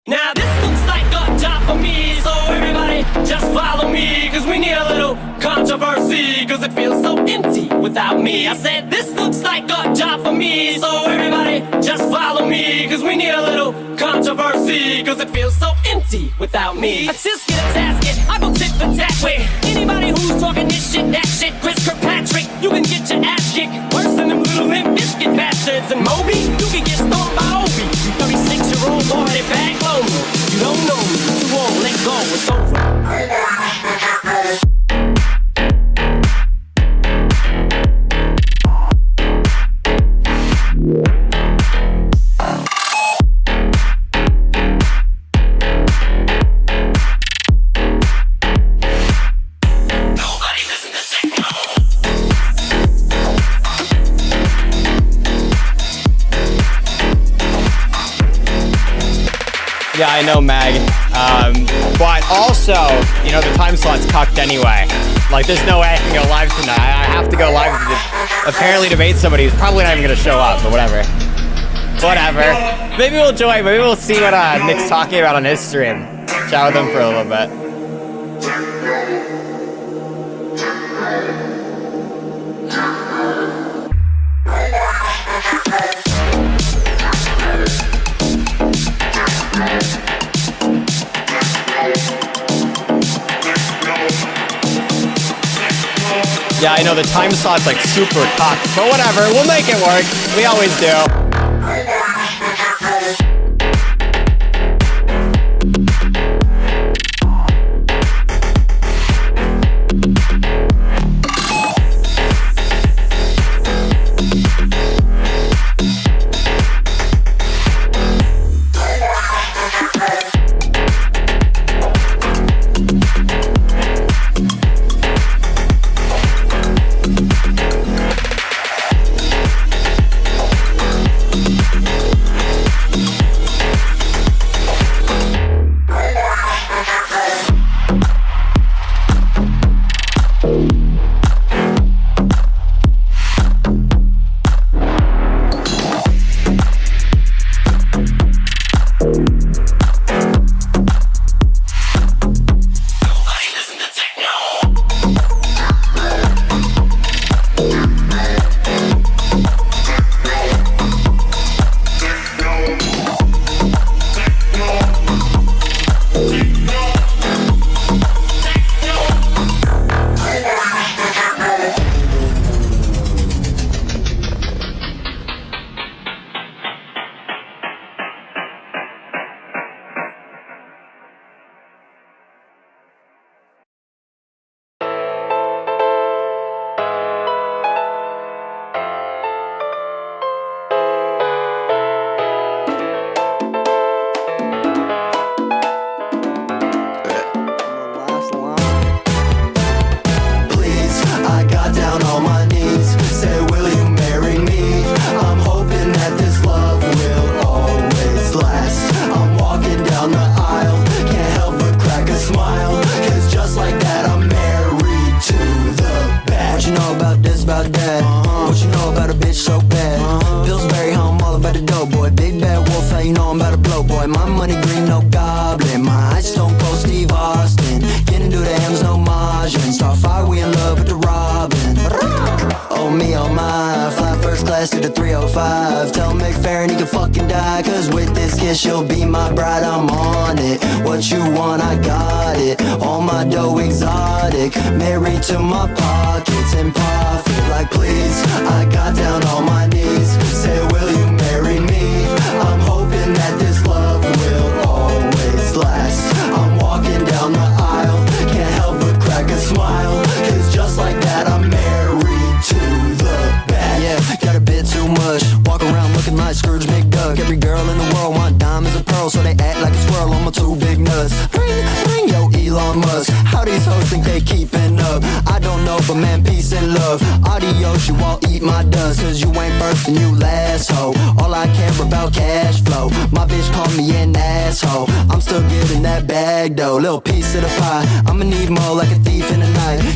Now this looks like a job for me, so everybody just follow me, cause we need a little controversy, cause it feels so empty without me. I said this looks like a job for me, so everybody just follow me, cause we need a little controversy, cause it feels so empty without me. I just get a tasket, I go tit for tat with anybody who's talking this shit, that shit. Chris Kirkpatrick, you can get your ass kicked worse than them little limp biscuit bastards. And Moby, you can get stoned by Obi, 36-year-old party back low. You don't know me, too old, let go, it's over. Yeah, I know, Mag. But also, you know, the time slot's cucked anyway. Like, there's no way I can go live tonight. I have to go live to apparently debate somebody who's probably not even gonna show up, but whatever. Whatever. Maybe we'll join, maybe we'll see what Nick's talking about on his stream. Chat with him for a little bit. Yeah, I know the time slot's like super cocked, but whatever, we'll make it work. We always do.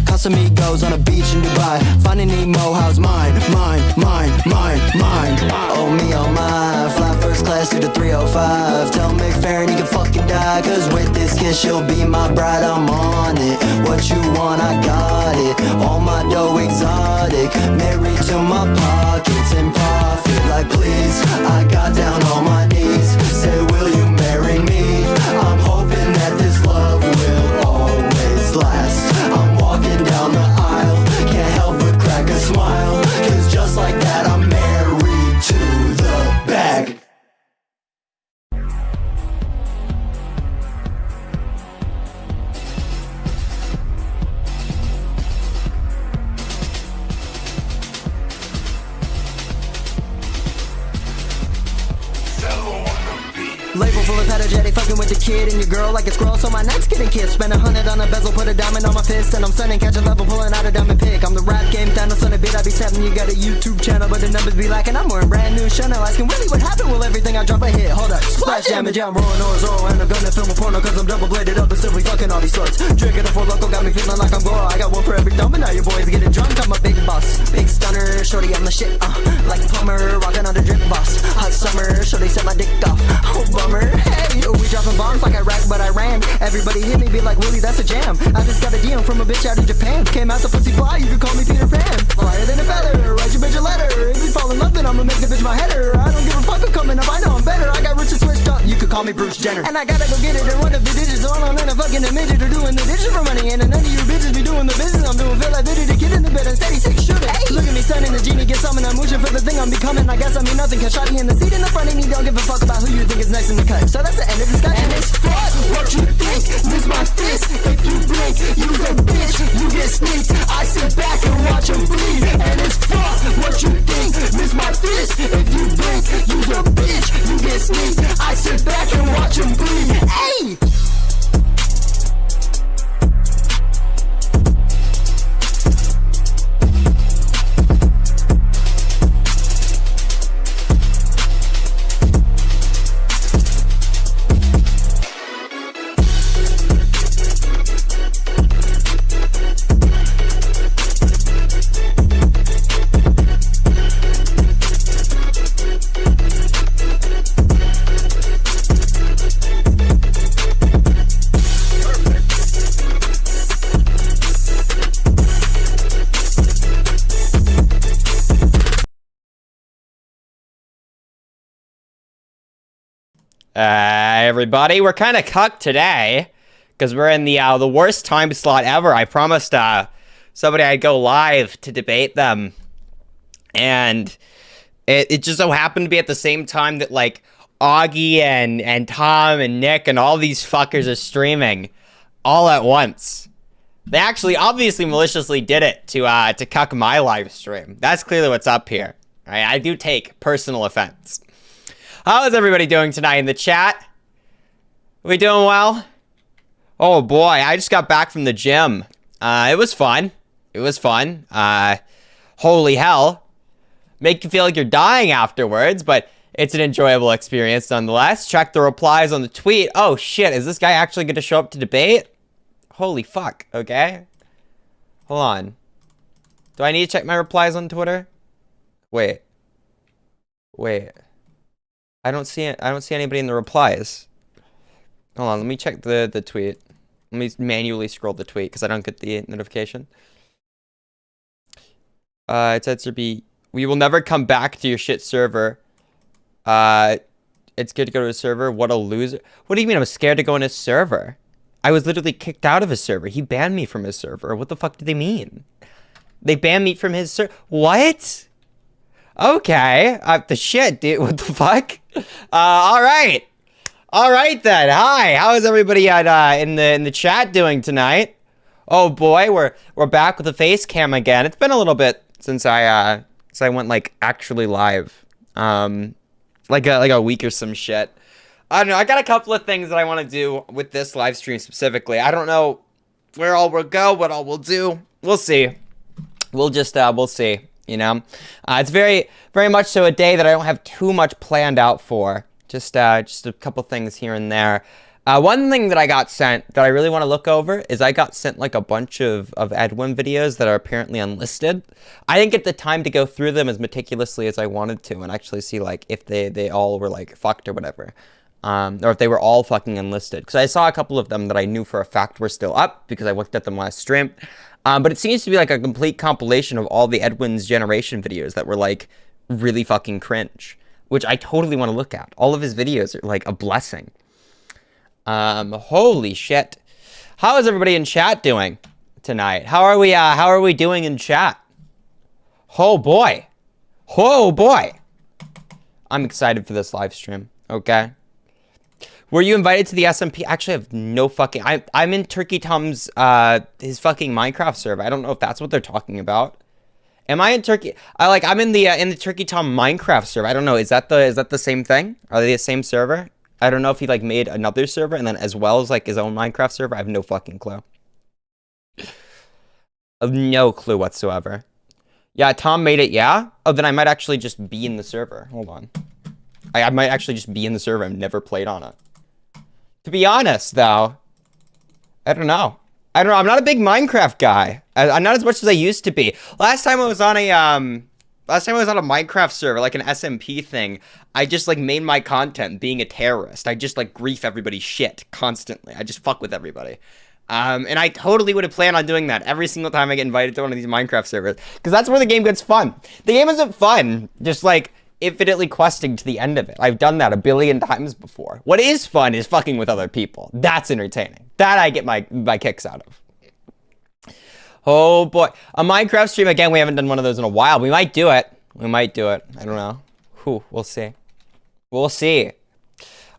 Casamigos on a beach in Dubai. Finding Nemo, how's mine? Oh me, oh my. Fly first class rest to the 305. Tell McFerrin he can fucking die, cause with this kiss she'll be my bride. I'm on it. What you want, I got it. All my dough exotic. Married to my pockets and profit. Like please, I got down on my knees. Said will you marry me? I'm hoping that this love will always last. I'm walking down the aisle, can't help but crack a smile, cause just like that I'm married to the bag. Label full of patagetti, fucking with the kid and your girl like a squirrel, so my neck's getting kissed. Spend 100 on a bezel, put a diamond on my fist, and I'm stunning, catch a level, pulling out a diamond pick. I'm the rap game, Thanos on a bit, I be stepping. You got a YouTube channel, but the numbers be lacking. I'm wearing brand new Chanel, asking really what happened? Will everything I drop a hit? Hold up, splash damage, yeah, I'm rolling Oro, and I'm gonna film a porno, cause I'm double bladed up and simply fucking all these sorts. Drinking a Four Loko, got me feeling like I'm Goro. I got one for every dumb, and now your boys getting drunk. I'm a big boss, big stunner, shorty, I'm the shit, like a plumber, rocking on the drip boss. Hot summer, shorty set my dick off, oh bummer, hey. We dropping bombs like Iraq, but I ran. Everybody hit me, be like, Willie, that's a jam. I just got a DM from a bitch out in Japan. Came out the pussy fly, you could call me Peter Pan. Flyer than a feather, write your bitch a letter. If you fall in love, then I'ma make the bitch my header. I don't give a fuck, I'm coming up, I know I'm better. I got rich and switched up, you could call me Bruce Jenner. And I gotta go get it and run up the digits. All on and a fucking a midget or doing the dishes for money. And none of you bitches be doing the business I'm doing. Feel like Biddy the kid in the bed and steady six shooter. Hey. Look at me stunning, the genie gets summoned. I'm wishing for the thing I'm becoming. I guess I mean nothing, cause shotty in the seat in the front. And he don't give a fuck about who you think is next in the cut. So that's the end of discussion. And it's fuck what you think, miss my fist. If you blink, you's a bitch, you get sneaked. I sit back and watch him bleed. And it's fuck what you think, miss my fist. If you blink, you's a bitch, you get sneaked. I sit back and watch him bleed. Hey! Everybody, we're kind of cucked today because we're in the worst time slot ever. I promised somebody I'd go live to debate them, and it just so happened to be at the same time that like Augie and Tom and Nick and all these fuckers are streaming all at once. They actually obviously maliciously did it to cuck my live stream. That's clearly what's up here. Right? I do take personal offense. How is everybody doing tonight in the chat? We doing well? Oh boy, I just got back from the gym. It was fun. It was fun. Holy hell. Make you feel like you're dying afterwards, but it's an enjoyable experience nonetheless. Check the replies on the tweet. Oh shit, is this guy actually going to show up to debate? Holy fuck, okay. Hold on. Do I need to check my replies on Twitter? Wait. I don't see anybody in the replies. Hold on, let me check the tweet. Let me manually scroll the tweet because I don't get the notification. It said to be, we will never come back to your shit server. It's good to go to a server. What a loser. What do you mean I'm scared to go in his server? I was literally kicked out of his server. He banned me from his server. What the fuck do they mean? They banned me from his server. What? Okay. The shit, dude. What the fuck? All right. All right then. Hi. How is everybody in the chat doing tonight? Oh boy, we're back with the face cam again. It's been a little bit since I went like actually live. Like a week or some shit. I don't know. I got a couple of things that I want to do with this live stream specifically. I don't know where all we'll go, what all we'll do. We'll see. We'll see. You know, it's very, very much so a day that I don't have too much planned out for. Just a couple things here and there. One thing that I got sent that I really want to look over is I got sent like a bunch of EDWIN videos that are apparently unlisted. I didn't get the time to go through them as meticulously as I wanted to and actually see like if they all were like fucked or whatever. Or if they were all fucking unlisted. Because I saw a couple of them that I knew for a fact were still up because I looked at them last stream. But it seems to be like a complete compilation of all the EDWIN's generation videos that were like really fucking cringe. Which I totally want to look at. All of his videos are like a blessing. Holy shit. How is everybody in chat doing tonight? How are we doing in chat? Oh boy. Oh boy. I'm excited for this live stream. Okay. Were you invited to the SMP? Actually, I have no fucking... I'm in Turkey Tom's, his fucking Minecraft server. I don't know if that's what they're talking about. Am I in Turkey? I'm in the Turkey Tom Minecraft server. I don't know. Is that the same thing? Are they the same server? I don't know if he, like, made another server and then as well as, like, his own Minecraft server. I have no fucking clue. I have no clue whatsoever. Yeah, Tom made it, yeah? Oh, then I might actually just be in the server. Hold on. I might actually just be in the server. I've never played on it. To be honest, though, I don't know. I'm not a big Minecraft guy. I'm not as much as I used to be. Last time I was on a Minecraft server, like an SMP thing, I just, like, made my content being a terrorist. I just, like, grief everybody's shit constantly. I just fuck with everybody. And I totally would have planned on doing that every single time I get invited to one of these Minecraft servers. Because that's where the game gets fun. The game isn't fun, just, like, infinitely questing to the end of it. I've done that a billion times before. What is fun is fucking with other people. That's entertaining. That I get my kicks out of. Oh boy. A Minecraft stream, again, we haven't done one of those in a while. We might do it. We might do it. I don't know. Whew, we'll see. We'll see.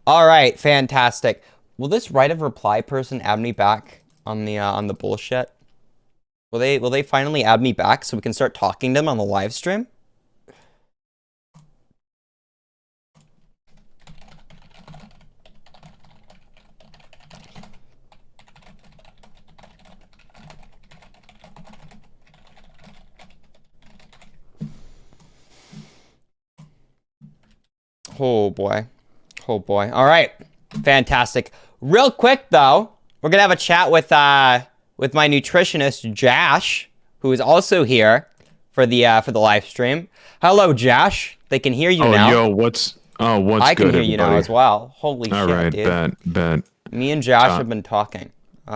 Alright, fantastic. Will this right of reply person add me back on the bullshit? Will they finally add me back so we can start talking to them on the live stream? Oh boy. Oh boy. All right. Fantastic. Real quick though, we're gonna have a chat with my nutritionist Josh, who is also here for the live stream. Hello, Josh. They can hear you now. Yo, what's good, I can hear you now as well. Holy All shit, right, dude. bet. Me and Josh have been talking.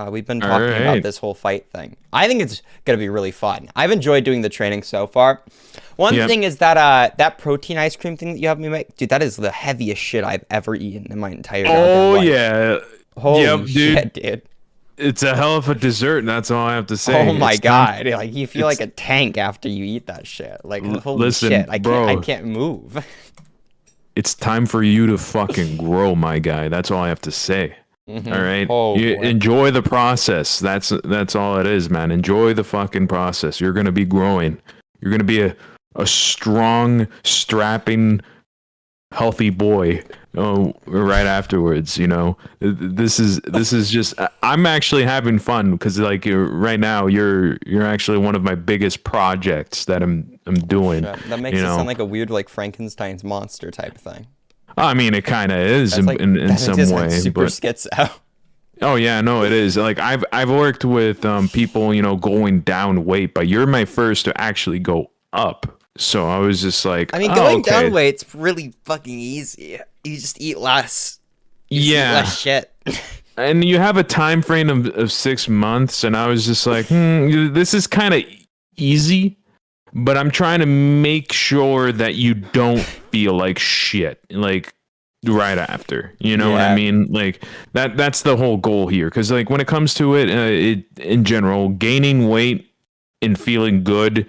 We've been talking about this whole fight thing. I think it's gonna be really fun. I've enjoyed doing the training so far. One thing is that that protein ice cream thing that you have me make, dude. That is the heaviest shit I've ever eaten in my entire life. Oh yeah. Holy shit, dude. It's a hell of a dessert, and that's all I have to say. Oh my god, like you feel like a tank after you eat that shit. Like holy shit, I can't move. It's time for you to fucking grow, my guy. That's all I have to say. All right, enjoy the process. That's all it is, man. Enjoy the fucking process. You're gonna be growing. You're gonna be a strong, strapping, healthy boy. Right afterwards, you know. This is just. I'm actually having fun because like right now you're actually one of my biggest projects that I'm doing. That makes it sound like a weird like Frankenstein's monster type thing. I mean, it kind of is in some way. Super schizo. Oh yeah, no, it is. Like I've worked with people, you know, going down weight, but you're my first to actually go up. So I was just like, I mean, going down weight's really fucking easy. You just eat less. Eat less shit. And you have a time frame of 6 months, and I was just like, this is kind of easy. But I'm trying to make sure that you don't feel like shit, like right after, you know what I mean? Like that's the whole goal here. Cause like when it comes to it in general, gaining weight and feeling good,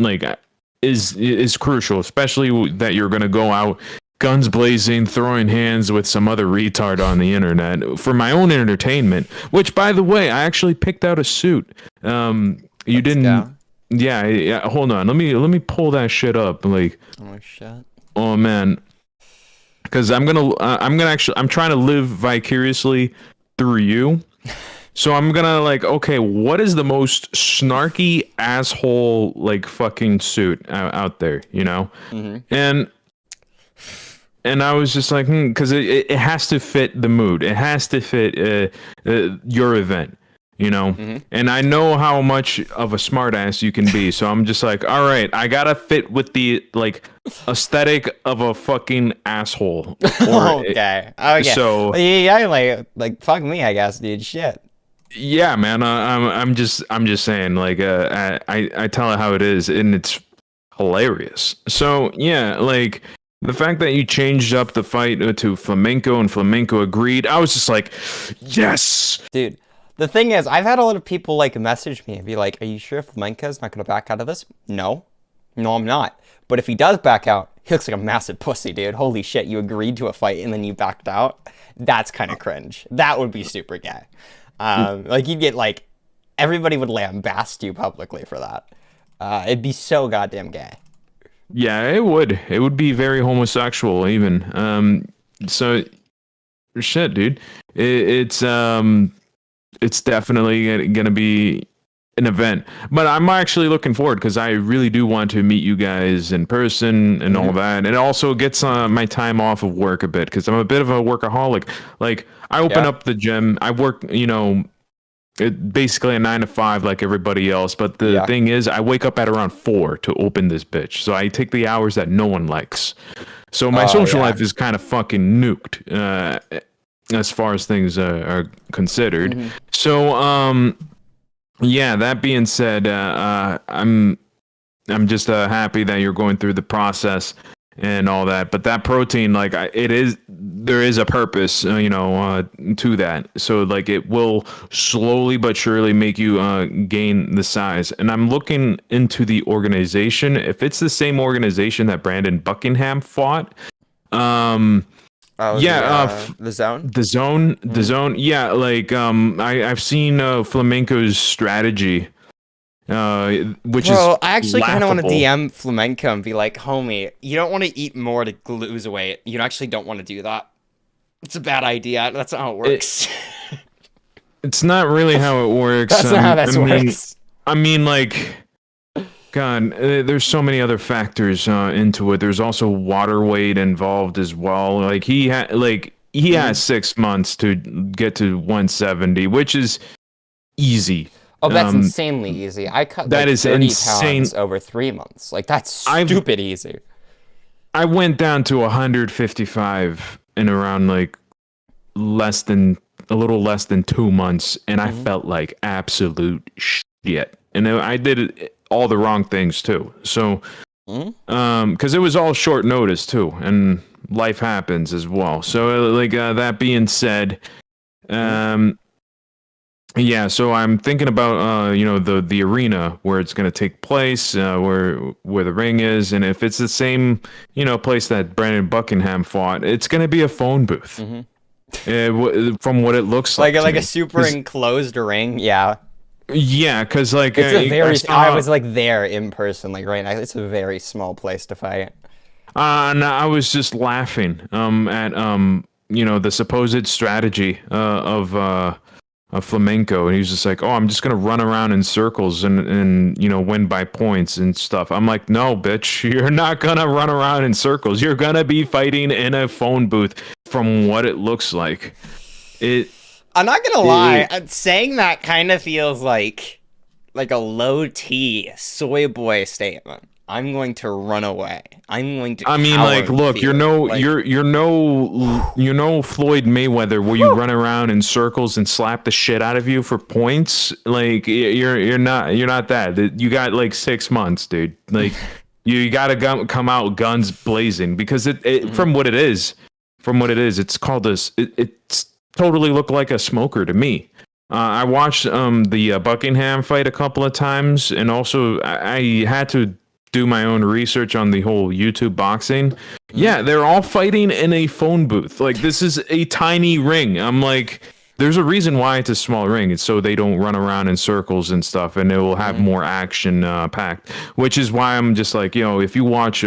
like is crucial, especially that you're going to go out guns blazing, throwing hands with some other retard on the internet for my own entertainment, which by the way, I actually picked out a suit. You didn't. Yeah, hold on. Let me pull that shit up. Like, oh shit. Oh man, because I'm trying to live vicariously through you. So I'm gonna like, okay, what is the most snarky asshole like fucking suit out there? You know, and And I was just like, because it has to fit the mood. It has to fit your event, you know? And I know how much of a smartass you can be. So I'm just like, all right, I got to fit with the, like, aesthetic of a fucking asshole. Okay. So yeah, like fuck me, I guess, dude. Shit. yeah, man, I'm just saying, like, I tell it how it is, and it's hilarious. So yeah, like, the fact that you changed up the fight to flamenco and flamenco agreed, I was just like, yes, Dude, the thing is, I've had a lot of people like message me and be like, "Are you sure flamenco's not gonna back out of this?" No, I'm not. But if he does back out, he looks like a massive pussy, dude. Holy shit, you agreed to a fight and then you backed out. That's kind of cringe. That would be super gay. Like, you'd get, like, everybody would lambast you publicly for that. It'd be so goddamn gay. yeah, it would be very homosexual even. So shit, dude, it's definitely gonna be an event, but I'm actually looking forward because I really do want to meet you guys in person and all that. It also gets my time off of work a bit because I'm a bit of a workaholic. Like, I open up the gym, I work, basically a 9 to 5 like everybody else. But the thing is, I wake up at around 4 to open this bitch, so I take the hours that no one likes. So my social life is kind of fucking nuked as far as things are considered. So yeah, that being said, I'm just happy that you're going through the process and all that. But that protein, like, there is a purpose, to that. So, like, it will slowly but surely make you gain the size. And I'm looking into the organization. If it's the same organization that Brandon Buckingham fought, The Zone? The Zone. Yeah, like, I've seen Flamenco's strategy, which is I actually kind of want to laughable. DM Flamenco and be like, homie, you don't want to eat more to lose weight. You actually don't want to do that. It's a bad idea. That's not how it works. It's not really how it works. That's not how that works. I mean, like, God, there's so many other factors into it. There's also water weight involved as well. Like, he has 6 months to get to 170, which is easy. Oh, that's insanely easy. I cut that like is 30 insane. pounds over 3 months. Like, that's stupid easy. I went down to 155 in around, like, a little less than 2 months, and I felt like absolute shit. And I did all the wrong things too. So, because it was all short notice too, and life happens as well. So, like, that being said, yeah. So I'm thinking about the arena where it's going to take place, where the ring is, and if it's the same place that Brandon Buckingham fought, it's going to be a phone booth. From what it looks like a super enclosed ring. Yeah. Yeah, because, like, it's a very. I was like there in person, like, right now. It's a very small place to fight. And I was just laughing at the supposed strategy of flamenco, and he was just like, "Oh, I'm just gonna run around in circles and win by points and stuff." I'm like, "No, bitch, you're not gonna run around in circles. You're gonna be fighting in a phone booth." From what it looks like, I'm not gonna lie, saying that kind of feels like a low T soy boy statement. I'm going to run away. I'm going to. I mean, like, look, you're no Floyd Mayweather, where you run around in circles and slap the shit out of you for points. Like, you're not that. You got like 6 months, dude. Like, you gotta come out guns blazing, because from what it is, it's called it's totally looked like a smoker to me. I watched the Buckingham fight a couple of times, and also I had to do my own research on the whole YouTube boxing. Yeah, they're all fighting in a phone booth. Like, this is a tiny ring. I'm like, there's a reason why it's a small ring. It's so they don't run around in circles and stuff, and it will have more action packed. Which is why I'm just like, if you watch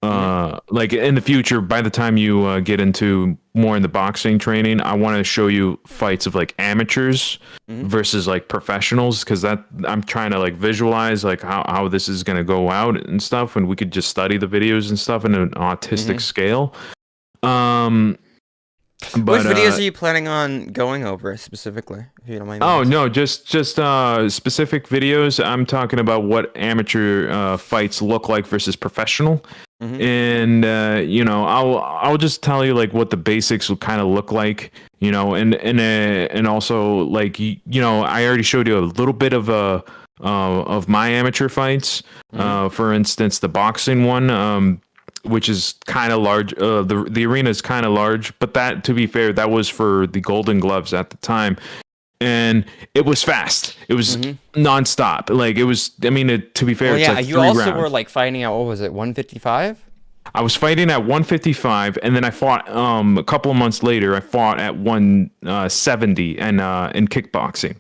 like in the future, by the time you get into more in the boxing training, I want to show you fights of like amateurs versus like professionals, because that I'm trying to like visualize like how this is going to go out and stuff, and we could just study the videos and stuff in an autistic scale. Which videos are you planning on going over specifically, if you don't mind? Oh no, just specific videos. I'm talking about what amateur fights look like versus professional, and you know, I'll just tell you like what the basics will kind of look like, you know, and also like you know, I already showed you a little bit of my amateur fights. For instance, the boxing one. Which is kind of large. The arena is kind of large, but that, to be fair, that was for the Golden Gloves at the time, and it was fast. It was nonstop. Like it was. I mean, to be fair, it's like you also rounds. were like fighting at, what was it, 155? I was fighting at 155, and then I fought a couple of months later. I fought at 170 and in kickboxing.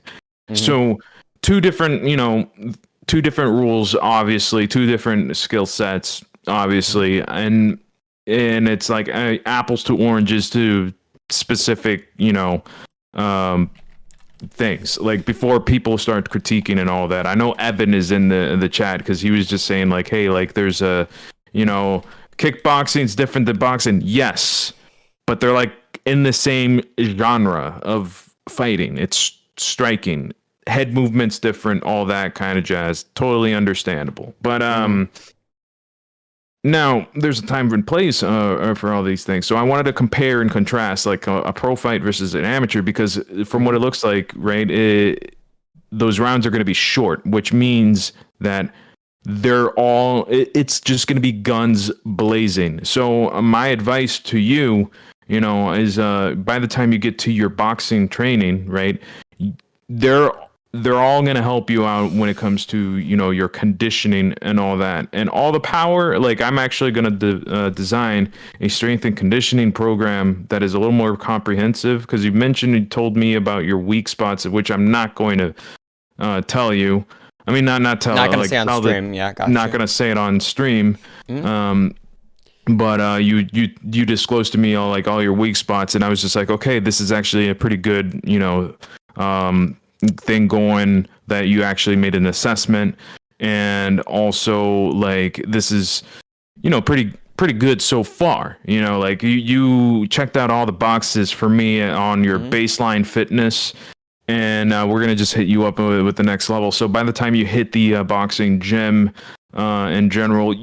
So two different rules, obviously, two different skill sets. Obviously, and it's like apples to oranges to specific, you know, things. Like before people start critiquing and all that, I know Evan is in the chat because he was just saying like, hey, like there's a, you know, kickboxing's different than boxing. Yes, but they're like in the same genre of fighting. It's striking, head movements different, all that kind of jazz. Totally understandable, but now, there's a time and place for all these things. So I wanted to compare and contrast like a pro fight versus an amateur, because from what it looks like, right, those rounds are going to be short, which means that it's just going to be guns blazing. So my advice to you, you know, is by the time you get to your boxing training, right, they're all going to help you out when it comes to, you know, your conditioning and all that, and all the power. Like I'm actually going to design a strength and conditioning program that is a little more comprehensive, because you told me about your weak spots, which I'm not going to tell you. I mean, not tell. Not going like, to say on stream. Yeah, gotcha. Not going to say it on stream. But you disclosed to me all your weak spots, and I was just like, okay, this is actually a pretty good, you know, thing going, that you actually made an assessment, and also like this is, you know, pretty good so far. You know, like you checked out all the boxes for me on your baseline fitness, and we're gonna just hit you up with the next level. So by the time you hit the boxing gym, in general,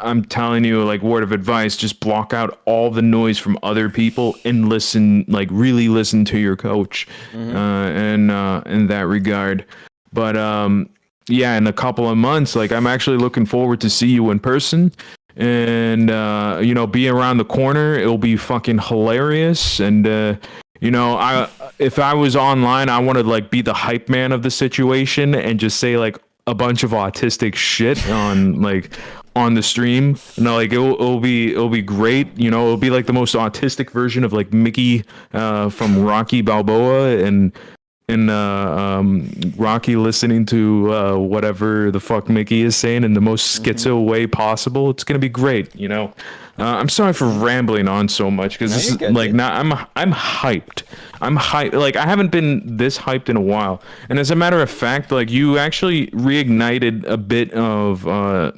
I'm telling you, like, word of advice, just block out all the noise from other people and listen, like really listen to your coach, and in that regard. But yeah, in a couple of months, like I'm actually looking forward to see you in person, and you know, be around the corner. It'll be fucking hilarious. And you know, if I was online, I want to like be the hype man of the situation and just say like a bunch of autistic shit on the stream. Like it'll be great. You know, it'll be like the most autistic version of like Mickey from Rocky Balboa, and Rocky listening to whatever the fuck Mickey is saying in the most schizo way possible. It's gonna be great. You know, I'm sorry for rambling on so much, because this is like I'm hyped. I'm hyped. Like I haven't been this hyped in a while. And as a matter of fact, like you actually reignited a bit of a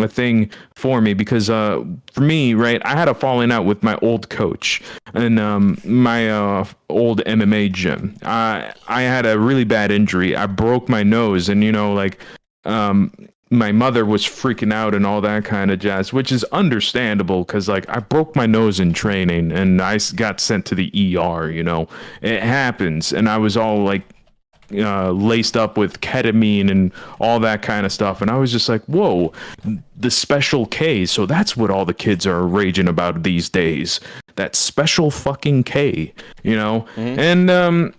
thing for me, because for me, right, I had a falling out with my old coach and my old MMA gym. I had a really bad injury. I broke my nose, and you know, like my mother was freaking out and all that kind of jazz, which is understandable, because like I broke my nose in training and I got sent to the ER. You know, it happens, and I was all like laced up with ketamine and all that kind of stuff, and I was just like, whoa, the special K. So that's what all the kids are raging about these days, that special fucking K, you know. And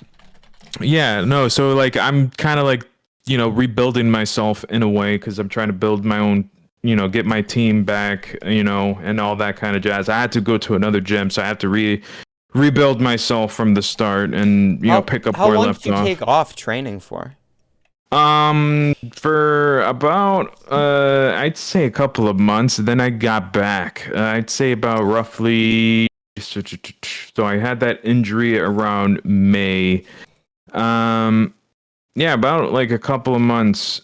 yeah, no, so like I'm kind of like, you know, rebuilding myself in a way, because I'm trying to build my own, you know, get my team back, you know, and all that kind of jazz. I had to go to another gym, so I have to rebuild myself from the start, and you know, pick up where I left off. How long did you take off training for? For about I'd say a couple of months. Then I got back. I'd say about roughly. So I had that injury around May. Yeah, about like a couple of months,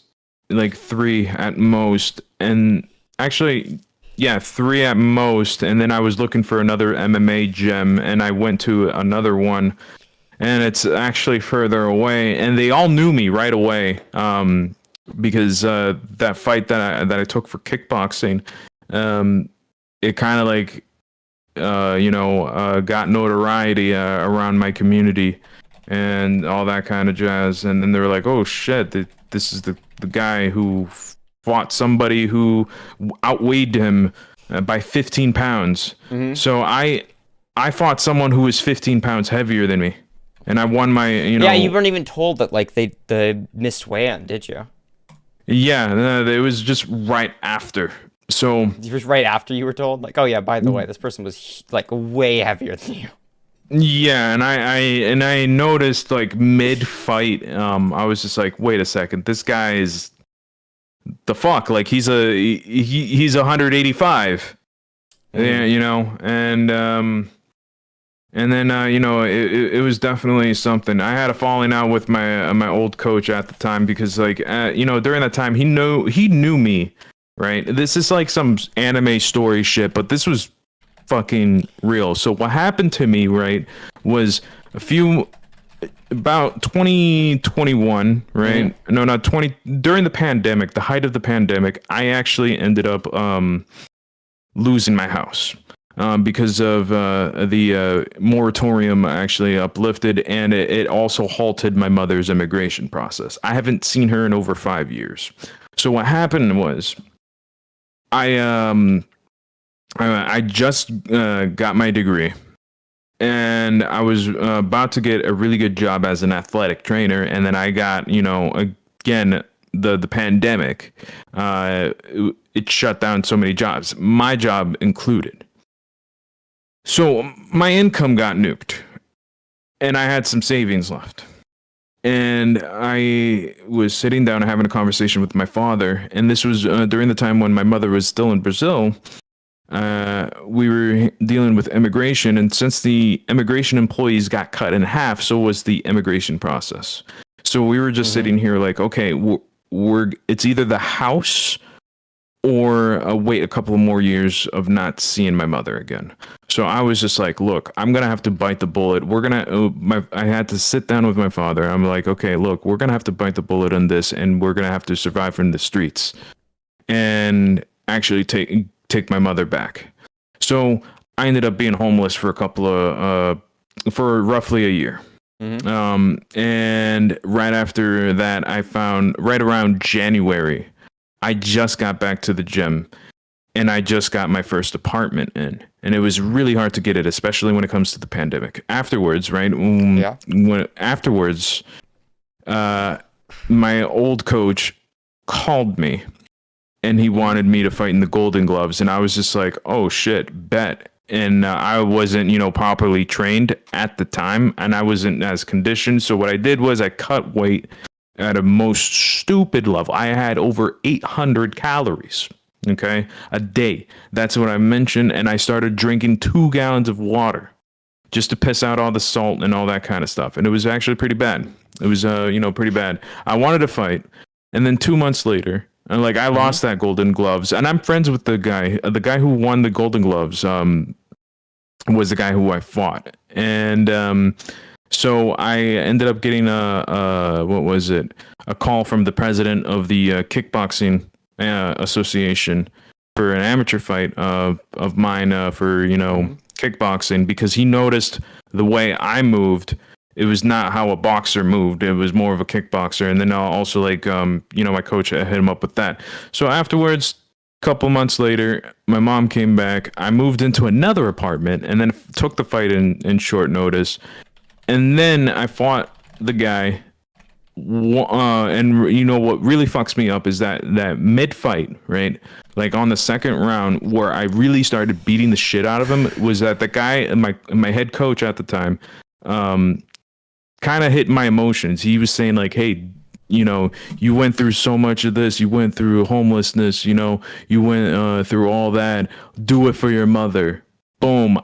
like 3 at most, and actually, yeah, 3 at most. And then I was looking for another MMA gym, and I went to another one, and it's actually further away, and they all knew me right away, because that fight that I took for kickboxing, it kind of like got notoriety around my community and all that kind of jazz. And then they were like, "Oh shit, this is the guy who fought somebody who outweighed him by 15 pounds." So I fought someone who was 15 pounds heavier than me, and I won my, Yeah, you weren't even told that like the missed weigh-in, did you? Yeah, it was just right after. So It was right after you were told, like, oh yeah, by the way, this person was like way heavier than you. yeah, and I noticed like mid fight, I was just like, wait a second, this guy is the fuck, like he's 185. Yeah, and then it was definitely something. I had a falling out with my old coach at the time because like during that time he knew me, right? This is like some anime story shit, but this was fucking real. So what happened to me, right, was about 2021, right? No, not 20, during the pandemic, the height of the pandemic, I actually ended up losing my house. Because of the moratorium actually uplifted, and it also halted my mother's immigration process. I haven't seen her in over 5 years. So what happened was, I just got my degree, and I was about to get a really good job as an athletic trainer, and then I got, again, the pandemic. It shut down so many jobs, my job included. So my income got nuked, and I had some savings left. And I was sitting down and having a conversation with my father, and this was during the time when my mother was still in Brazil. We were dealing with immigration, and since the immigration employees got cut in half, so was the immigration process. So we were just sitting here like, okay, it's either the house or wait a couple of more years of not seeing my mother again. So I was just like, look, I'm going to have to bite the bullet. I had to sit down with my father. I'm like, okay, look, we're going to have to bite the bullet on this, and we're going to have to survive from the streets and actually take my mother back. So I ended up being homeless for for roughly a year. And right after that, I found right around January, I just got back to the gym, and I just got my first apartment in, and it was really hard to get it, especially when it comes to the pandemic. Afterwards, right? Afterwards, my old coach called me, and he wanted me to fight in the Golden Gloves, and I was just like, oh shit, bet. And I wasn't, properly trained at the time, and I wasn't as conditioned. So what I did was I cut weight at a most stupid level. I had over 800 calories, okay, a day. That's what I mentioned. And I started drinking 2 gallons of water just to piss out all the salt and all that kind of stuff. And it was actually pretty bad. It was, pretty bad. I wanted to fight. And then 2 months later, I lost that Golden Gloves. And I'm friends with the guy who won the Golden Gloves, was the guy who I fought. And, so I ended up getting a call from the president of the kickboxing association for an amateur fight of mine for kickboxing, because he noticed the way I moved. It was not how a boxer moved. It was more of a kickboxer. And then also my coach hit him up with that. So afterwards, a couple months later, my mom came back. I moved into another apartment and then took the fight in short notice. And then I fought the guy, and what really fucks me up is that mid-fight, right? Like on the second round, where I really started beating the shit out of him, was that the guy, my head coach at the time, kind of hit my emotions. He was saying like, hey, you know, you went through so much of this. You went through homelessness. You know, you went through all that. Do it for your mother. Boom.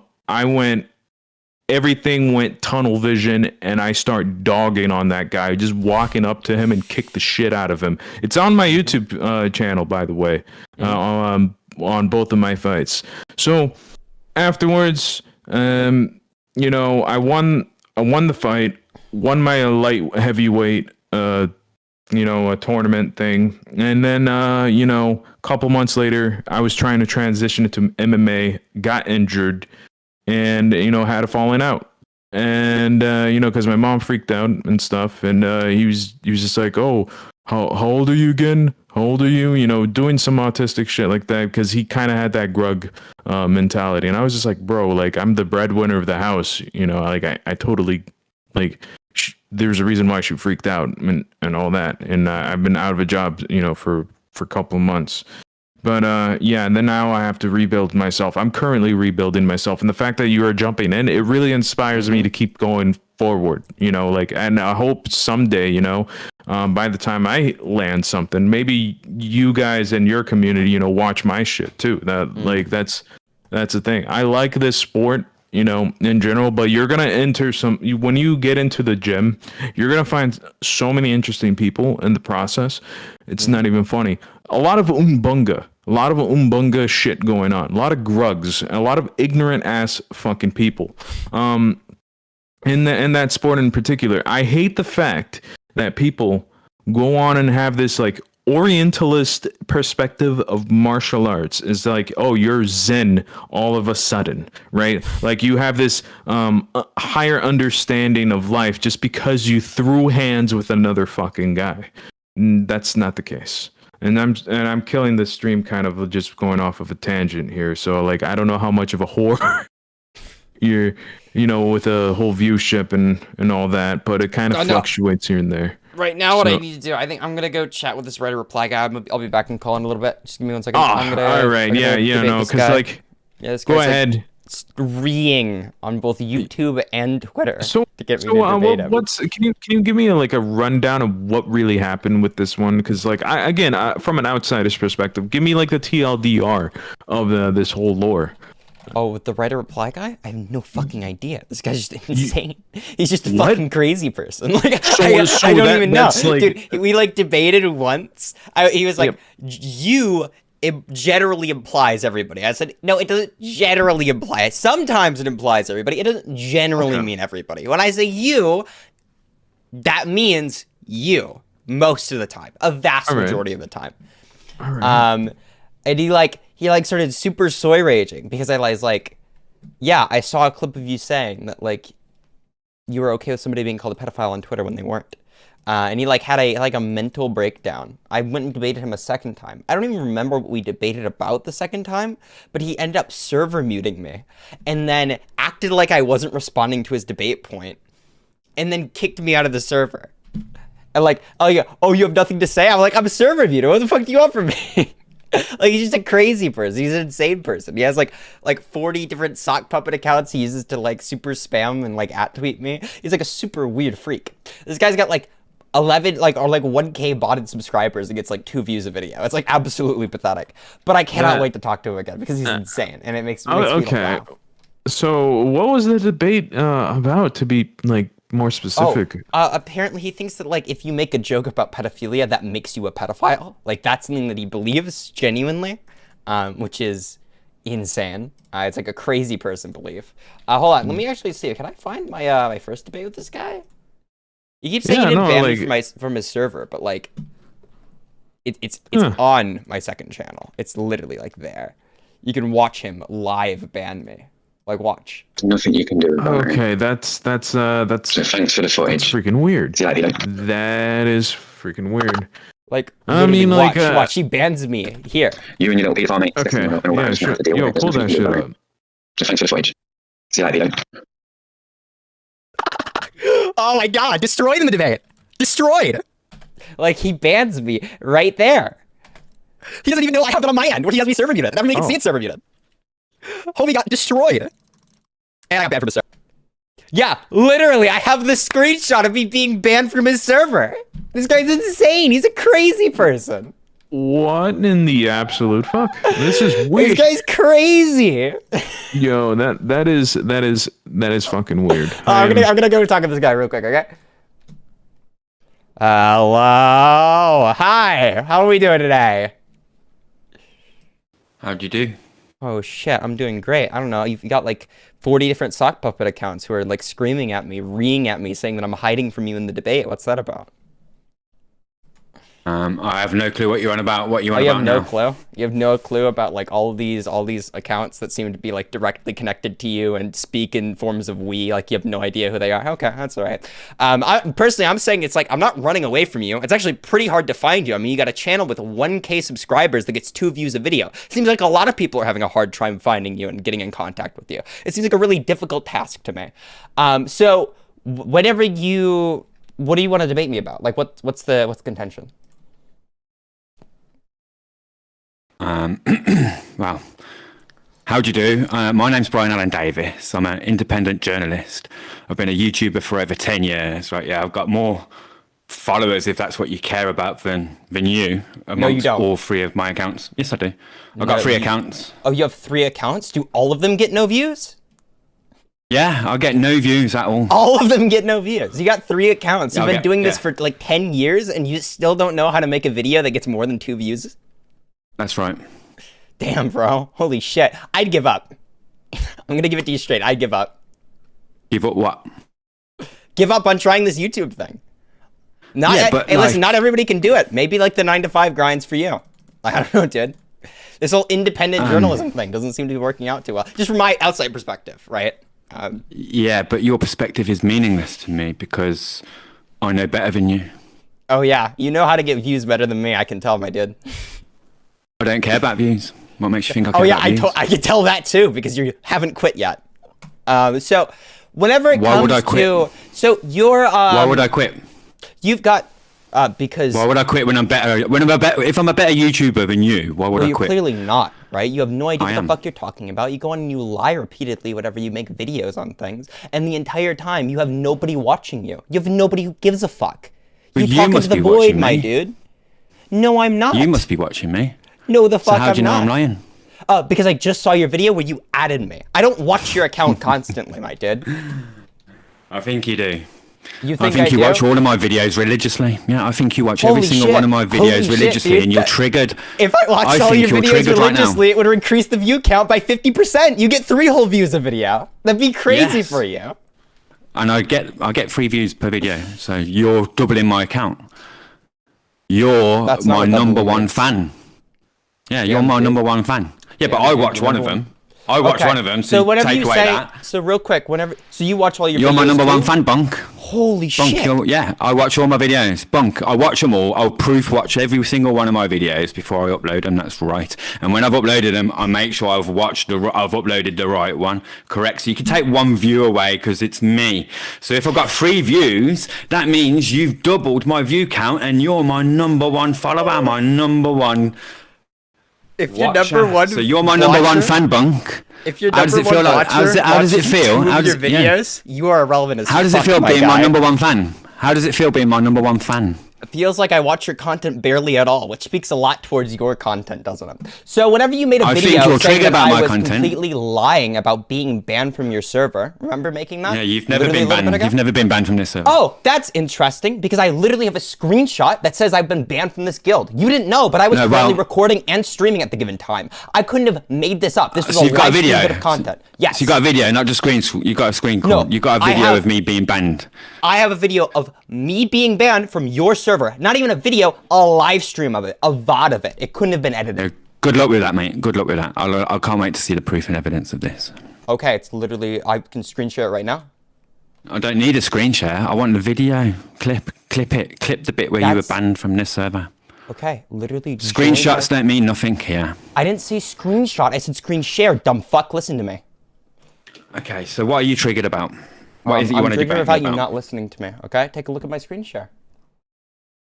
Everything went tunnel vision, and I start dogging on that guy, just walking up to him and kick the shit out of him. It's on my YouTube channel, by the way, on both of my fights. So afterwards, you know, I won the fight, won my light heavyweight, you know, a tournament thing. And then, you know, a couple months later, I was trying to transition into MMA, got injured, and, you know, had a falling out. And, you know, because my mom freaked out and stuff. And he was just like, oh, how old are you again? How old are you? You know, doing some autistic shit like that, because he kind of had that grug mentality. And I was just like, bro, like, I'm the breadwinner of the house. You know, like, I totally, like, there's a reason why she freaked out and all that. And I've been out of a job, you know, for a couple of months. But yeah, and then now I have to rebuild myself. I'm currently rebuilding myself. And the fact that you are jumping in, it really inspires me to keep going forward, you know, like, and I hope someday, you know, by the time I land something, maybe you guys in your community, you know, watch my shit too. That like, that's the thing. I like this sport, you know, in general, but you're going to enter when you get into the gym, you're going to find so many interesting people in the process. It's not even funny. A lot of umbunga shit going on. A lot of grugs, a lot of ignorant ass fucking people. In that sport in particular, I hate the fact that people go on and have this like Orientalist perspective of martial arts. Is like, oh, you're Zen all of a sudden, right? Like you have this higher understanding of life just because you threw hands with another fucking guy. That's not the case. And I'm killing this stream kind of just going off of a tangent here. So like, I don't know how much of a whore you're, you know, with a whole viewship and all that, but it kind of fluctuates here and there. Right now, what I need to do, I think I'm gonna go chat with this writer reply guy. I'll be back and call in a little bit. Just give me 1 second. All right, yeah, no, because like, yeah, this go ahead. Like, streeing on both YouTube and Twitter to get me to debate him. Can you give me a rundown of what really happened with this one? Because like, from an outsider's perspective, give me like the TLDR of this whole lore. Oh, with the writer reply guy? I have no fucking idea. This guy's just insane. He's just a fucking crazy person. Like, I don't even know. Like... Dude, we like debated once. He was like, it generally implies everybody. I said, no, it doesn't generally imply it. Sometimes it implies everybody. It doesn't generally mean everybody. When I say you, that means you most of the time, a vast majority of the time. All right. And he started super soy raging because I was like, yeah, I saw a clip of you saying that like you were okay with somebody being called a pedophile on Twitter when they weren't. And he like had a mental breakdown. I went and debated him a second time. I don't even remember what we debated about the second time, but he ended up server muting me and then acted like I wasn't responding to his debate point and then kicked me out of the server. And like, you have nothing to say? I'm like, I'm server muted. What the fuck do you want from me? Like, he's just a crazy person. He's an insane person. He has like 40 different sock puppet accounts he uses to like super spam and like @tweet me. He's like a super weird freak. This guy's got like 11 or 1K botted subscribers and gets like 2 views a video. It's like absolutely pathetic. But I cannot wait to talk to him again because he's insane and it makes me laugh. So what was the debate about, to be like more specific? Apparently he thinks that like if you make a joke about pedophilia, that makes you a pedophile. Like that's something that he believes genuinely, which is insane. It's like a crazy person belief. Hold on, let me actually see. Can I find my my first debate with this guy? You keep saying you didn't ban me from his server, but like it's on my second channel. It's literally like there. You can watch him live ban me. Like, watch. Nothing you can do about it. Okay, that's So thanks for the footage. That's freaking weird. Yeah, that is freaking weird. Like, I mean, watch. He bans me here. You and your little pedophile mate. Okay, yeah, sure. Yo, pull that shit up. So thanks for the footage. See you later. Oh my god, destroyed in the debate. Destroyed. Like, he bans me right there. He doesn't even know I have it on my end. What, he has me server muted. I don't even see it server muted. Homie got destroyed. And I got banned from the server. Yeah, literally, I have the screenshot of me being banned from his server. This guy's insane. He's a crazy person. What in the absolute fuck? This is This weird. guy's crazy. Yo, that is fucking weird. I'm gonna go talk to this guy real quick, okay? Hello. Hi. How are we doing today? How'd you do? Oh shit, I'm doing great. I don't know. You've got like 40 different sock puppet accounts who are like screaming at me, reeing at me, saying that I'm hiding from you in the debate. What's that about? I have no clue what you're on about. What you Oh, on you about have no now? clue? You have no clue about like all these accounts that seem to be like directly connected to you and speak in forms of we, like you have no idea who they are. Okay, that's all right. I'm saying it's like I'm not running away from you. It's actually pretty hard to find you. I mean, you got a channel with 1K subscribers that gets 2 views a video. Seems like a lot of people are having a hard time finding you and getting in contact with you. It seems like a really difficult task to me. So whenever you, what do you want to debate me about? Like what's the contention? Well, how'd you do? My name's Brian Allen Davis. I'm an independent journalist. I've been a YouTuber for over 10 years, right? Yeah, I've got more followers, if that's what you care about, than you amongst don't. all 3 of my accounts. Yes, I do. I've got 3 accounts. Oh, you have 3 accounts? Do all of them get no views? Yeah, I get no views at all. All of them get no views. You got 3 accounts. You've I'll been get- doing this yeah. for like 10 years and you still don't know how to make a video that gets more than 2 views? That's right. Damn, bro. Holy shit. I'd give up. I'm gonna give it to you straight. I'd give up. Give up what? Give up on trying this YouTube thing. Not, Yeah, but, hey, listen, like- not everybody can do it. Maybe like the 9 to 5 grind's for you. I don't know, dude. This whole independent journalism thing doesn't seem to be working out too well. Just from my outside perspective, right? Yeah, but your perspective is meaningless to me because I know better than you. Oh yeah, you know how to get views better than me, I can tell, my dude. I don't care about views. What makes you think I care Oh yeah, about views? I can tell that too because you haven't quit yet. So whenever it Why would comes I quit? to, so you're Why would I quit? you've got because Why would I quit when I'm better? If I'm a better YouTuber than you, why would well, I you're quit? clearly not, right? You have no idea I what the am. fuck you're talking about. You go on and you lie repeatedly whenever you make videos on things, and the entire time you have nobody watching you. You have nobody who gives a fuck. But you talk into must the be void, watching my me. dude. No, I'm not. You must be watching me. No, the So fuck how do you know I'm I'm not. lying? Because I just saw your video where you added me. I don't watch your account constantly, my dude. I think you do. You I think think you do? watch all of my videos religiously. Yeah, I think you watch every Holy single shit. one of my Holy videos shit, religiously, dude. and you're That- triggered. If I watched all think your you're videos triggered right now. religiously, it would increase the view count by 50%. You get 3 whole views a video. That'd be crazy Yes. for you. And I get 3 views per video, so you're doubling my account. You're That's not my what number doubling 1 means. fan. Yeah, you're my dude. number 1 fan. Yeah, but Yeah, I dude, watch you're one of number them. I watch one of them. So whenever take you away say, that, so real quick, whenever, so you watch all your you're videos my number 1 too? fan, Bunk. Holy Bunk, shit. yeah, I watch all my videos. Bunk, I watch them all. I'll proof watch every single one of my videos before I upload them. That's right. And when I've uploaded them, I make sure I've uploaded the right one. Correct. So you can take 1 view away because it's me. So if I've got 3 views, that means you've doubled my view count, and you're my number 1 follower, my number 1. If you're watcher. number 1 So you're my number 1 watcher- fan, Bunk. If you're How does number it feel 1 like? watcher, How does it watches feel? 2 of How does your it- yeah. videos, you are irrelevant as How does it fuck, feel my being my guy. number 1 fan? How does it feel being my number 1 fan? It feels like I watch your content barely at all, which speaks a lot towards your content, doesn't it? So whenever you made a I think video you're saying triggered that about I my was content. completely lying about being banned from your server, remember making that? Yeah, you've never Literally been a little bit banned. ago? You've never been banned from this server. Oh, that's interesting because I literally have a screenshot that says I've been banned from this guild. You didn't know, but I was No, currently well- recording and streaming at the given time. I couldn't have made this up. This was So a you've got a live stream video bit of content. Yes. So you got a video, not just screen. You got a screen call. No, You got a I video have- of me being banned. I have a video of me being banned from your server. Not even a video, a live stream of it, a VOD of it. It couldn't have been edited. Good luck with that, mate. Good luck with that. I can't wait to see the proof and evidence of this. Okay, it's literally, I can screen share it right now. I don't need a screen share. I want the video. Clip it. Clip the bit where you were That's- banned from this server. Okay, literally. Screenshots don't mean nothing here. I didn't say screenshot. I said screen share. Dumb fuck. Listen to me. Okay, so what are you triggered about? What is it you want to I'm triggered debate about me you about? not listening to me. Okay, take a look at my screen share.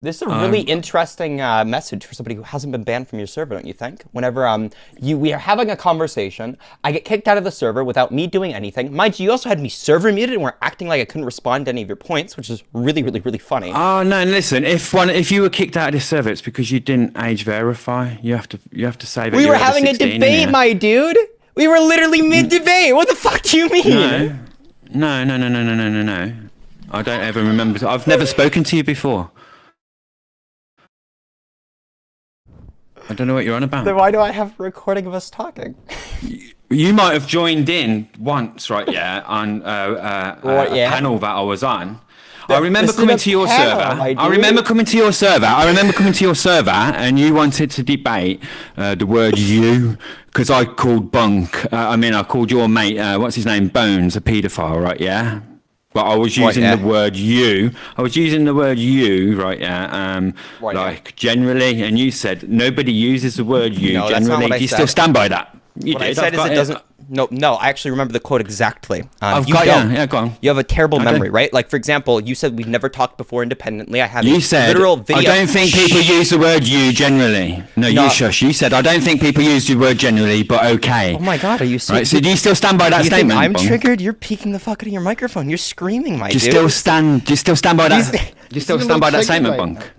This is a really interesting message for somebody who hasn't been banned from your server, don't you think? Whenever we are having a conversation, I get kicked out of the server without me doing anything. Mind you, you also had me server muted and were acting like I couldn't respond to any of your points, which is really, really, really funny. Oh no! Listen, if you were kicked out of this server, it's because you didn't age verify. You have to say that We you're were over having a 16 debate, my dude. We were literally mid-debate. What the fuck do you mean? No. I don't ever remember. I've never spoken to you before. I don't know what you're on about. Then why do I have a recording of us talking? You might have joined in once, right? Yeah, on a panel that I was on. I remember coming to your server. I remember coming to your server, and you wanted to debate the word "you" because I called Bunk. I called your mate. What's his name? Bones, a paedophile, right? Yeah. But I was using the word "you." I was using the word "you," right? Yeah. Generally, and you said nobody uses the word "you" generally. That's not what I Do you said. still stand by that? What I said is it doesn't. No, I actually remember the quote exactly. I've you got don't. yeah, go on. You have a terrible memory, right? Like, for example, you said we've never talked before independently. I have You said, literal video. I don't think people use the word "you" generally. No, you shush. You said, I don't think people use the word generally, but okay. Oh my God, are you serious? Right, so do you still stand by that statement? I'm Bong? triggered. You're peeking the fuck out of your microphone. You're screaming, my Do you dude. still stand by that? Do you still stand by that statement, Bunk?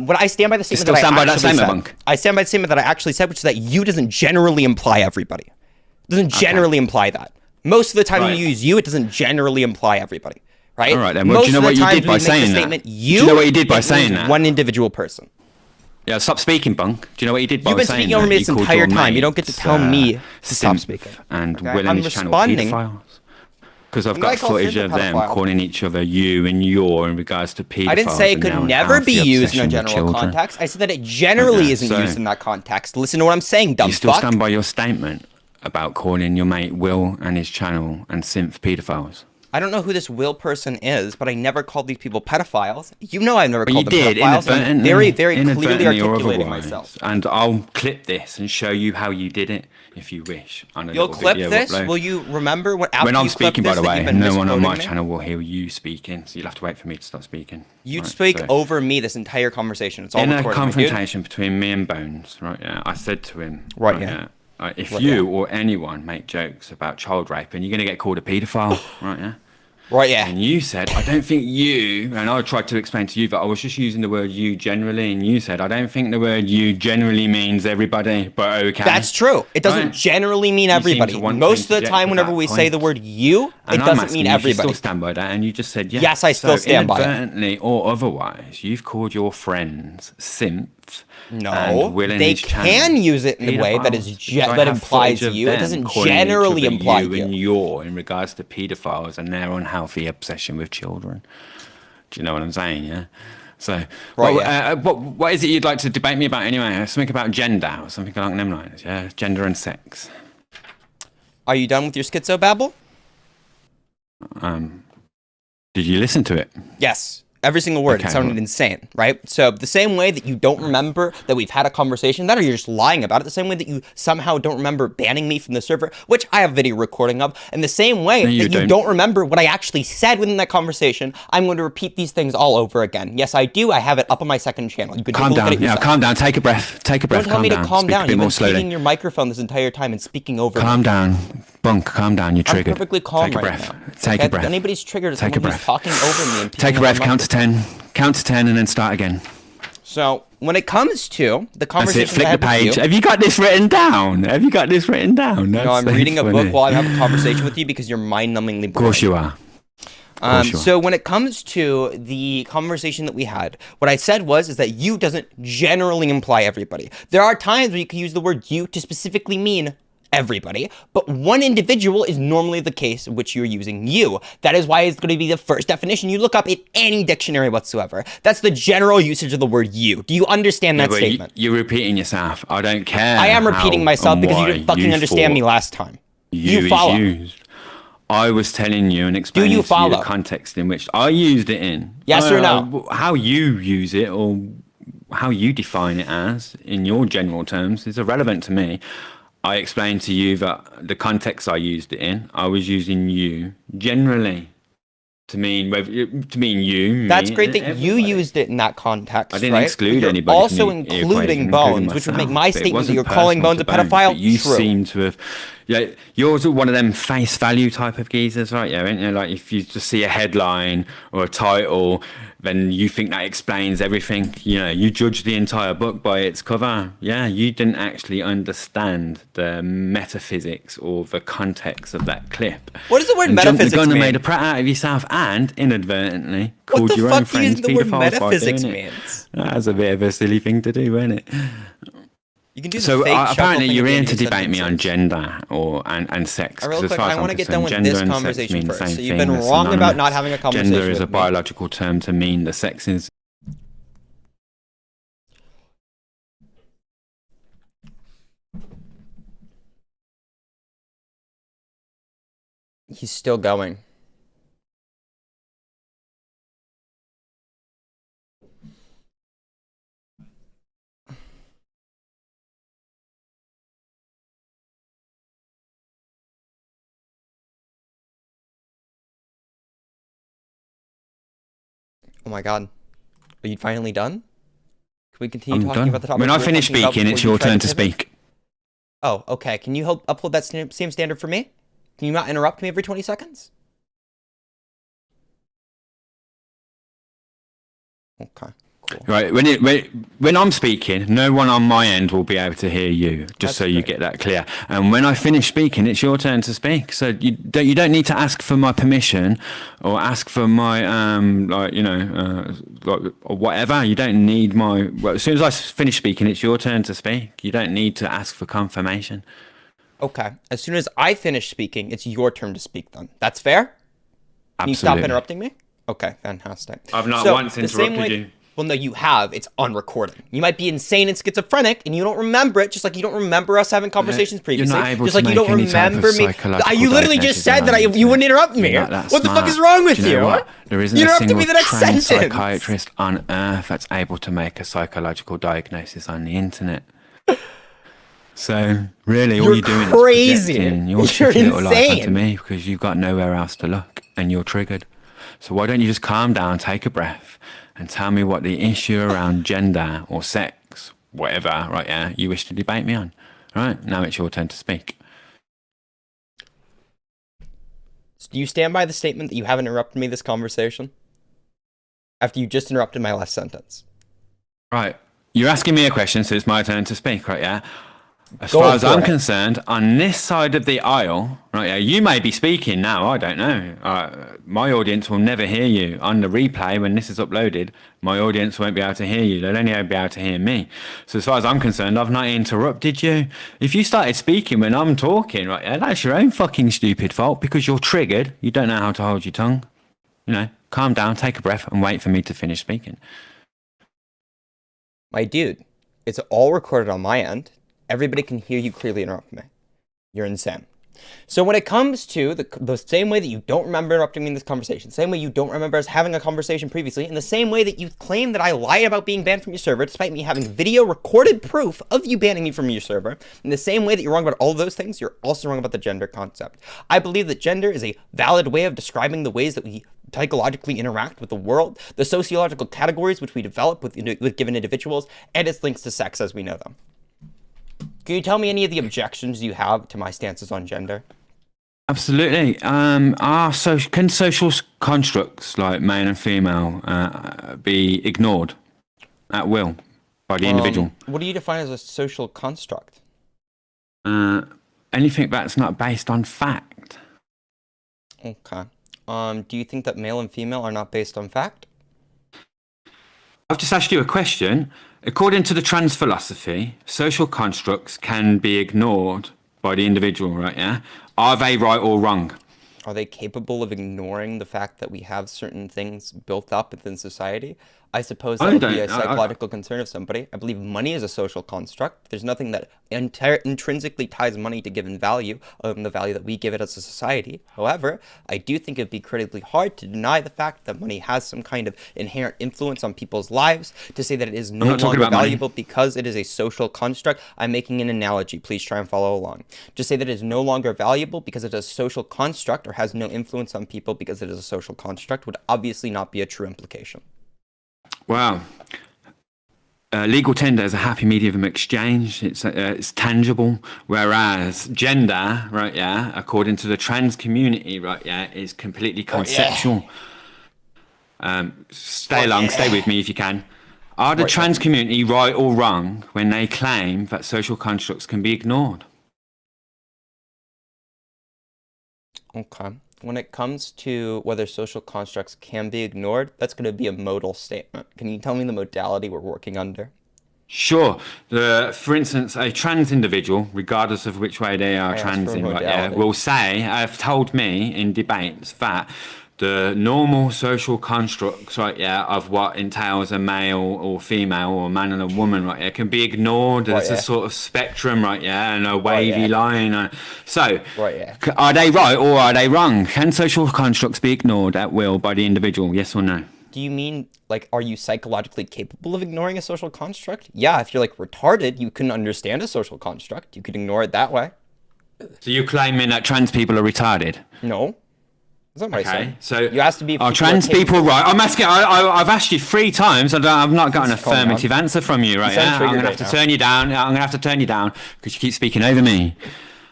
When I stand by the statement still that stand I by that actually statement, said, Bunk? I stand by the statement that I actually said, which is that "you" doesn't generally imply everybody. It doesn't generally imply that. Most of the time when you use "you," it doesn't generally imply everybody, right? All right, then. Well, do you know what you did by saying that? Do you know what you did by saying that? One individual person. Yeah, stop speaking, Bunk. Do you know what you did by You've been saying speaking over that? me this You called entire your time. You don't get to mates, tell me to stop simp speaking. And Okay? Will I'm and his channel responding. pedophiles. Because I've When I got call footage simp of a them pedophile- calling each other "you" and "your" in regards to pedophiles. I didn't say it and could now an never be healthy used in a obsession with general children. context. I said that it generally Okay, isn't so- used in that context. Listen to what I'm saying, dumb You still fuck. stand by your statement about calling your mate Will and his channel and synth pedophiles? I don't know who this Will person is, but I never called these people pedophiles. You know I've never But called you them did, pedophiles. I'm inadvertently, very, very clearly inadvertently or articulating otherwise. myself. And I'll clip this and show you how you did it, if you wish. On a You'll little clip video this? upload. Will you remember what after When I'm you clip speaking, by this the that way, you've been no one on my misquoting me? channel will hear you speaking, so you'll have to wait for me to stop speaking. You'd Right, speak so- over me this entire conversation. It's all in a recorded, my dude. confrontation between me and Bones, right? Yeah, I said to him, Right, yeah. if Right, you or anyone make jokes about child rape, and you're going to get called a paedophile, right? Yeah. Right, yeah. And you said, I don't think you, and I tried to explain to you that I was just using the word "you" generally, and you said, I don't think the word "you" generally means everybody, but okay. That's true. It doesn't Right. generally mean You seem everybody. to want Most to of the interject time, at whenever that we say point. the word "you," it And I'm doesn't asking mean you if you everybody. still stand by that, and you just said yes. Yes, I still stand by it. Inadvertently or otherwise, you've called your friends simps. No, and Will and they his channel can use it in a way that is pedophiles. So I that have implies footage of you. It them doesn't calling each generally other imply you you. and your in regards to pedophiles and their unhealthy obsession with children. Do you know what I'm saying? Yeah. So, Right, what is it you'd like to debate me about anyway? Something about gender or something along them lines? Yeah, gender and sex. Are you done with your schizo babble? Did you listen to it? Yes. Every single word. Okay, It sounded well- insane, right? So the same way that you don't remember that we've had a conversation, that or you're just lying about it, the same way that you somehow don't remember banning me from the server, which I have video recording of, and the same way No, you that you don't. don't remember what I actually said within that conversation, I'm going to repeat these things all over again. Yes, I do. I have it up on my second channel. You can take Calm a look at down. it Yeah, yourself. calm down. Take a breath. Take a breath. Don't tell me to calm Speak down. a bit You've more been slowly. hitting your microphone this entire time and speaking over me. Calm down. Bunk, calm down. You're I'm triggered. perfectly calm Take a right breath. now. Take Okay? a breath. If anybody's triggered, it's Take a someone who's breath. talking over me and Take a peeing breath. on my Count to 10. Count to 10 and then start again. So when it comes to the That's conversation it. Flick I the had with page. you, Have you got this written down? Have you got this written down? no, I'm reading a book while I have a conversation with you because you're mind-numbingly boring. Of course you are. course you are. So when it comes to the conversation that we had, what I said is that you doesn't generally imply everybody. There are times where you can use the word you to specifically mean everybody, but one individual is normally the case in which you're using you. That is why it's going to be the first definition you look up in any dictionary whatsoever. That's the general usage of the word you. Do you understand that But statement? you're repeating yourself. I don't care. I am repeating how myself and because you why didn't fucking understand me thought last time. You is follow. used. I was telling you and explaining you to you follow? the context in which I used it in. Yes or no? How you use it or how you define it as in your general terms is irrelevant to me. I explained to you that the context I used it in, I was using you generally. to mean you. That's me, great that you everybody. used it in that context. I didn't right? exclude You're anybody. Also from the including equation, Bones, which would make my myself. But it statement that wasn't you're calling personal Bones a to Bones, pedophile but you true. seem to have. Yeah, you're one of them face value type of geezers, right? Yeah, aren't you? Like if you just see a headline or a title, then you think that explains everything. You know, you judge the entire book by its cover. Yeah, you didn't actually understand the metaphysics or the context of that clip. What does the word and metaphysics jumped the gun mean? and made a prat out of yourself, and inadvertently What called the your own fuck do you friends think the word paedophiles by metaphysics doing it. means? That's a bit of a silly thing to do, isn't it? You can do the So fake chuckle apparently thing you're at the here end to of your debate me on sentences. gender and sex. Real 'cause as quick, far as I I'm want to get done with concerned, this gender and sex conversation mean the first. same So you've thing, been they're wrong about not synonymous. having a conversation Gender is a with me. biological term to mean the sexes. He's still going. Oh my god. Are you finally done? Can we continue I'm talking done. about the topic When we I were finish talking about speaking, before it's you your tried turn to pivot? speak. Oh, okay. Can you upload that same standard for me? Can you not interrupt me every 20 seconds? Okay, cool. Right, when I'm speaking, no one on my end will be able to hear you, just That's so you great. get that clear. And when I finish speaking, it's your turn to speak. So you don't need to ask for my permission or ask for my or whatever. You don't need my. Well, as soon as I finish speaking, it's your turn to speak. You don't need to ask for confirmation. Okay. As soon as I finish speaking, it's your turn to speak then. That's fair? Can you stop Absolutely. interrupting me? Okay, fantastic. I've not So, once the same interrupted way- you. Well, no, you have. It's unrecorded. You might be insane and schizophrenic, and you don't remember it, just like you don't remember us having conversations previously. You're not able just to like you make don't any type of remember me. psychological You literally just diagnosis said that around you wouldn't it. interrupt me. You're not that What the fuck smart. is wrong with Do you know you? what? There isn't You a interrupted single me the next trained sentence. psychiatrist on earth that's able to make a psychological diagnosis on the internet. So really, all You're you're doing crazy. is projecting your You're shitty little life insane. onto me because you've got nowhere else to look and you're triggered. So why don't you just calm down, take a breath, and tell me what the issue around gender or sex, whatever, right? Yeah, you wish to debate me on. Right now, it's your turn to speak. Do you stand by the statement that you haven't interrupted me this conversation? After you just interrupted my last sentence. Right. You're asking me a question, so it's my turn to speak, right? Yeah. As Go far as for I'm it. concerned, on this side of the aisle, right? Yeah, you may be speaking now. I don't know. My audience will never hear you on the replay when this is uploaded. My audience won't be able to hear you. They'll only be able to hear me. So as far as I'm concerned, I've not interrupted you. If you started speaking when I'm talking, right? Yeah, that's your own fucking stupid fault because you're triggered. You don't know how to hold your tongue. You know, calm down, take a breath, and wait for me to finish speaking. My dude, it's all recorded on my end. Everybody can hear you clearly interrupt me. You're insane. So when it comes to the same way that you don't remember interrupting me in this conversation, same way you don't remember us having a conversation previously, and the same way that you claim that I lied about being banned from your server, despite me having video recorded proof of you banning me from your server, in the same way that you're wrong about all those things, you're also wrong about the gender concept. I believe that gender is a valid way of describing the ways that we psychologically interact with the world, the sociological categories which we develop with given individuals, and its links to sex as we know them. Can you tell me any of the objections you have to my stances on gender? Absolutely. Can social constructs like male and female be ignored at will by the individual? What do you define as a social construct? Anything that's not based on fact. Okay. Do you think that male and female are not based on fact? I've just asked you a question. According to the trans philosophy, social constructs can be ignored by the individual, right? Yeah. Are they right or wrong? Are they capable of ignoring the fact that we have certain things built up within society? I suppose I that would be don't- a psychological concern of somebody. I believe money is a social construct. There's nothing that intrinsically ties money to given value other than the value that we give it as a society. However, I do think it'd be critically hard to deny the fact that money has some kind of inherent influence on people's lives, to say that it is no not talking longer about money. valuable because it is a social construct. I'm making an analogy. Please try and follow along. To say that it is no longer valuable because it is a social construct or has no influence on people because it is a social construct would obviously not be a true implication. Wow. Legal tender is a happy medium of exchange. It's tangible, whereas gender, right? Yeah, according to the trans community, right? Yeah, is completely conceptual. Stay with me if you can. Are the trans community right or wrong when they claim that social constructs can be ignored? Okay. When it comes to whether social constructs can be ignored, that's going to be a modal statement. Can you tell me the modality we're working under? Sure. For instance, a trans individual, regardless of which way they are transing, right, yeah, will say, have told me in debates that the normal social constructs, right, yeah, of what entails a male or female or a man and a woman, right, yeah, can be ignored. There's a sort of spectrum, right, yeah, and a wavy line. So, are they right or are they wrong? Can social constructs be ignored at will by the individual? Yes or no? Do you mean, like, are you psychologically capable of ignoring a social construct? Yeah, if you're, like, retarded, you couldn't understand a social construct. You could ignore it that way. So you're claiming that trans people are retarded? No. That's not what I said. So you asked to be. Are trans people right? I'm asking. I've asked you 3 times. I've not got an affirmative answer from you, right? Yeah? I'm gonna have to turn you down. I'm gonna have to turn you down because you keep speaking over me.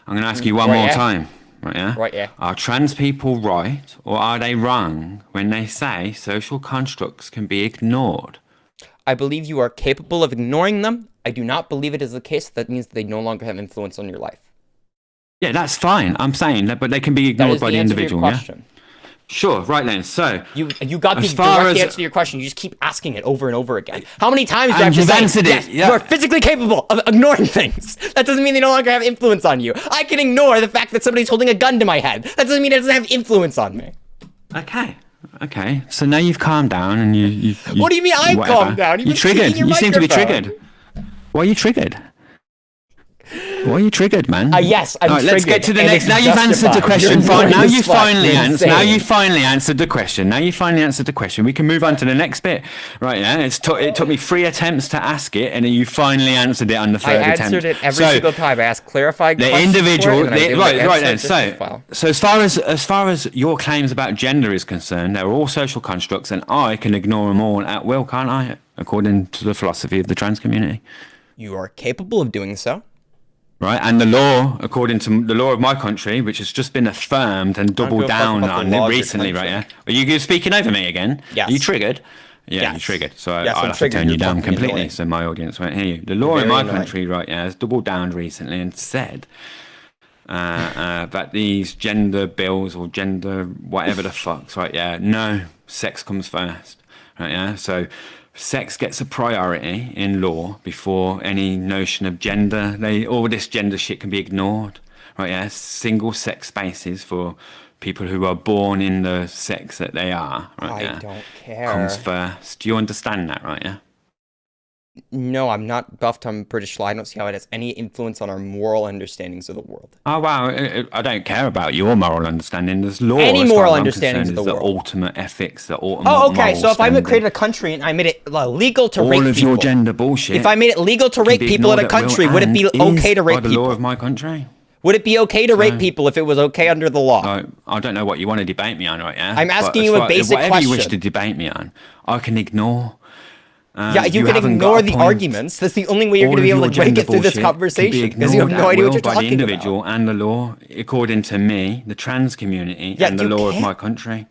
I'm gonna ask you one more time, right? Yeah. Right. Yeah. Are trans people right or are they wrong when they say social constructs can be ignored? I believe you are capable of ignoring them. I do not believe it is the case. That means they no longer have influence on your life. Yeah, that's fine. I'm saying that, but they can be ignored by the individual. Yeah. Sure, right then. So you got the direct answer to your question. You just keep asking it over and over again. How many times do I have to say, answered yes, it. Yeah. You are physically capable of ignoring things? That doesn't mean they no longer have influence on you. I can ignore the fact that somebody's holding a gun to my head. That doesn't mean it doesn't have influence on me. Okay. So now you've calmed down and you what do you mean I calmed down? You triggered. You seem to be triggered. Why are you triggered? Why are you triggered, man? Yes, I'm triggered. Let's get to the next. Now you've answered the question. Now you finally answered the question. We can move on to the next bit. Right, yeah. It took me 3 attempts to ask it, and then you finally answered it on the 3rd attempt. I answered it every single time. I asked clarifying questions. The individual, right then. So as far as your claims about gender is concerned, they're all social constructs, and I can ignore them all at will, can't I? According to the philosophy of the trans community. You are capable of doing so. Right, and the law, according to the law of my country, which has just been affirmed and doubled down on it recently, right? Yeah, are you speaking over me again? Yes. Are you triggered? Yeah, yes. You're triggered. So yes, I'll have to turn you down completely, so my audience won't hear you. The law in my country, right? Yeah, has doubled down recently and said that these gender bills or gender whatever the fucks, right? Yeah, no, sex comes first, right? Yeah, so. Sex gets a priority in law before any notion of gender. All this gender shit can be ignored, right? Yeah, single sex spaces for people who are born in the sex that they are, right? I don't care. Comes first. Do you understand that, right? Yeah. No, I'm not buffed on British law. I don't see how it has any influence on our moral understandings of the world. Oh, wow. I don't care about your moral understanding. There's law. Any moral understandings of the world. The ultimate ethics, the ultimate so if I created a country and I made it legal to rape people. All of your gender bullshit. If I made it legal to rape people in a country, would it be okay to rape people? By the law of my country. Would it be okay to rape people if it was okay under the law? I don't know what you want to debate me on, right? Yeah. I'm asking you a basic question. Whatever you wish to debate me on, I can ignore. You can ignore the arguments. That's the only way you're going to be able to get through this conversation because you have no idea what you're talking about. By the individual and the law, according to me, the trans community, and the law of my country.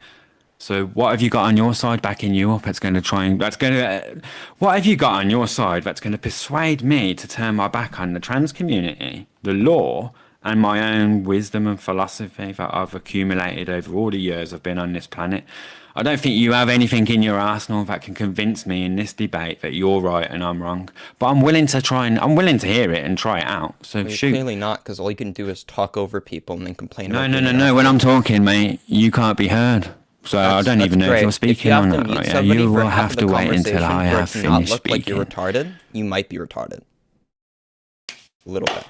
So what have you got on your side backing you up? What have you got on your side that's going to persuade me to turn my back on the trans community, the law, and my own wisdom and philosophy that I've accumulated over all the years I've been on this planet? I don't think you have anything in your arsenal that can convince me in this debate that you're right and I'm wrong. But I'm willing to hear it and try it out. So shoot. Clearly not, because all you can do is talk over people and then complain about No. When I'm talking, mate, you can't be heard. So I don't even know if great. you're If speaking you have or to not. mute Right? Yeah, somebody you for will half have of the to wait until conversation I for it have to not finished look like you're speaking. retarded, you might be retarded. A little bit.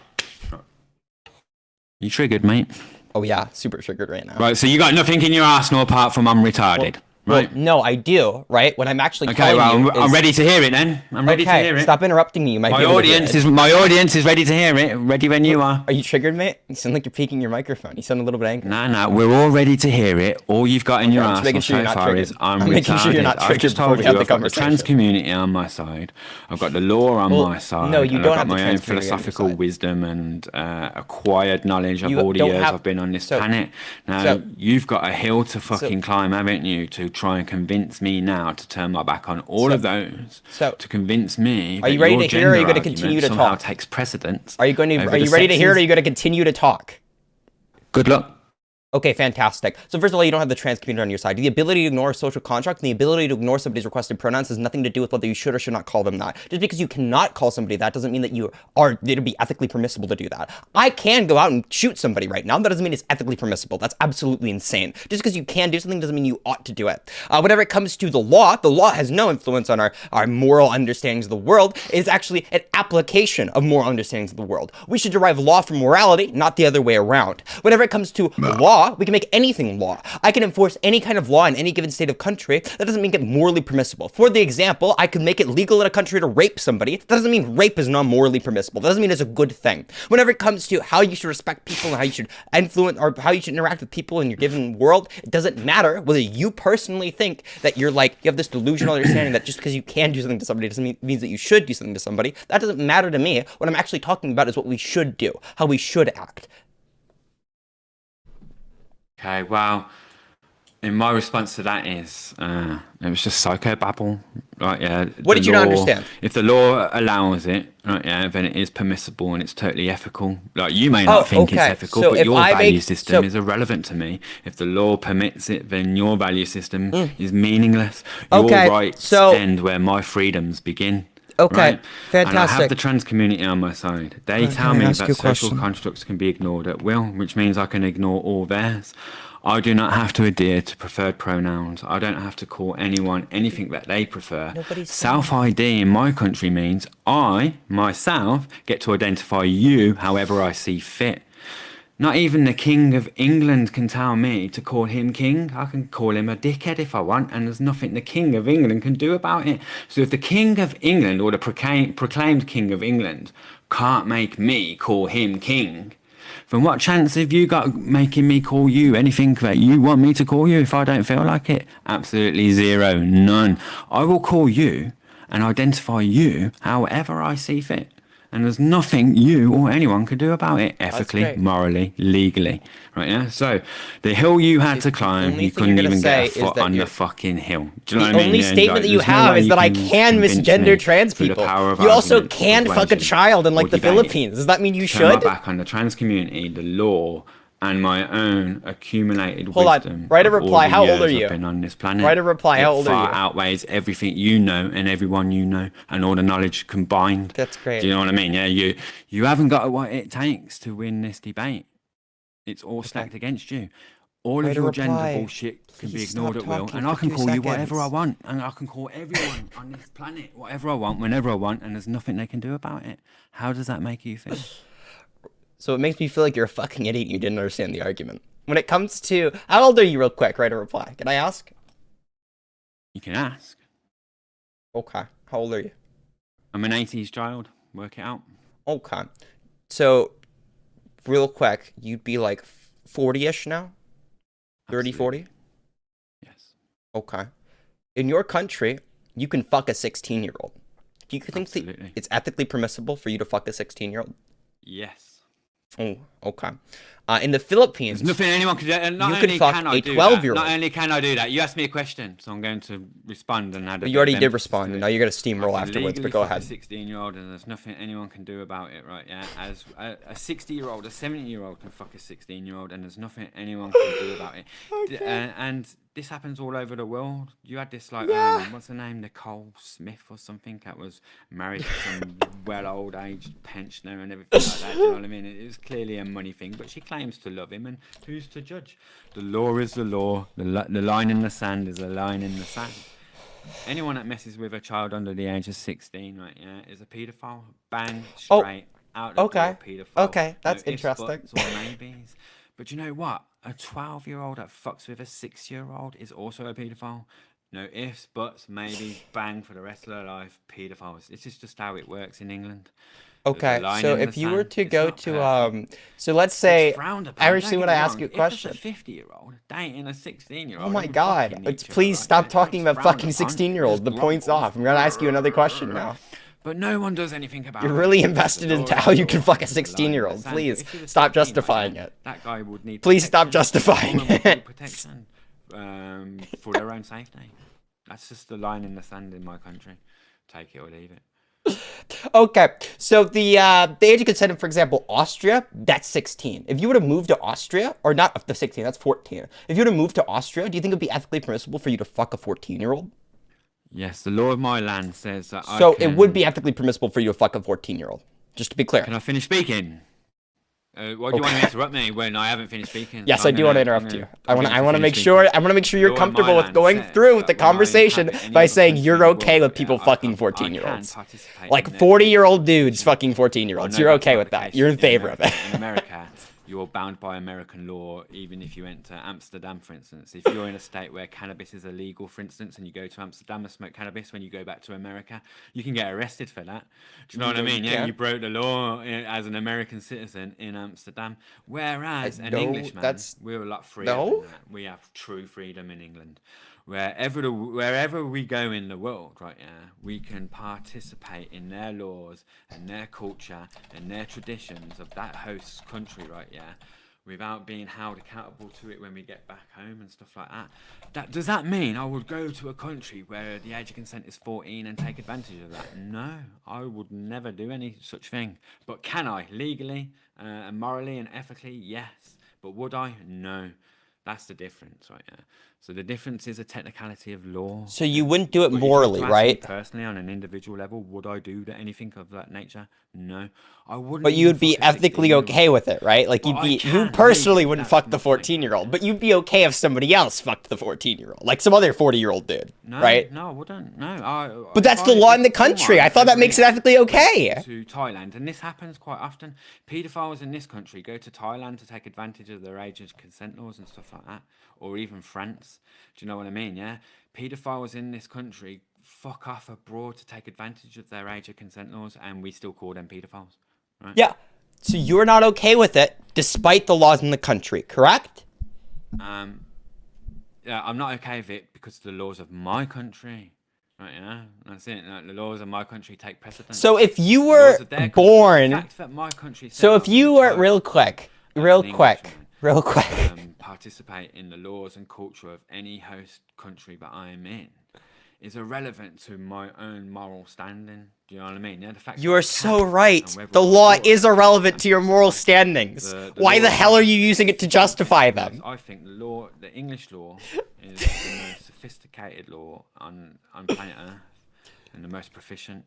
You triggered, mate. Oh yeah, super triggered right now. Right, so you got nothing in your arsenal apart from I'm retarded. Right. Well, no, I do. Right when I'm actually Okay, well, telling you I'm ready to hear it then. I'm ready to hear it. Stop interrupting me. You might My be able to hear audience it. my audience is ready to hear it. Ready when you are. Are you triggered, mate? You sound like you're peeking your microphone. You sound a little bit angry. No, we're all ready to hear it. All you've got in your I'm just making arsenal sure you're so not far is triggered. I'm I'm making retarded. sure you're not I've triggered just before told we you have the I've got the trans conversation. community on my side. I've got the law on my side. no, you and don't I've have got the my own trans community on your philosophical side. wisdom and acquired knowledge of You all the don't years have- I've been on this so- planet. Now, so- you've got a hill to fucking climb, haven't you, to try and convince me now to turn my back on all of those. To convince me Are you that ready your to hear or are you gender going to continue to argument somehow talk? takes precedence. Are you going to? over Are you the ready to hear it or are sexes. you going to continue to talk? Good luck. Okay, fantastic. So first of all, you don't have the trans community on your side. The ability to ignore a social contract and the ability to ignore somebody's requested pronouns has nothing to do with whether you should or should not call them that. Just because you cannot call somebody that doesn't mean that it'd be ethically permissible to do that. I can go out and shoot somebody right now. That doesn't mean it's ethically permissible. That's absolutely insane. Just because you can do something doesn't mean you ought to do it. Whenever it comes to the law has no influence on our moral understandings of the world. It's actually an application of moral understandings of the world. We should derive law from morality, not the other way around. Whenever it comes to law, we can make anything law. I can enforce any kind of law in any given state of country. That doesn't make it morally permissible. For the example, I could make it legal in a country to rape somebody. That doesn't mean rape is not morally permissible. That doesn't mean it's a good thing. Whenever it comes to how you should respect people and how you should influence or how you should interact with people in your given world, it doesn't matter whether you personally think that you have this delusional understanding that just because you can do something to somebody doesn't mean that you should do something to somebody. That doesn't matter to me. What I'm actually talking about is what we should do, how we should act. Okay, well, in my response to that is, it was just psychobabble. Right, yeah. What did you not understand? If the law allows it, right, yeah, then it is permissible and it's totally ethical. Like, you may not think it's ethical, So but if your I value make- system so- is irrelevant to me. If the law permits it, then your value system is meaningless. Your Okay, rights so- end where my freedoms begin. Okay, right? And I fantastic. have the trans community on my side. They tell I me ask that you a social question? constructs can be ignored at will, which means I can ignore all theirs. I do not have to adhere to preferred pronouns. I don't have to call anyone anything that they prefer. Self-ID in my country means I, myself, get to identify you however I see fit. Not even the King of England can tell me to call him king. I can call him a dickhead if I want, and there's nothing the King of England can do about it. So if the King of England, or the proclaimed King of England, can't make me call him king, then what chance have you got making me call you anything that you want me to call you if I don't feel like it? Absolutely zero, none. I will call you and identify you however I see fit. And there's nothing you or anyone can do about it ethically, great. morally, legally. Right, yeah? So the hill you had to climb, only you thing couldn't you're gonna even get a say is foot that on the you're- fucking hill. Do you know The what I mean? only Yeah, statement like, that you there's no have way is you that I can can convince misgender me trans through the people. power of You also argument, can fuck a persuasion, child in like or the debate. Philippines. Does that mean you Turn my should? back on the trans community, the law, and my own accumulated Hold on. wisdom. Write a of all reply. the How old years are I've you? been on this planet. Write a reply. How It old are far you? outweighs everything you know and everyone you know and all the knowledge combined. That's great. Do you know what I mean? Yeah, you haven't got what it takes to win this debate. It's all stacked against you. All Write of a your gender reply. bullshit can be Please ignored stop at will, talking and I for can 2 call you whatever I seconds. want, and I can call everyone on this planet whatever I want, whenever I want, and there's nothing they can do about it. How does that make you feel? So it makes me feel like you're a fucking idiot and you didn't understand the argument. When it comes to... How old are you real quick? Write a reply. Can I ask? You can ask. Okay. How old are you? I'm an 80s child. Work it out. Okay. So, real quick, you'd be like 40-ish now? 30, 40? Yes. Okay. In your country, you can fuck a 16-year-old. Do you think that Absolutely. it's ethically permissible for you to fuck a 16-year-old? Yes. Oh, okay. In the Philippines, There's nothing anyone can do. And not You only could fuck can I a do 12-year-old. that, not only can I do that, you asked me a question, so I'm going to respond and add a you bit already of did emphasis respond, to and it. now you're going to I steamroll can afterwards, legally but go fuck ahead. a 16-year-old, and there's nothing anyone can do about it, right? Yeah, as a 60-year-old, a 70-year-old can fuck a 16-year-old, and there's nothing anyone can do about it. And this happens all over the world. You had this like, what's her name, Nicole Smith or something, that was married to some well old aged pensioner and everything like that. Do you know what I mean? It was clearly a money thing, but she claims to love him, and who's to judge? The law is the law. The line in the sand is a line in the sand. Anyone that messes with a child under the age of 16, right, yeah, is a paedophile. Bang, straight, out the door, paedophile. Okay, that's no ifs, interesting. buts, or maybes. But you know what? A 12-year-old that fucks with a 6-year-old is also a paedophile. No ifs, buts, maybe, bang for the rest of their life, paedophiles. This is just how it works in England. Okay, so if you were to go to so let's say actually when I ask you a question. If it's a 50-year-old dating a 16-year-old. Oh my god. Please stop talking about fucking 16-year-olds. The point's off. I'm gonna ask you another question now. But no one does anything about it. You're really invested into how you can fuck a 16-year-old. Please stop justifying it. That guy would need Please stop justifying it. Protection for their own safety. That's just the line in the sand in my country. Take it or leave it. Okay, so the age of consent, for example, Austria, that's 16. If you were to move to Austria, or not the 16, that's 14. If you were to move to Austria, do you think it would be ethically permissible for you to fuck a 14-year-old? Yes, the law of my land says that So it would be ethically permissible for you to fuck a 14-year-old, just to be clear. Can I finish speaking? Why do you want to interrupt me when I haven't finished speaking? Yes, I do want to interrupt you. I want to make sure you're comfortable with going through with the conversation by saying you're okay with people fucking 14-year-olds. Like 40-year-old dudes fucking 14-year-olds. You're okay with that. You're in favor of it. In America, you're bound by American law, even if you went to Amsterdam, for instance. If you're in a state where cannabis is illegal, for instance, and you go to Amsterdam and smoke cannabis, when you go back to America, you can get arrested for that. Do you know what I mean? Yeah, you broke the law as an American citizen in Amsterdam. Whereas an Englishman, we're a lot freer than that. We have true freedom in England. Wherever we go in the world, right, yeah, we can participate in their laws and their culture and their traditions of that host country, right, yeah, without being held accountable to it when we get back home and stuff like that. Does that mean I would go to a country where the age of consent is 14 and take advantage of that? No, I would never do any such thing. But can I, legally, and morally and ethically? Yes. But would I? No. That's the difference, right? Yeah. So the difference is a technicality of law. So you wouldn't do it morally, right? Personally, on an individual level, would I do anything of that nature? No, I wouldn't. But you would be ethically okay with it, right? Like you personally wouldn't fuck the 14-year-old, but you'd be okay if somebody else fucked the 14-year-old, like some other 40-year-old dude, right? No, I wouldn't. No, but that's the law in the country. I thought that makes it ethically okay. To Thailand, and this happens quite often. Paedophiles in this country go to Thailand to take advantage of their age of consent laws and stuff like that, or even France. Do you know what I mean? Yeah, paedophiles in this country fuck off abroad to take advantage of their age of consent laws, and we still call them paedophiles, right? Yeah. So you're not okay with it, despite the laws in the country, correct? Yeah, I'm not okay with it because of the laws of my country. Right, yeah, that's it. The laws of my country take precedence. So if you were born, so if you were real quick, participate in the laws and culture of any host country that I am in is irrelevant to my own moral standing. Do you know what I mean? Yeah, the fact you are so right. The law is irrelevant to your moral standings. Why the hell are you using it to justify them? I think the English law, is the most sophisticated law on planet Earth and the most proficient.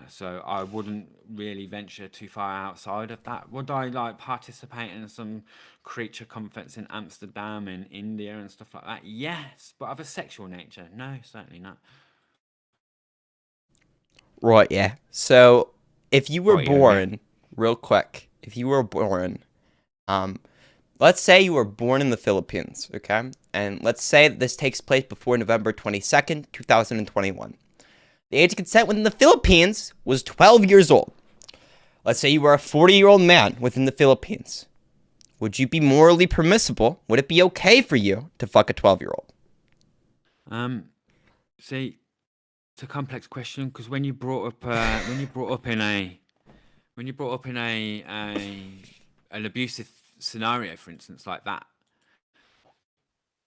So I wouldn't really venture too far outside of that. Would I like participate in some creature conference in Amsterdam and India and stuff like that? Yes, but of a sexual nature? No, certainly not. Right, yeah. So if you were born, real quick, if you were born, let's say you were born in the Philippines, okay? And let's say that this takes place before November 22nd, 2021. The age of consent within the Philippines was 12 years old. Let's say you were a 40-year-old man within the Philippines. Would you be morally permissible? Would it be okay for you to fuck a 12-year-old? See, it's a complex question because when you brought up in an abusive scenario, for instance, like that,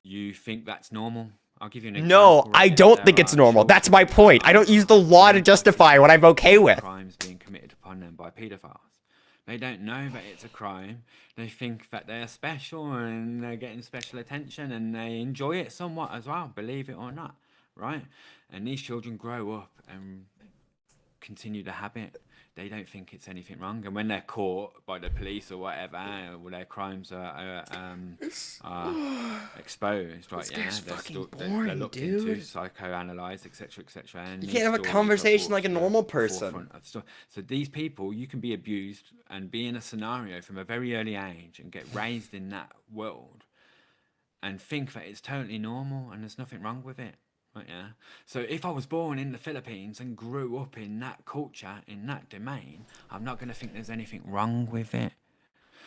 you think that's normal. I'll give you an example. No, I don't think it's normal. That's my point. I don't use the law to justify what I'm okay with. Crimes being committed upon them by paedophiles. They don't know that it's a crime. They think that they're special and they're getting special attention and they enjoy it somewhat as well, believe it or not, right? And these children grow up and continue the habit. they don't think it's anything wrong. And when they're caught by the police or whatever, or their crimes are exposed, right? Yeah, they're looked into, psychoanalyzed, etc., etc. And You can't have a conversation like a normal person. So these people, you can be abused and be in a scenario from a very early age and get raised in that world and think that it's totally normal and there's nothing wrong with it. Right, yeah. So if I was born in the Philippines and grew up in that culture, in that domain, I'm not going to think there's anything wrong with it.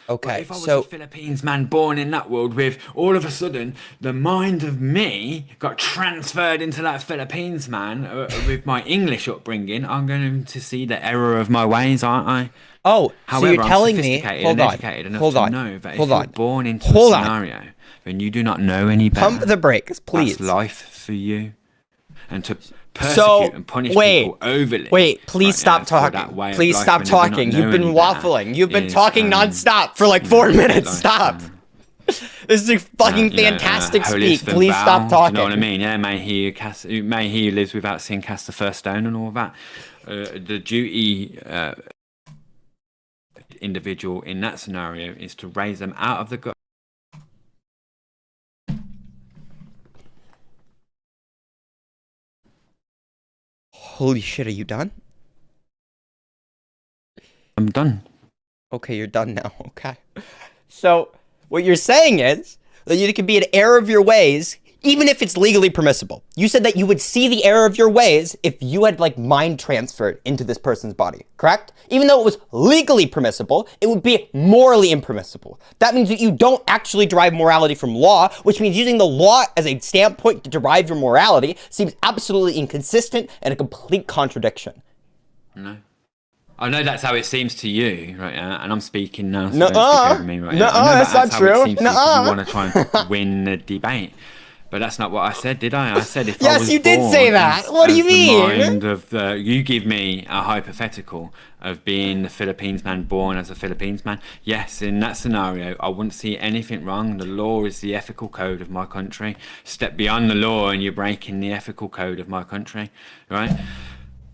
Okay, but if I was a Philippines man born in that world with all of a sudden the mind of me got transferred into that Philippines man with my English upbringing, I'm going to see the error of my ways, aren't I? Oh, however, so you're telling I'm me, sophisticated hold and on, educated enough hold to on, know that hold if on, you're born into hold a on. scenario, then you do not know any better. Pump the brakes, please. That's life for you. And to persecute and punish people overly. Wait, please stop talking. Please stop talking. You've been waffling. You've been talking nonstop for like 4 minutes. Stop. This is a fucking fantastic speak. Please stop talking. You know what I mean? Yeah, may he who lives without sin cast the first stone and all that. The duty individual in that scenario is to raise them out of the gut. Holy shit, are you done? I'm done. Okay, you're done now. Okay. So, what you're saying is that you can be an error of your ways, even if it's legally permissible. You said that you would see the error of your ways if you had, like, mind transferred into this person's body, correct? Even though it was legally permissible, it would be morally impermissible. That means that you don't actually derive morality from law, which means using the law as a standpoint to derive your morality seems absolutely inconsistent and a complete contradiction. No. I know that's how it seems to you, right? And I'm speaking now, so No, don't speak over me, right? that's not true. You want to try and win the debate. But that's not what I said, did I? I said if I was you did born say that. as- What do you as the mean? mind of you give me a hypothetical of being the Philippines man born as a Philippines man. Yes, in that scenario, I wouldn't see anything wrong. The law is the ethical code of my country. Step beyond the law and you're breaking the ethical code of my country, right?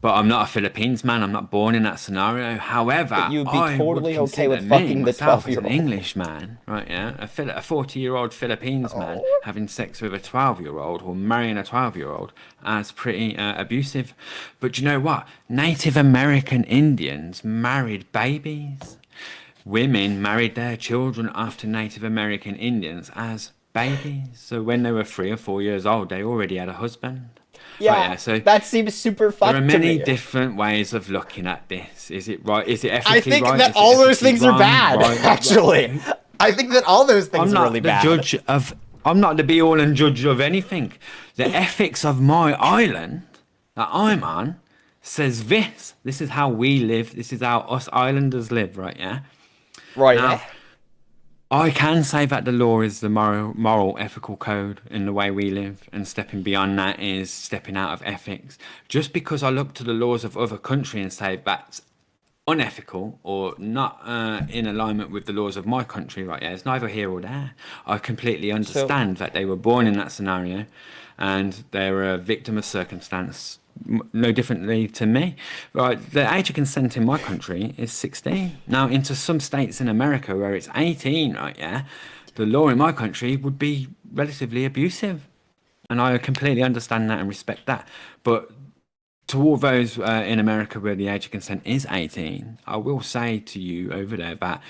But I'm not a Philippines man. I'm not born in that scenario. However, But you'd be I totally would okay with consider fucking the myself as 12-year-old. an English man, right? Yeah, a 40-year-old Philippines man having sex with a 12-year-old or marrying a 12-year-old as pretty abusive. But you know what? Native American Indians married babies. Women married their children after Native American Indians as babies. So when they were 3 or 4 years old, they already had a husband. Yeah, so that seems super fucked there are to many me. different ways of looking at this. Is it right? Is it ethically I think right? that Is it all those ethically things are wrong? bad, Right? actually. I think that all those things I'm are not really the bad. judge of. I'm not the be all and judge of anything. The ethics of my island that I'm on says this. This is how we live. This is how us islanders live, right? Yeah. Right. Now, I can say that the law is the moral, ethical code in the way we live, and stepping beyond that is stepping out of ethics. Just because I look to the laws of other countries and say that's unethical or not in alignment with the laws of my country, right? Yeah, it's neither here or there. I completely understand that they were born in that scenario, and they're a victim of circumstance. No differently to me, right? The age of consent in my country is 16. Now, into some states in America where it's 18, right? Yeah, the law in my country would be relatively abusive, and I completely understand that and respect that. But to all those in America where the age of consent is 18, I will say to you over there that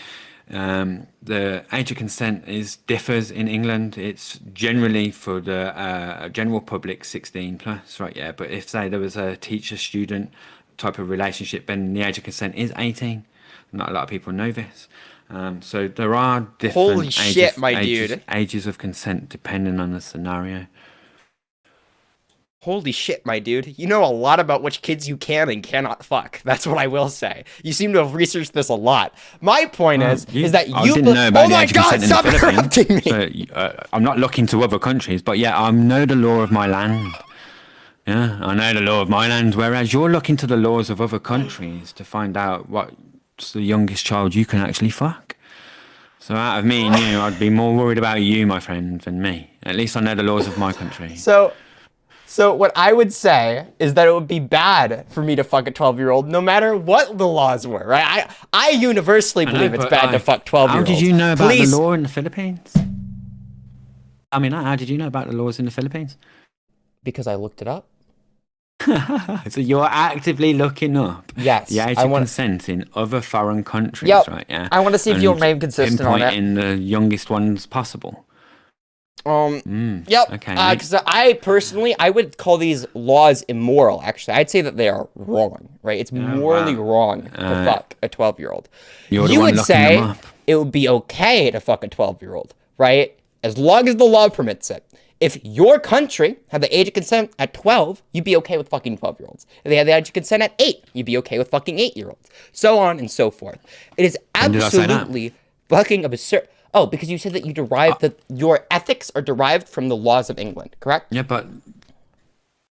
the age of consent differs in England. It's generally for the general public 16 plus, right? Yeah, but if say there was a teacher-student type of relationship, then the age of consent is 18. Not a lot of people know this. So there are different Holy shit, my dude. ages of consent depending on the scenario. Holy shit, my dude. You know a lot about which kids you can and cannot fuck. That's what I will say. You seem to have researched this a lot. My point is that I you... didn't know about oh the my age of god, consent in stop the Philippines. interrupting me! So, I'm not looking to other countries, but yeah, I know the law of my land. Yeah, I know the law of my land, whereas you're looking to the laws of other countries to find out what's the youngest child you can actually fuck. So out of me and you, I'd be more worried about you, my friend, than me. At least I know the laws of my country. So, So what I would say is that it would be bad for me to fuck a 12-year-old no matter what the laws were, right? I universally believe it's bad to fuck 12-year-olds. How did you know about Please. the law in the Philippines? I mean, how did you know about the laws in the Philippines? Because I looked it up. So you're actively looking up Yes, the age I of wanna- consent in other foreign countries, Yep. right? Yeah. I want to see if you'll And remain consistent on it. pinpointing the youngest ones possible. Yep. Okay, Because I personally, I would call these laws immoral. Actually, I'd say that they are wrong. Right? It's morally wrong to fuck a 12-year-old. You're the You one would locking say them up. it would be okay to fuck a 12-year-old, right? As long as the law permits it. If your country had the age of consent at 12, you'd be okay with fucking 12-year-olds. If they had the age of consent at 8, you'd be okay with fucking 8-year-olds. So on and so forth. It is When did I say that? absolutely fucking absurd. Oh, because you said that you derived that your ethics are derived from the laws of England, correct? Yeah, but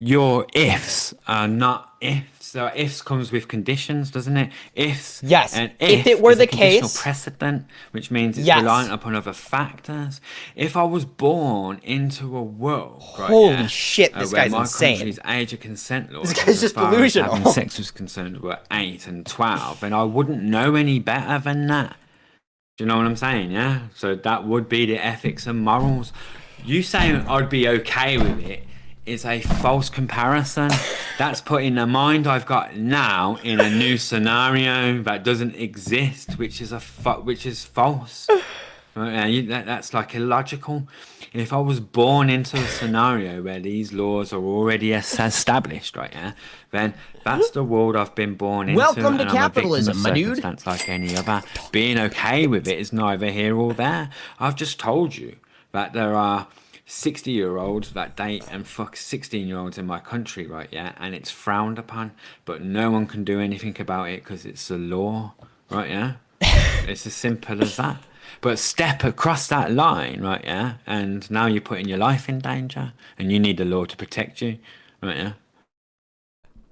your ifs are not ifs. So ifs comes with conditions, doesn't it? Ifs. Yes. And If it were is a the conditional case- precedent, which means it's Yes. reliant upon other factors. If I was born into a world, right, Holy shit, this where guy's my insane. country's age of consent laws, This guy's as just far as delusional. having sex was concerned, were 8 and 12, and I wouldn't know any better than that. Do you know what I'm saying? Yeah. So that would be the ethics and morals. You saying I'd be okay with it is a false comparison. That's putting the mind I've got now in a new scenario that doesn't exist, which is false. Right, that's like illogical. If I was born into a scenario where these laws are already established, right? Yeah, then that's the world I've been born into. Welcome to and capitalism, I'm my a dude. victim of circumstance like any other. Being okay with it is neither here or there. I've just told you that there are 60-year-olds that date and fuck 16-year-olds in my country, right? Yeah, and it's frowned upon, but no one can do anything about it because it's the law, right? Yeah, it's as simple as that. But step across that line, right? Yeah, and now you're putting your life in danger, and you need the law to protect you, right? Yeah.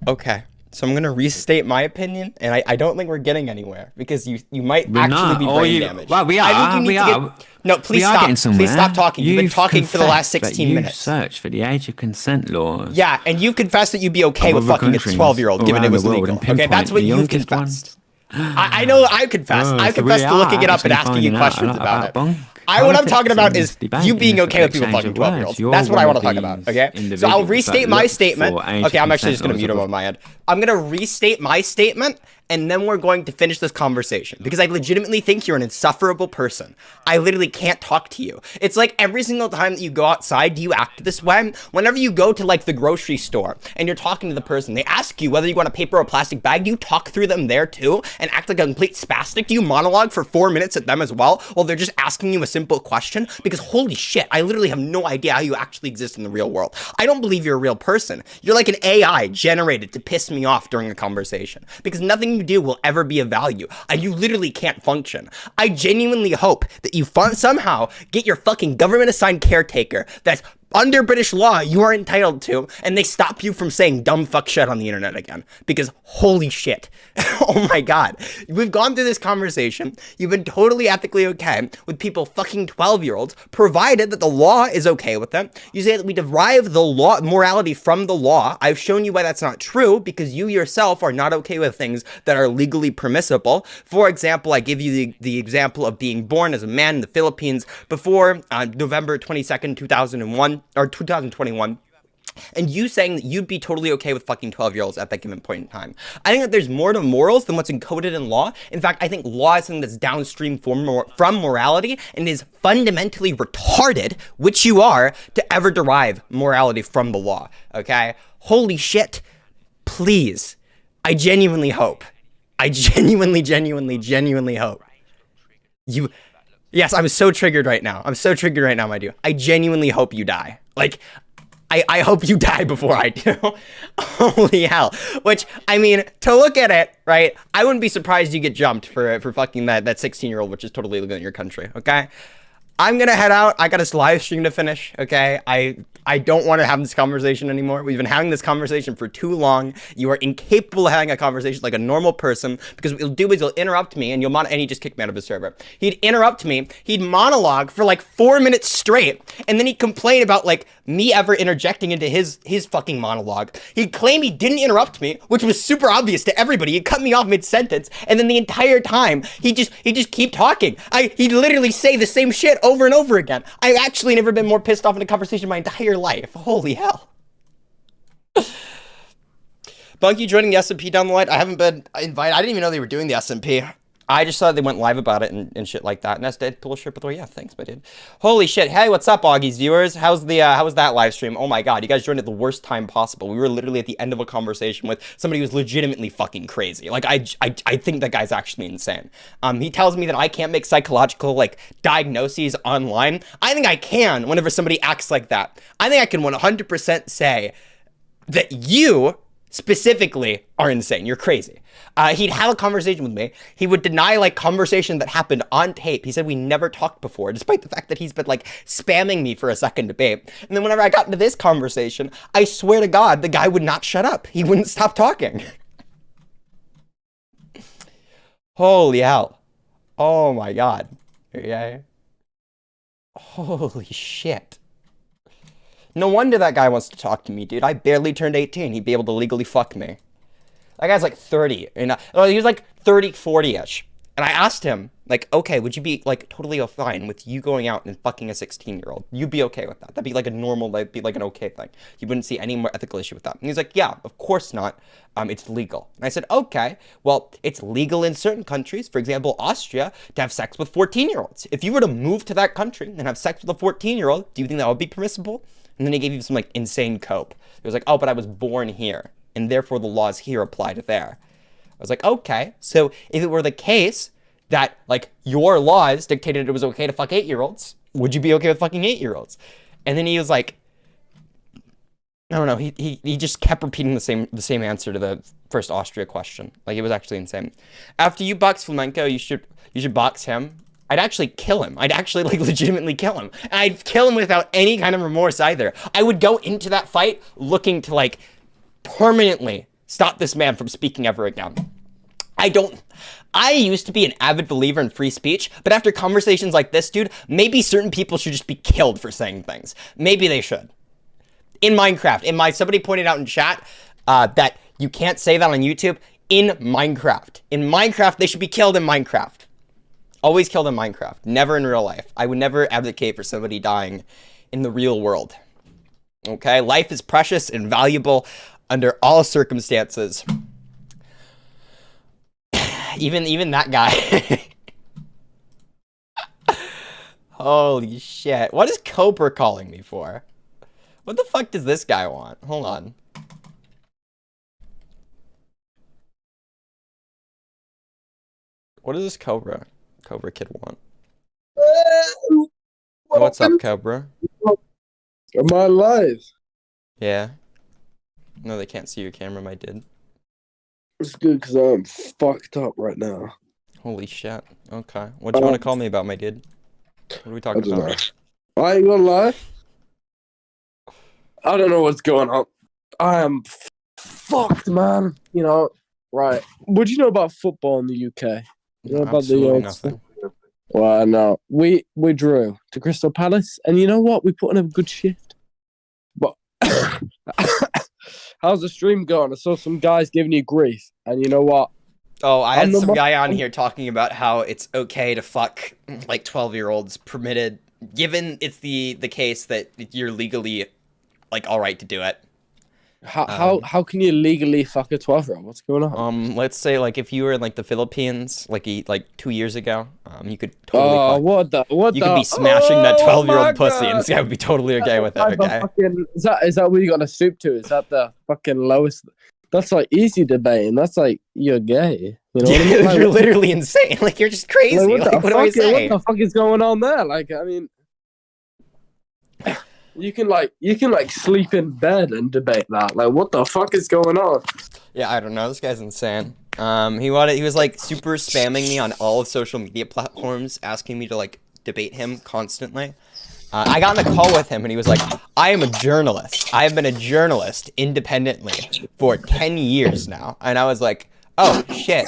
Okay. So I'm going to restate my opinion, and I don't think we're getting anywhere, because you might We're actually not. be Or brain you- damaged. well, we I think are, you need we to are. Get... No, please We are stop. getting somewhere. Please stop talking. You've been You've talking for the last confessed that 16 you've minutes. searched for the age of consent laws. Yeah, and you've confessed that you'd be okay of with other fucking a countries 12-year-old, given it around was the world legal. and Okay, that's pinpoint what the you've youngest confessed. ones. I know I've confessed. Oh, I've so confessed we to looking are it up and actually asking you finding out a questions lot about it. bunk. What I'm Politics talking about in is this debate you being is okay with people exchange fucking of words. 12-year-olds. You're That's what I one want to of talk about, these okay? So I'll individuals restate that my look statement. for age Okay, I'm of actually just going to consent mute him laws on my end. I'm going to restate my statement, and then we're going to finish this conversation, because I legitimately think you're an insufferable person. I literally can't talk to you. It's like every single time that you go outside, do you act this way? Whenever you go to like the grocery store and you're talking to the person, they ask you whether you want a paper or plastic bag. Do you talk through them there too and act like a complete spastic? Do you monologue for 4 minutes at them as well while they're just asking you a simple question? Because holy shit, I literally have no idea how you actually exist in the real world. I don't believe you're a real person. You're like an AI generated to piss me off during a conversation, because nothing you do will ever be of value. You literally can't function. I genuinely hope that you somehow get your fucking government assigned caretaker that's under British law you are entitled to, and they stop you from saying dumb fuck shit on the internet again, because holy shit. Oh my god. We've gone through this conversation. You've been totally ethically okay with people fucking 12-year-olds, provided that the law is okay with them. You say that we derive the law morality from the law. I've shown you why that's not true, because you yourself are not okay with things that are legally permissible. For example, I give you the example of being born as a man in the Philippines before November 22nd, 2001 or 2021. And you saying that you'd be totally okay with fucking 12-year-olds at that given point in time. I think that there's more to morals than what's encoded in law. In fact, I think law is something that's downstream from morality and is fundamentally retarded, which you are, to ever derive morality from the law, okay? Holy shit. Please. I genuinely hope. I genuinely hope. Yes, I'm so triggered right now. I'm so triggered right now, my dude. I genuinely hope you die. Like, I hope you die before I do. Holy hell. Which, I mean, to look at it, right, I wouldn't be surprised you get jumped for fucking that 16-year-old, which is totally illegal in your country, okay? I'm gonna head out. I got this live stream to finish, okay? I don't want to have this conversation anymore. We've been having this conversation for too long. You are incapable of having a conversation like a normal person, because what you'll do is you'll interrupt me, and and he just kicked me out of his server. He'd interrupt me, he'd monologue for like 4 minutes straight, and then he'd complain about like me ever interjecting into his fucking monologue. He'd claim he didn't interrupt me, which was super obvious to everybody. He'd cut me off mid-sentence, and then the entire time, he'd just keep talking. He'd literally say the same shit over and over again. I've actually never been more pissed off in a conversation in my entire life. Holy hell. Bunky joining the SMP down the line. I haven't been invited. I didn't even know they were doing the SMP. I just thought they went live about it and shit like that. And that's Deadpool shit, by the way. Yeah, thanks, my dude. Holy shit. Hey, what's up, Augie's viewers? How was that live stream? Oh my god, you guys joined at the worst time possible. We were literally at the end of a conversation with somebody who was legitimately fucking crazy. Like, I think that guy's actually insane. He tells me that I can't make psychological, like, diagnoses online. I think I can whenever somebody acts like that. I think I can 100% say that you specifically are insane. You're crazy. He'd have a conversation with me. He would deny, like, conversation that happened on tape. He said we never talked before, despite the fact that he's been, like, spamming me for a second debate. And then whenever I got into this conversation, I swear to God, the guy would not shut up. He wouldn't stop talking. Holy hell. Oh my God. Yeah. Holy shit. No wonder that guy wants to talk to me, dude. I barely turned 18. He'd be able to legally fuck me. That guy's like 30. And he was like 30, 40-ish. And I asked him, like, okay, would you be like totally fine with you going out and fucking a 16-year-old? You'd be okay with that. That'd be like a normal, that'd be like an okay thing. You wouldn't see any more ethical issue with that. And he's like, yeah, of course not. It's legal. And I said, okay, well, it's legal in certain countries, for example, Austria, to have sex with 14-year-olds. If you were to move to that country and have sex with a 14-year-old, do you think that would be permissible? And then he gave you some, like, insane cope. It was like, oh, but I was born here, and therefore the laws here apply to there. I was like, okay, so if it were the case that, like, your laws dictated it was okay to fuck 8-year-olds, would you be okay with fucking 8-year-olds? And then he was like, I don't know, he just kept repeating the same answer to the first Austria question. Like, it was actually insane. After you box Flamenco, you should box him. I'd actually kill him. I'd actually, like, legitimately kill him. And I'd kill him without any kind of remorse either. I would go into that fight looking to, like, permanently stop this man from speaking ever again. I used to be an avid believer in free speech, but after conversations like this, dude, maybe certain people should just be killed for saying things. Maybe they should. In Minecraft, somebody pointed out in chat that you can't say that on YouTube. In Minecraft, they should be killed in Minecraft. Always killed in Minecraft, never in real life. I would never advocate for somebody dying in the real world. Okay, life is precious and valuable under all circumstances. Even that guy. Holy shit. What is Cobra calling me for? What the fuck does this guy want? Hold on. What does this Cobra kid want? What's up, Cobra? Am I live? Yeah. No, they can't see your camera, my dude. It's good because I'm fucked up right now. Holy shit. Okay. What do you want to call me about, my dude? What are we talking about? I ain't gonna lie. I don't know what's going on. I am fucked, man. You know, right. What do you know about football in the UK? You know about Absolutely nothing. Well, no. We drew to Crystal Palace, and you know what? We put in a good shift. But how's the stream going? I saw some guys giving you grief, and you know what? Oh, I had some guy on here talking about how it's okay to fuck like 12-year-olds permitted, given it's the case that you're legally like all right to do it. How can you legally fuck a 12-year-old? What's going on? Let's say like if you were in like the Philippines like 2 years ago, you could totally fuck. You could be smashing that 12-year-old pussy, and this guy would be totally okay with it. Okay. Is that what you got to stoop to? Is that the fucking lowest? That's like easy debating. That's like you're gay. You know what I mean? Like, you're literally insane. Like you're just crazy. Like, what do I say? What the fuck is going on there? Like I mean. You can sleep in bed and debate that. Like, what the fuck is going on? Yeah, I don't know. This guy's insane. He was like super spamming me on all of social media platforms, asking me to like debate him constantly. I got in a call with him and he was like, I am a journalist. I have been a journalist independently for 10 years now. And I was like, oh shit,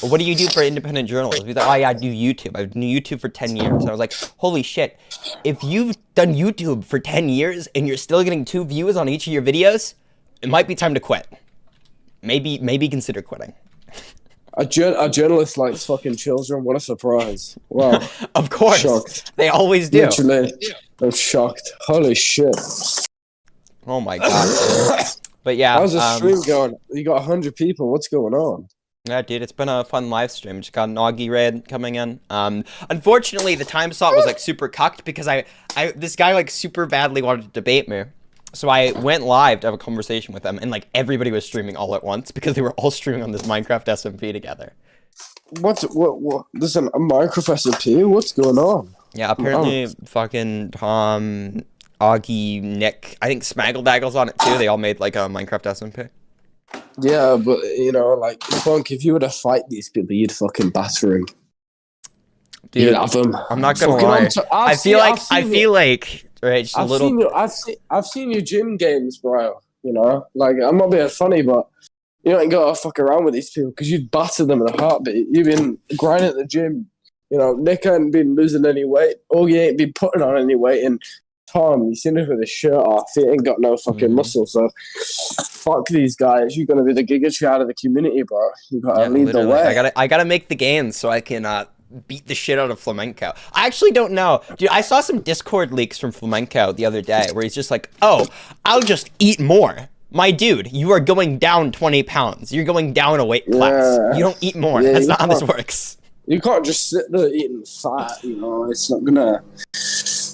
well, what do you do for independent journalism? He's like, oh yeah, I do YouTube. I've done YouTube for 10 years. And I was like, holy shit, if you've done YouTube for 10 years and you're still getting 2 views on each of your videos, it might be time to quit. Maybe consider quitting. A journalist likes fucking children. What a surprise! Wow. Of course, shocked. They always do. Literally, I'm shocked. Holy shit! Oh my god. But yeah, how's the stream going? You got 100 people. What's going on? Yeah, dude, it's been a fun live stream. Just got an Augie raid coming in. Unfortunately, the time slot was like super cucked because this guy like super badly wanted to debate me. So I went live to have a conversation with them, and like everybody was streaming all at once because they were all streaming on this Minecraft SMP together. What? There's a Minecraft SMP? What's going on? Yeah, apparently fucking Tom, Augie, Nick, I think Smaggledaggle's on it too. They all made like a Minecraft SMP. Yeah, but you know, like, Funk, if you were to fight these people, you'd fucking batter him. Dude, you'd have them. I'm not gonna lie. I feel like right, just a little. I've seen your gym games, bro. You know, like, I'm not being funny, but you ain't gotta fuck around with these people because you'd batter them in a heartbeat. You've been grinding at the gym. You know, Nick ain't been losing any weight. Augie ain't been putting on any weight, and Tom, you seen him with his shirt off. He ain't got no fucking muscle, so fuck these guys. You're gonna be the Giga Chad of the community, bro. You gotta lead the way. I gotta make the gains so I can beat the shit out of Flamenco. I actually don't know. Dude, I saw some Discord leaks from Flamenco the other day where he's just like, oh, I'll just eat more. My dude, you are going down 20 pounds. You're going down a weight class. You don't eat more. Yeah, that's not how this works. You can't just sit there eating fat, you know. It's not gonna...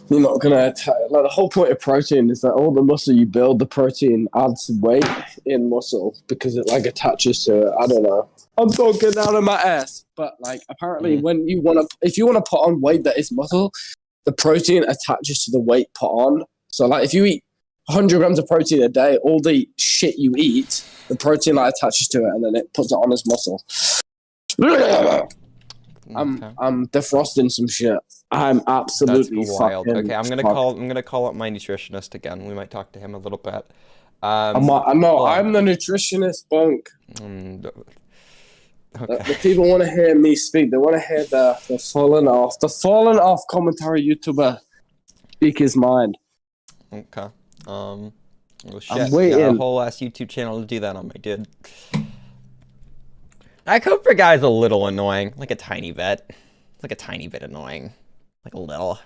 You're not gonna attack. Like, the whole point of protein is that all the muscle you build, the protein adds weight in muscle because it like attaches to it. I don't know. I'm talking out of my ass, but like apparently, if you wanna put on weight that is muscle, the protein attaches to the weight put on. So like if you eat 100 grams of protein a day, all the shit you eat, the protein like attaches to it, and then it puts it on as muscle. I'm defrosting some shit. I'm absolutely wild. Okay, I'm gonna call up my nutritionist again. We might talk to him a little bit. I'm the nutritionist, Bunk. Okay. The people want to hear me speak. They want to hear the fallen off commentary YouTuber speak his mind. Okay. Well, shit. I'm waiting. Got a whole ass YouTube channel to do that on, my dude. That Cobra guy's a little annoying, like a tiny bit. Like a tiny bit annoying. Like a little.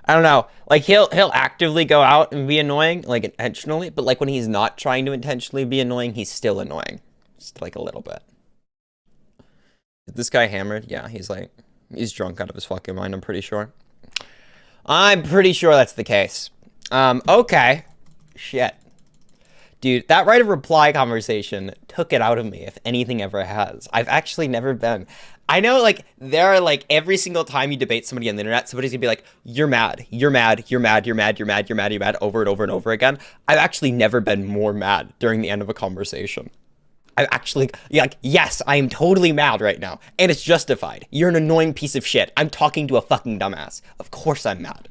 I don't know. Like he'll actively go out and be annoying, like intentionally, but like when he's not trying to intentionally be annoying, he's still annoying. Just like a little bit. Is this guy hammered? Yeah, he's drunk out of his fucking mind, I'm pretty sure. I'm pretty sure that's the case. Okay. Shit. Dude, that right of reply conversation took it out of me, if anything ever has. I've actually never been. I know, like, there are, like, every single time you debate somebody on the internet, somebody's gonna be like, you're mad, you're mad, you're mad, you're mad, you're mad, you're mad, you're mad, over and over and over again. I've actually never been more mad during the end of a conversation. I've actually, like, yes, I am totally mad right now, and it's justified. You're an annoying piece of shit. I'm talking to a fucking dumbass. Of course I'm mad.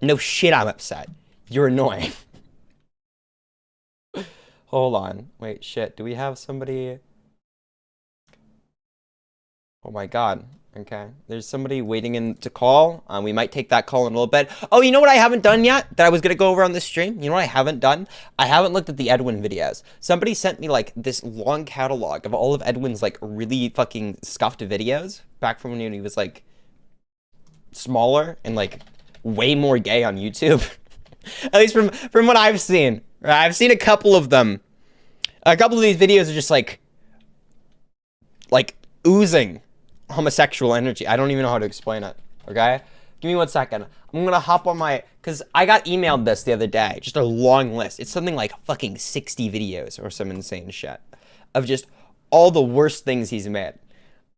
No shit, I'm upset. You're annoying. Hold on. Wait, shit. Do we have somebody? Oh my god. Okay. There's somebody waiting in to call. We might take that call in a little bit. Oh, you know what I haven't done yet that I was going to go over on this stream? You know what I haven't done? I haven't looked at the EDWIN videos. Somebody sent me like this long catalog of all of EDWIN's like really fucking scuffed videos back from when he was like smaller and like way more gay on YouTube. At least from what I've seen. I've seen a couple of them. A couple of these videos are just like oozing homosexual energy. I don't even know how to explain it. Okay? Give me 1 second. I'm gonna hop on my, cause I got emailed this the other day. Just a long list. It's something like fucking 60 videos or some insane shit of just all the worst things he's made.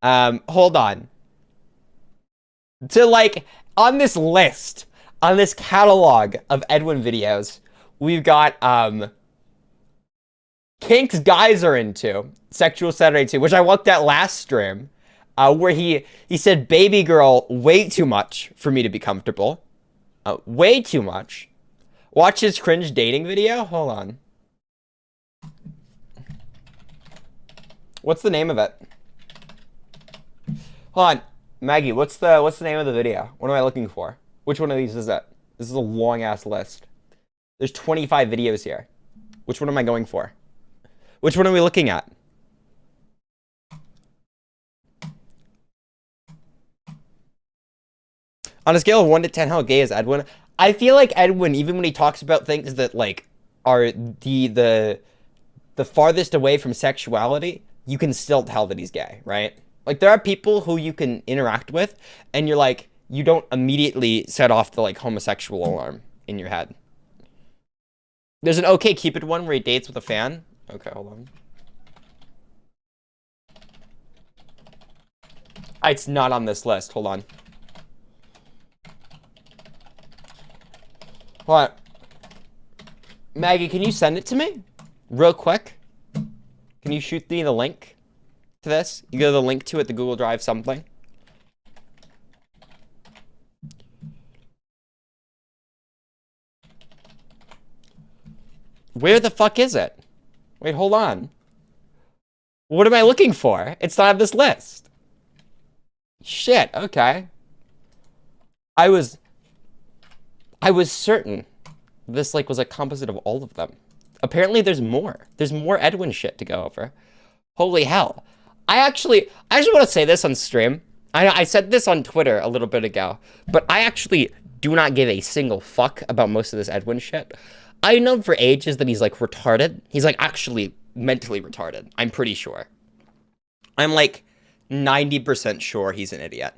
Hold on. To like on this list, on this catalog of EDWIN videos, we've got kinks guys are into, Sexual Saturday 2, which I looked at last stream, where he said baby girl way too much for me to be comfortable. Way too much. Watch his cringe dating video. Hold on. What's the name of it? Hold on, Maggie. What's the name of the video? What am I looking for? Which one of these is it? This is a long ass list. There's 25 videos here. Which one am I going for? Which one are we looking at? On a scale of 1 to 10, how gay is Edwin? I feel like Edwin, even when he talks about things that like are the farthest away from sexuality, you can still tell that he's gay, right? Like there are people who you can interact with and you're like, you don't immediately set off the like homosexual alarm in your head. There's an OK Cupid one where he dates with a fan. Okay, hold on. It's not on this list. Hold on. What? Maggie, can you send it to me? Real quick? Can you shoot me the link to this? You go to the link to it, the Google Drive something. Where the fuck is it? Wait, hold on. What am I looking for? It's not on this list. Shit, okay. I was certain this like was a composite of all of them. Apparently there's more. There's more Edwin shit to go over. Holy hell. I just want to say this on stream. I said this on Twitter a little bit ago, but I actually do not give a single fuck about most of this Edwin shit. I know for ages that he's like retarded. He's like actually mentally retarded. I'm pretty sure. I'm like 90% sure he's an idiot.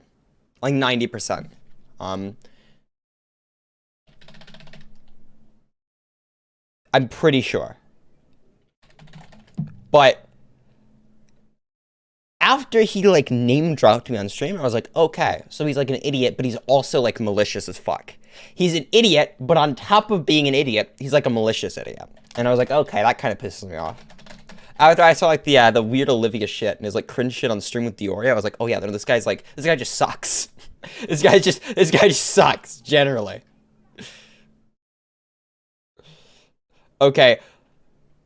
Like 90%. I'm pretty sure. But after he like name dropped me on stream, I was like, okay, so he's like an idiot, but he's also like malicious as fuck. He's an idiot, but on top of being an idiot, he's like a malicious idiot. And I was like, okay, that kind of pisses me off. After I saw like the weird Olivia shit and his like cringe shit on stream with Dioria, I was like, oh yeah, this guy just sucks. this guy just sucks generally. Okay,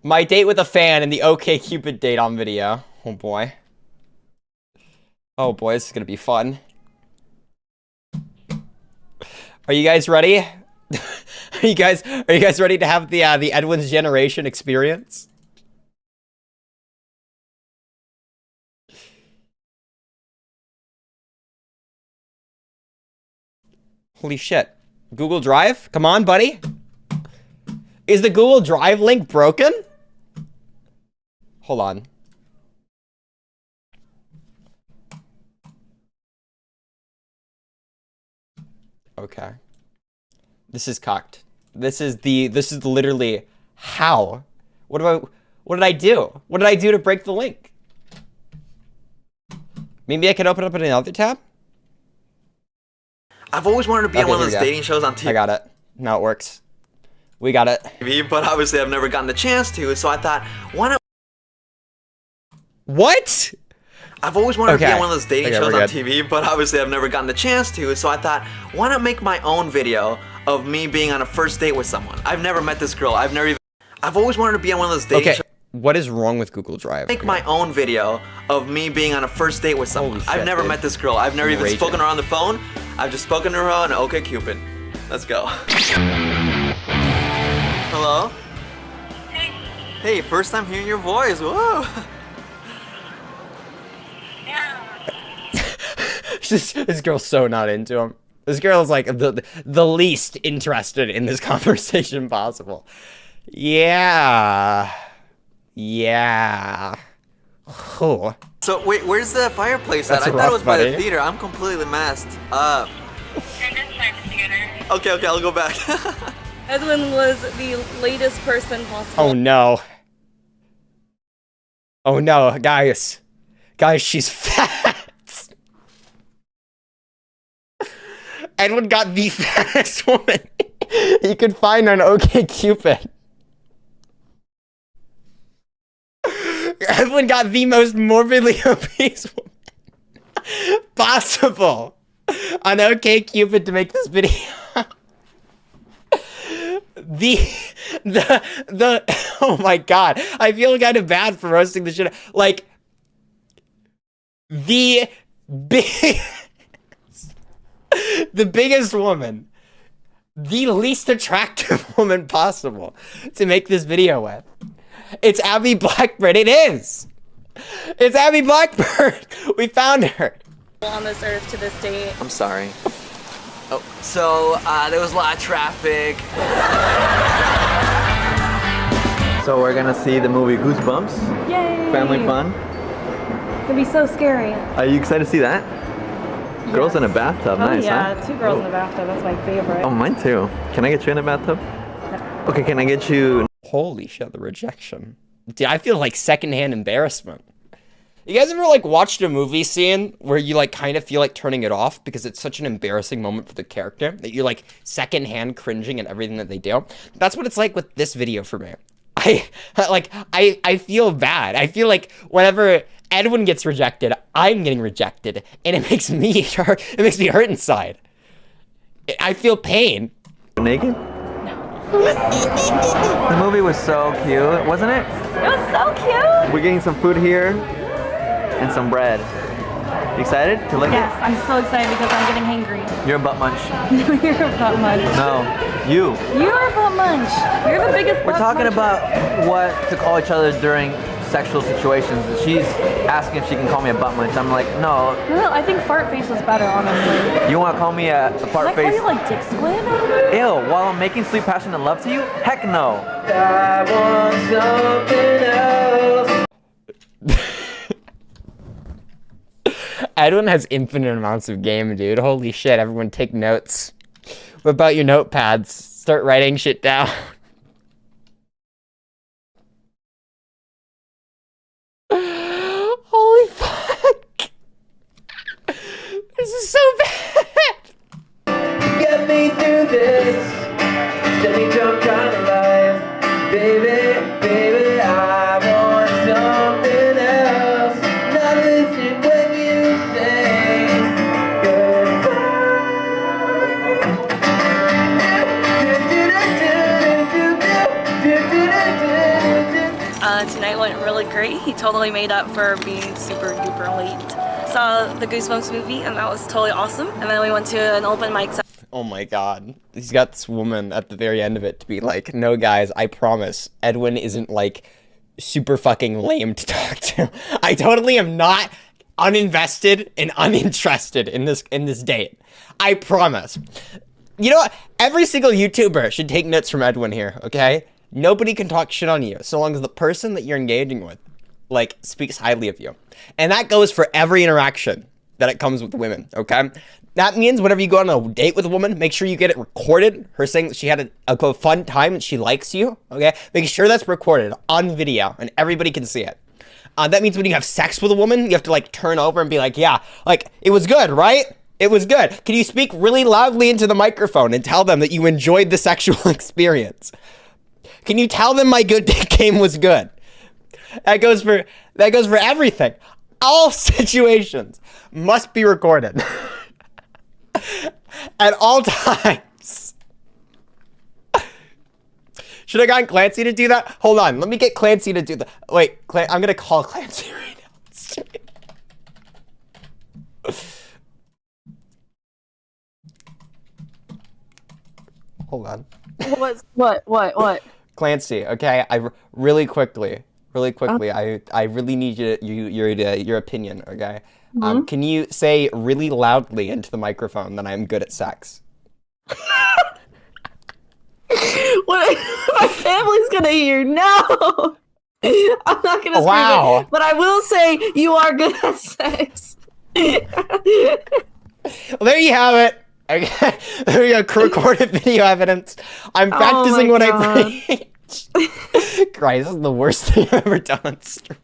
my date with a fan and the OK Cupid date on video. Oh boy. Oh boy, this is gonna be fun. Are you guys ready? Are you guys ready to have the Edwin's generation experience? Holy shit. Google Drive? Come on, buddy. Is the Google Drive link broken? Hold on. Okay. This is cocked. This is literally how. What did I do? What did I do to break the link? Maybe I can open up in another tab? I've always wanted to be on one of those dating shows on TV. I got it. Now it works. We got it. But obviously I've never gotten the chance to, so I thought, why not? What? I've always wanted to be on one of those dating shows on TV, but obviously I've never gotten the chance to, so I thought, why not make my own video of me being on a first date with someone? I've never met this girl. I've always wanted to be on one of those dating shows. What is wrong with Google Drive? Make my own video of me being on a first date with someone. I've never met this girl. I've never even spoken to her on the phone. I've just spoken to her on OkCupid. Let's go. Hello? Hey. Hey, first time hearing your voice. Whoa. This girl's so not into him. This girl is like the least interested in this conversation possible. Yeah. Yeah. Oh. So wait, where's the fireplace at? I thought it was by the theater. I'm completely messed up. Okay, I'll go back. Edwin was the latest person possible. Oh no. Oh no, guys. Guys, she's fat. Edwin got the fattest woman you could find on OkCupid. Edwin got the most morbidly obese woman possible on OkCupid to make this video. Oh my god, I feel kind of bad for roasting the shit. Like, the big, the biggest woman, the least attractive woman possible to make this video with. It's Abby Blackbird. It is. It's Abby Blackbird. We found her. On this earth to this date. I'm sorry. Oh, so there was a lot of traffic. So we're gonna see the movie Goosebumps. Yay! Family fun. It's gonna be so scary. Are you excited to see that? Yes. Girls in a bathtub, nice, yeah, huh? 2 girls in a bathtub, that's my favorite. Oh, mine too. Can I get you in a bathtub? No. Okay, can I get you... Holy shit, the rejection. Dude, I feel like secondhand embarrassment. You guys ever like watched a movie scene where you like kind of feel like turning it off because it's such an embarrassing moment for the character that you're like secondhand cringing at everything that they do? That's what it's like with this video for me. I feel bad. I feel like whenever Edwin gets rejected, I'm getting rejected, and it makes me hurt. It makes me hurt inside. I feel pain. Naked? The movie was so cute, wasn't it? It was so cute! We're getting some food here and some bread. You excited to lick Yes, it? I'm so excited because I'm getting hangry. You're a butt munch. You're a butt munch. No, you. You're a butt munch. You're the biggest We're butt talking muncher. about what to call each other during sexual situations. She's asking if she can call me a butt munch. I'm like, no. No, I think fart face was better, honestly. You want to call me a fart Can I face? call you like dick squid? Ew, while I'm making sweet passionate love to you? Heck no. I want something else. Edwin has infinite amounts of game, dude. Holy shit, everyone take notes. What about your notepads? Start writing shit down. Holy fuck. This is so bad. Get me through this. Let me jump kind of life. Baby, baby, I want something else. Not listen when you say Tonight went really great. He totally made up for being super duper late. Saw the Goosebumps movie and that was totally awesome. And then we went to an open mic. Oh my god. He's got this woman at the very end of it to be like, no guys, I promise, Edwin isn't like super fucking lame to talk to. I totally am not uninvested and uninterested in this date. I promise. You know what? Every single YouTuber should take notes from Edwin here, okay? Nobody can talk shit on you so long as the person that you're engaging with like speaks highly of you. And that goes for every interaction that it comes with women, okay? That means whenever you go on a date with a woman, make sure you get it recorded. Her saying that she had a fun time and she likes you, okay? Make sure that's recorded on video and everybody can see it. That means when you have sex with a woman, you have to like turn over and be like, yeah, like it was good, right? It was good. Can you speak really loudly into the microphone and tell them that you enjoyed the sexual experience? Can you tell them my good dick game was good? That goes for everything. All situations must be recorded at all times. Should I have gotten Clancy to do that? Hold on, let me get Clancy to do that. Wait, I'm gonna call Clancy right now. Hold on. What? Clancy, okay, really quickly, I really need your opinion, okay? Can you say really loudly into the microphone that I'm good at sex? What? My family's gonna hear. No, I'm not gonna scream it. But I will say you are good at sex. Well, there you have it. Okay, there we go. Recorded video evidence. I'm practicing what I preach. Christ, this is the worst thing I've ever done on stream.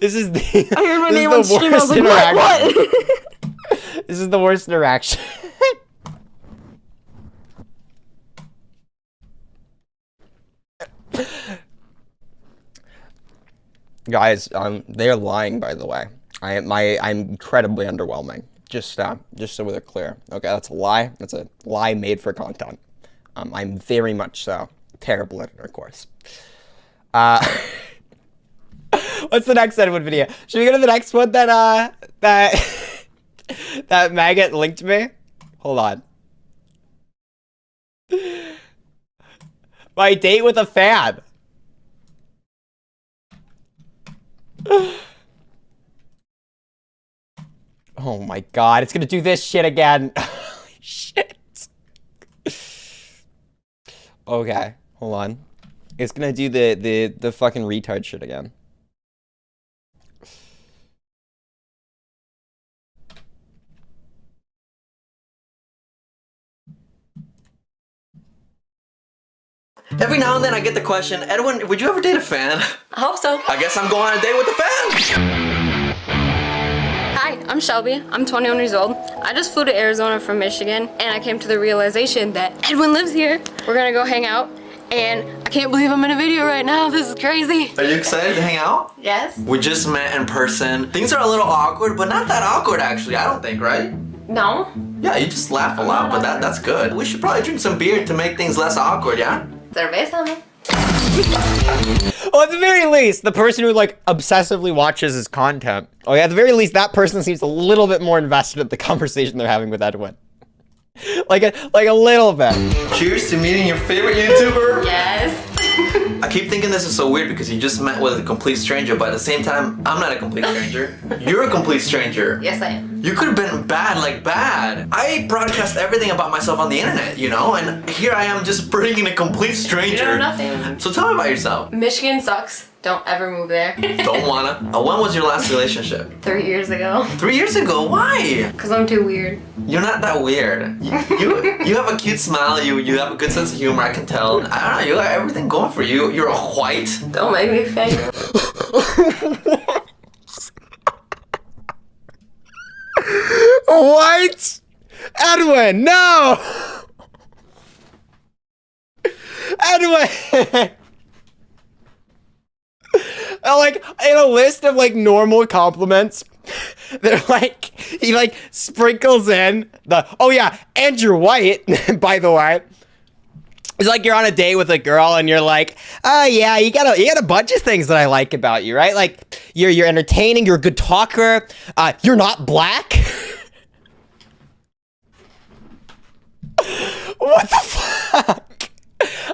This is the. I heard my name on stream. I was like, what? This is the worst interaction. Guys, they're lying, by the way. I'm incredibly underwhelming. Just so we're clear. Okay, that's a lie. That's a lie made for content. I'm very much so terrible at it, of course. What What's the next Edwin video? Should we go to the next one that that maggot linked me? Hold on. My date with a fan. Oh my god, it's gonna do this shit again. Holy shit. Okay, hold on. It's gonna do the fucking retard shit again. Every now and then I get the question, Edwin, would you ever date a fan? I hope so. I guess I'm going on a date with a fan. Hi, I'm Shelby. I'm 21 years old. I just flew to Arizona from Michigan, and I came to the realization that Edwin lives here. We're gonna go hang out, and I can't believe I'm in a video right now. This is crazy. Are you excited to hang out? Yes? We just met in person. Things are a little awkward, but not that awkward actually, I don't think, right? No? Yeah, you just laugh a lot, but that's good. We should probably drink some beer to make things less awkward, yeah? Cerveza, man. Well, at the very least, the person who like obsessively watches his content. Oh yeah, at the very least, that person seems a little bit more invested in the conversation they're having with Edwin. like a little bit. Cheers to meeting your favorite YouTuber. Yes. I keep thinking this is so weird because you just met with a complete stranger, but at the same time, I'm not a complete stranger. You're a complete stranger. Yes, I am. You could have been bad, like bad. I broadcast everything about myself on the internet, you know? And here I am just bringing a complete stranger. You know nothing. So tell me about yourself. Michigan sucks. Don't ever move there. Don't wanna. When was your last relationship? 3 years ago. 3 years ago? Why? Because I'm too weird. You're not that weird. You have a cute smile. You have a good sense of humor. I can tell. I don't know. You got everything going for you. You're a white. Don't make me fake. What? Edwin, no! Edwin! Like, in a list of, like, normal compliments, they're like, he, like, sprinkles in the, oh yeah, and you're white, by the way. It's like you're on a date with a girl and you're like, oh yeah, you got a bunch of things that I like about you, right? Like, you're entertaining, you're a good talker, you're not black. What the fuck?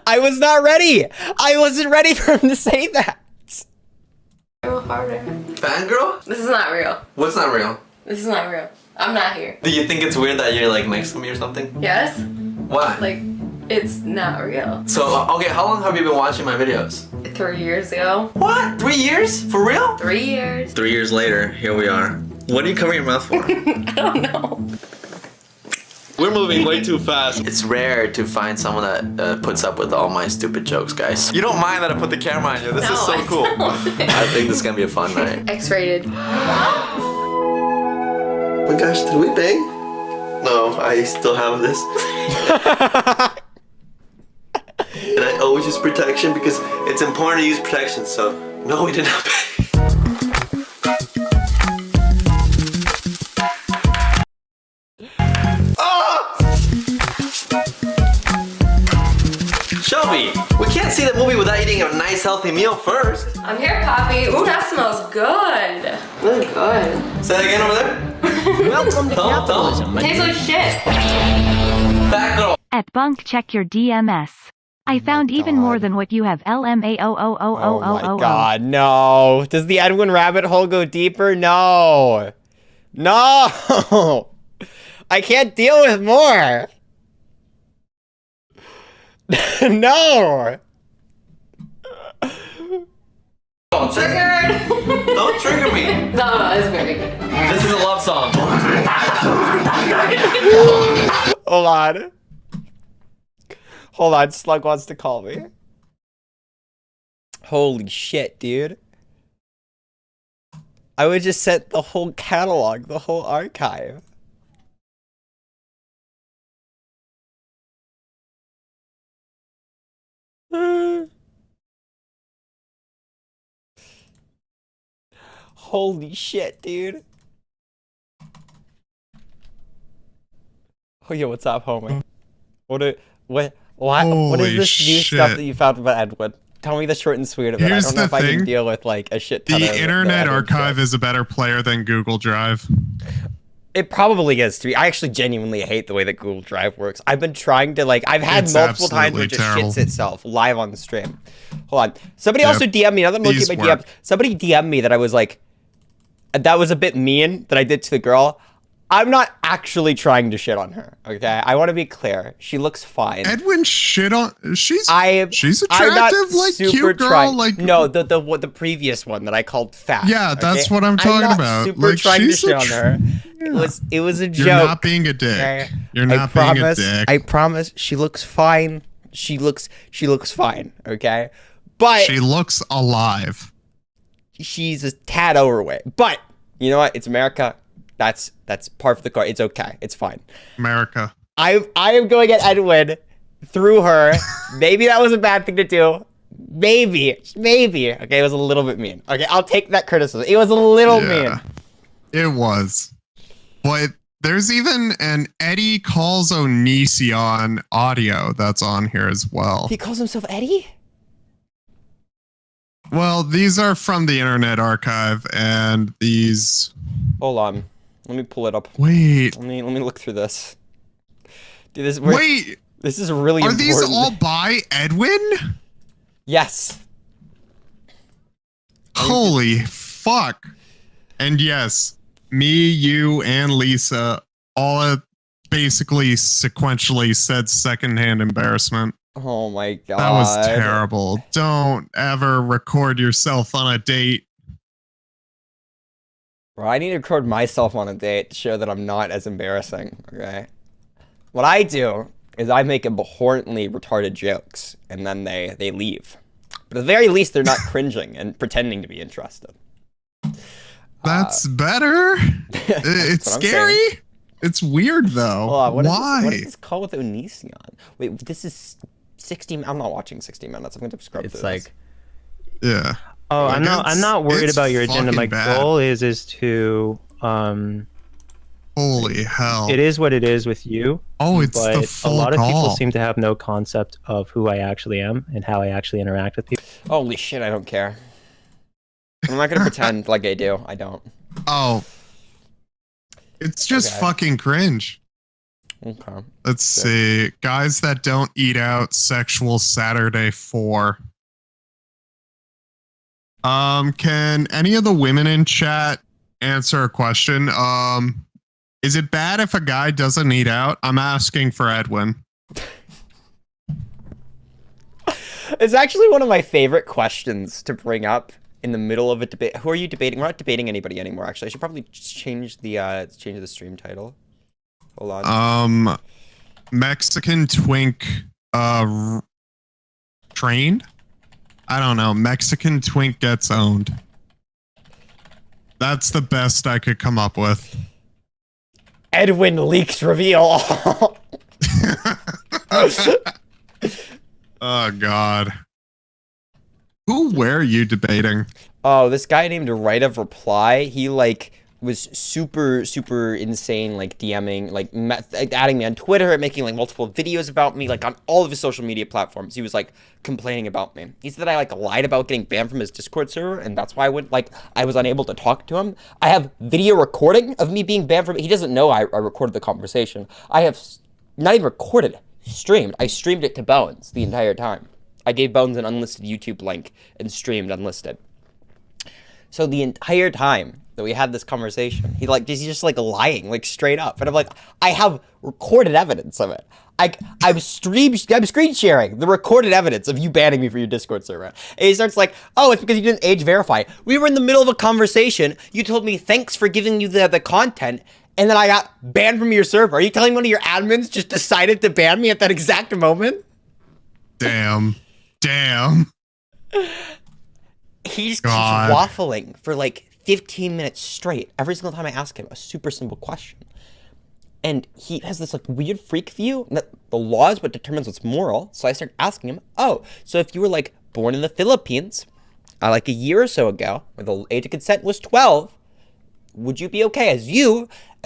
I was not ready. I wasn't ready for him to say that. Harder. Fangirl? This is not real. What's not real? This is not real. I'm not here. Do you think it's weird that you're like next to me or something? Yes? Why? Like, it's not real. So, okay, how long have you been watching my videos? 3 years ago. What? 3 years? For real? 3 years. 3 years later, here we are. What are you covering your mouth for? I don't know. We're moving way too fast. It's rare to find someone that puts up with all my stupid jokes, guys. You don't mind that I put the camera on you. This is so cool. I think this is gonna be a fun night. X-rated. Oh my gosh, did we bang? No, I still have this. And I always use protection because it's important to use protection, so no, we did not bang. Shelby, we can't see the movie without eating a nice healthy meal first. I'm here, Poppy. Ooh, that smells good. Really good. Say that again over there. Welcome to capitalism. Tastes like shit. Back girl. At Bunk, check your DMS. I found even more than what you have. LMAOOOOOOO. Oh my god, no. Does the Edwin rabbit hole go deeper? No. No. I can't deal with more. No. Triggered. Don't trigger me. No, it's very good. This is a love song. Hold on. Hold on, Slug wants to call me. Holy shit, dude. I would just set the whole catalog, the whole archive. Holy shit, dude. Oh, yo, what's up, homie? What is this new stuff that you found about Edwin? Tell me the short and sweet of it. Here's I don't know the if I can thing. deal with like a shit ton The of Internet the Archive shit. is a better player than Google Drive. It probably is to me. I actually genuinely hate the way that Google Drive works. I've been trying to like, I've had It's multiple times where it just absolutely shits itself live on the stream. Hold on. Somebody also DM'd me. Now that I'm looking at my These work. DMs, somebody DM'd me that I was like, that was a bit mean that I did to the girl. I'm not actually trying to shit on her. Okay, I want to be clear. She looks fine. Edwin shit on. She's I'm not attractive, like super cute girl. trying. Like no, the previous one that I called fat. Yeah, that's okay? what I'm talking not about. Super Like, trying to she's shit a on her. It was a joke. You're not being a dick. Okay? You're not being a dick. I promise. She looks fine. She looks fine. Okay, but She looks alive. she's a tad overweight. But you know what? It's America. That's par for the course. It's okay. It's fine. America. I am going at Edwin through her. Maybe that was a bad thing to do. Maybe. Okay, it was a little bit mean. Okay, I'll take that criticism. It was a little mean. It was. But there's even an Eddie calls Onision audio that's on here as well. He calls himself Eddie? Well, these are from the Internet Archive, and these... Hold on. Let me pull it up. Wait. Let me look through this. Dude, Wait. This is really Are important. these all by Edwin? Yes. Holy fuck. And yes, me, you, and Lisa all basically sequentially said secondhand embarrassment. Oh my god. That was terrible. Don't ever record yourself on a date. Bro, I need to record myself on a date to show that I'm not as embarrassing, okay? What I do is I make abhorrently retarded jokes, and then they leave. But at the very least, they're not cringing and pretending to be interested. That's better. It's what I'm scary. saying. It's weird, though. Hold on, Why? What is this called with Onision? Wait, this is 60... I'm not watching 60 minutes. I'm going to scrub through this. Yeah. Oh, Like, I'm not worried it's about your agenda. My fucking bad. goal is to Holy hell. it is what it is with you. Oh, it's but the full a lot of people call. seem to have no concept of who I actually am and how I actually interact with people. Holy shit, I don't care. I'm not going to pretend like I do. I don't. Oh. It's just Okay. fucking cringe. Okay. Let's see. Guys that don't eat out, sexual Saturday 4. Can any of the women in chat answer a question? Is it bad if a guy doesn't eat out? I'm asking for Edwin. It's actually one of my favorite questions to bring up in the middle of a debate. Who are you debating? We're not debating anybody anymore, actually. I should probably just change the stream title. Hold on. Mexican twink trained? I don't know. Mexican twink gets owned. That's the best I could come up with. Edwin leaks reveal. Oh god. Who were you debating? Oh, this guy named Right of Reply. He like was super insane, like DMing, like adding me on Twitter and making like multiple videos about me, like on all of his social media platforms. He was like complaining about me. He said that I like lied about getting banned from his Discord server, and that's why I was unable to talk to him. I have video recording of me being banned from. He doesn't know I recorded the conversation. I have not even recorded, streamed. I streamed it to Bones the entire time. I gave Bones an unlisted YouTube link and streamed unlisted. So the entire time that we had this conversation, he's just like lying, like straight up. And I'm like, I have recorded evidence of it. I'm screen sharing the recorded evidence of you banning me from your Discord server. And he starts like, oh, it's because you didn't age verify. We were in the middle of a conversation. You told me thanks for giving you the content. And then I got banned from your server. Are you telling me one of your admins just decided to ban me at that exact moment? Damn. He just keeps waffling for like 15 minutes straight every single time I ask him a super simple question. And he has this like weird freak view that the law is what determines what's moral. So I start asking him, oh, so if you were like born in the Philippines like a year or so ago, where the age of consent was 12, would you be okay as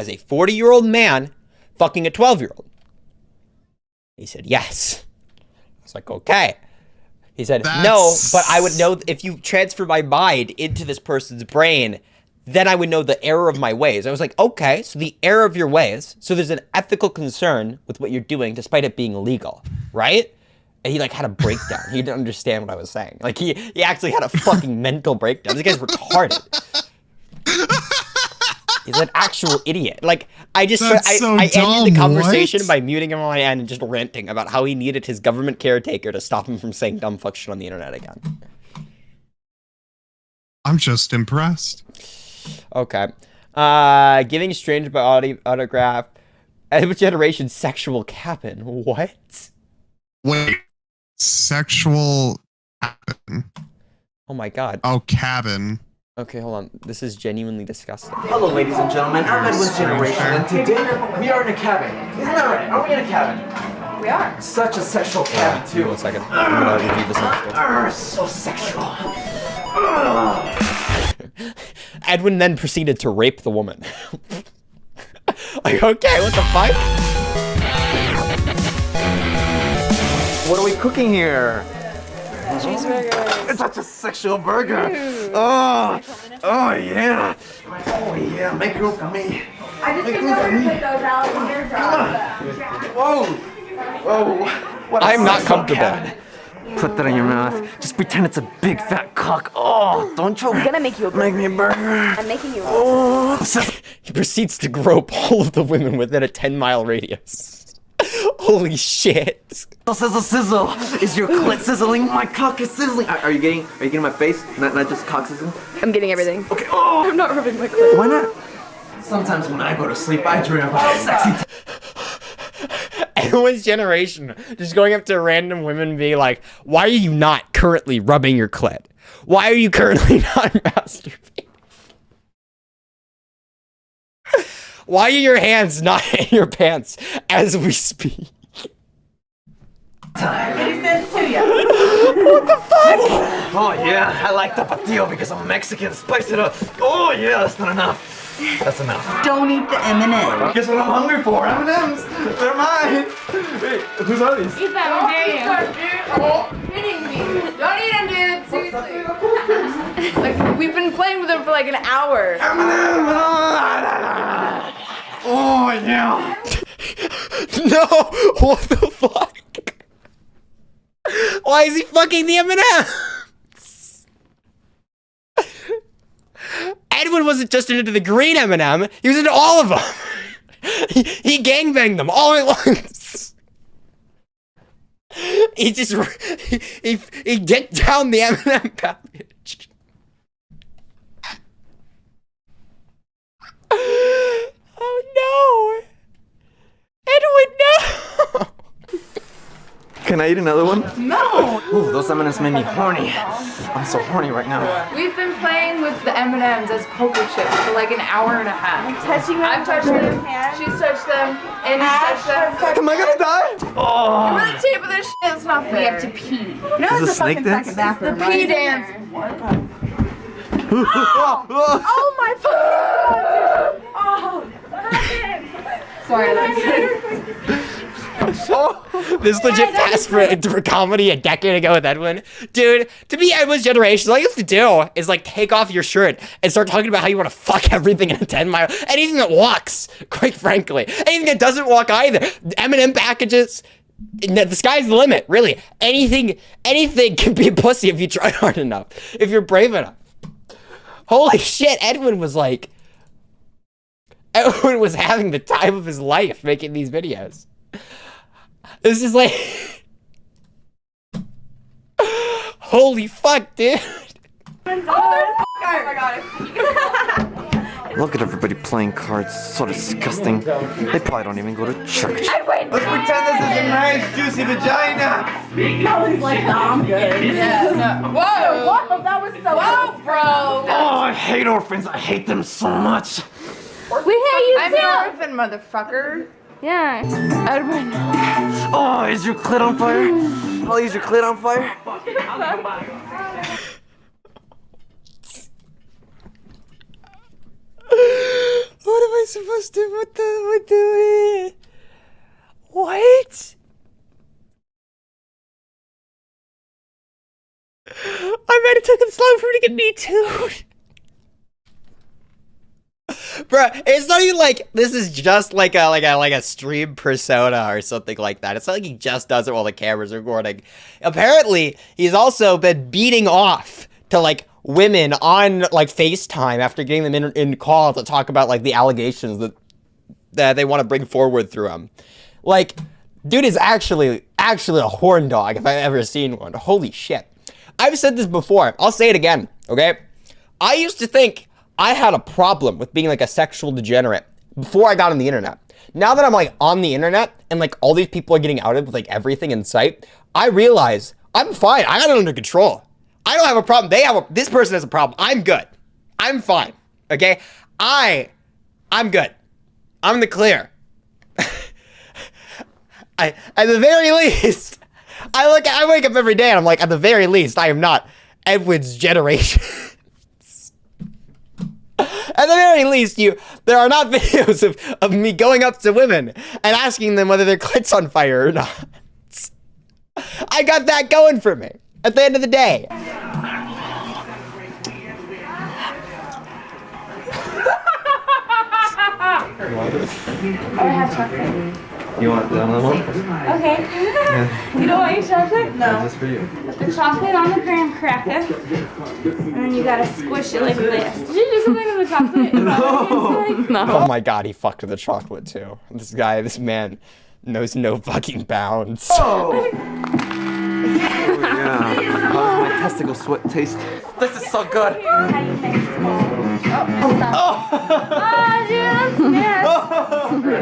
a 40-year-old man fucking a 12-year-old? He said, yes. I was like, okay. He said, no, but I would know if you transfer my mind into this person's brain, then I would know the error of my ways. I was like, okay, so the error of your ways. So there's an ethical concern with what you're doing, despite it being illegal, right? And he like had a breakdown. He didn't understand what I was saying. Like he actually had a fucking mental breakdown. This guy's retarded. He's an actual idiot. Like I just I ended the conversation by muting him on my end and just ranting about how he needed his government caretaker to stop him from saying dumb fuck shit on the internet again. I'm just impressed. Okay. Giving stranger by autograph. Which generation sexual cabin? What? Wait. Sexual cabin. Oh my god. Oh, cabin. Okay, hold on. This is genuinely disgusting. Hello, ladies and gentlemen. I'm Edwin's generation, and today we are in a cabin. Isn't that right? Are we in a cabin? We are. Such a sexual cabin, too. 1 second. I'm gonna review this episode. So sexual. Edwin then proceeded to rape the woman. Like, okay, what the fuck? What are we cooking here? Cheeseburger. It's such a sexual burger. Oh, oh yeah. Oh yeah, make room for me. I just think we're gonna put those out in your job. Whoa, whoa. What a I'm not sexual comfortable. cabin. Put that in your mouth. Just pretend it's a big fat cock. Oh, don't choke. I'm gonna make you a burger. Make me a burger. I'm making you a Oh, He proceeds to grope all of the women within a 10-mile radius. Holy shit. Sizzle, sizzle. Is your clit sizzling? My cock is sizzling. Are you getting my face? Not just cock sizzling? I'm getting everything. Okay. Oh, I'm not rubbing my clit. why not? Sometimes when I go to sleep, I dream about sexy. Everyone's generation just going up to random women and being like, why are you not currently rubbing your clit? Why are you currently not masturbating? Why are your hands not in your pants as we speak? He says to you. What the fuck? Oh yeah, I like tapatio because I'm Mexican. Spice it up. Oh yeah, that's not enough. That's enough. Don't eat the M&M. Guess what I'm hungry for? M&Ms. They're mine. Wait, whose are these? Eat that, dude. Kidding me. Don't eat them, dude. Seriously. Like, we've been playing with them for like an hour. M&M. Oh yeah. No, what the fuck? Why is he fucking the M&Ms? Edwin wasn't just into the green M&M, he was into all of them. He gangbanged them all at once. He just he dicked down the M&M package. Oh no! Edwin, no! Can I eat another one? No! Ooh, those M&Ms made me horny. I'm so horny right now. We've been playing with the M&Ms as poker chips for like an hour and a half. Touching them. I've touched them. She's touched them. And he's touched them. Am I gonna die? Oh. We're the tip of this shit. It's not fair. We have to pee. No, Is it's it a snake fucking dance? second bathroom. The pee dance. Oh my fucking god! Oh! Sorry, Alexis. This legit passed for comedy a decade ago with Edwin. Dude, to be Edwin's generation, all you have to do is like take off your shirt and start talking about how you want to fuck everything in a 10-mile. Anything that walks, quite frankly. Anything that doesn't walk either. M&M packages. The sky's the limit, really. Anything can be a pussy if you try hard enough. If you're brave enough. Holy shit, Edwin was having the time of his life making these videos. This is like... Holy fuck, dude. Oh my god. Look at everybody playing cards. So disgusting. They probably don't even go to church. Wait. Let's pretend this is a nice, juicy vagina. That was like, no, I'm good. Yeah. No. Whoa! Whoa, that was so Whoa, bro! Oh, I hate orphans. I hate them so much. We hate you I'm too. an orphan, motherfucker. Yeah. Edwin. Oh, is your clit on fire? Oh, is your clit on fire? What am I supposed to, what? I bet it took it slow for me to get me too. Bruh, it's not even like this is just like a stream persona or something like that. It's not like he just does it while the camera's recording. Apparently, he's also been beating off to like women on like FaceTime after getting them in call to talk about like the allegations that they want to bring forward through him. Like, dude is actually a horn dog if I've ever seen one. Holy shit. I've said this before. I'll say it again, okay? I used to think I had a problem with being like a sexual degenerate before I got on the internet. Now that I'm like on the internet and like all these people are getting outed with like everything in sight, I realize I'm fine. I got it under control. I don't have a problem. This person has a problem. I'm good. I'm fine. Okay? I'm good. I'm in the clear. At the very least, I wake up every day and I'm like, at the very least, I am not Edwin's generation. At the very least, there are not videos of me going up to women and asking them whether their clit's on fire or not. I got that going for me at the end of the day. I have chocolate. You want the other one? Okay. You don't want your chocolate? No. Just for you. Put the chocolate on the graham cracker, and then you gotta squish it like this. Did you do something with the chocolate? No. Oh my god, he fucked with the chocolate too. This man knows no fucking bounds. Oh! Yeah. How's my testicle sweat taste? This is so good.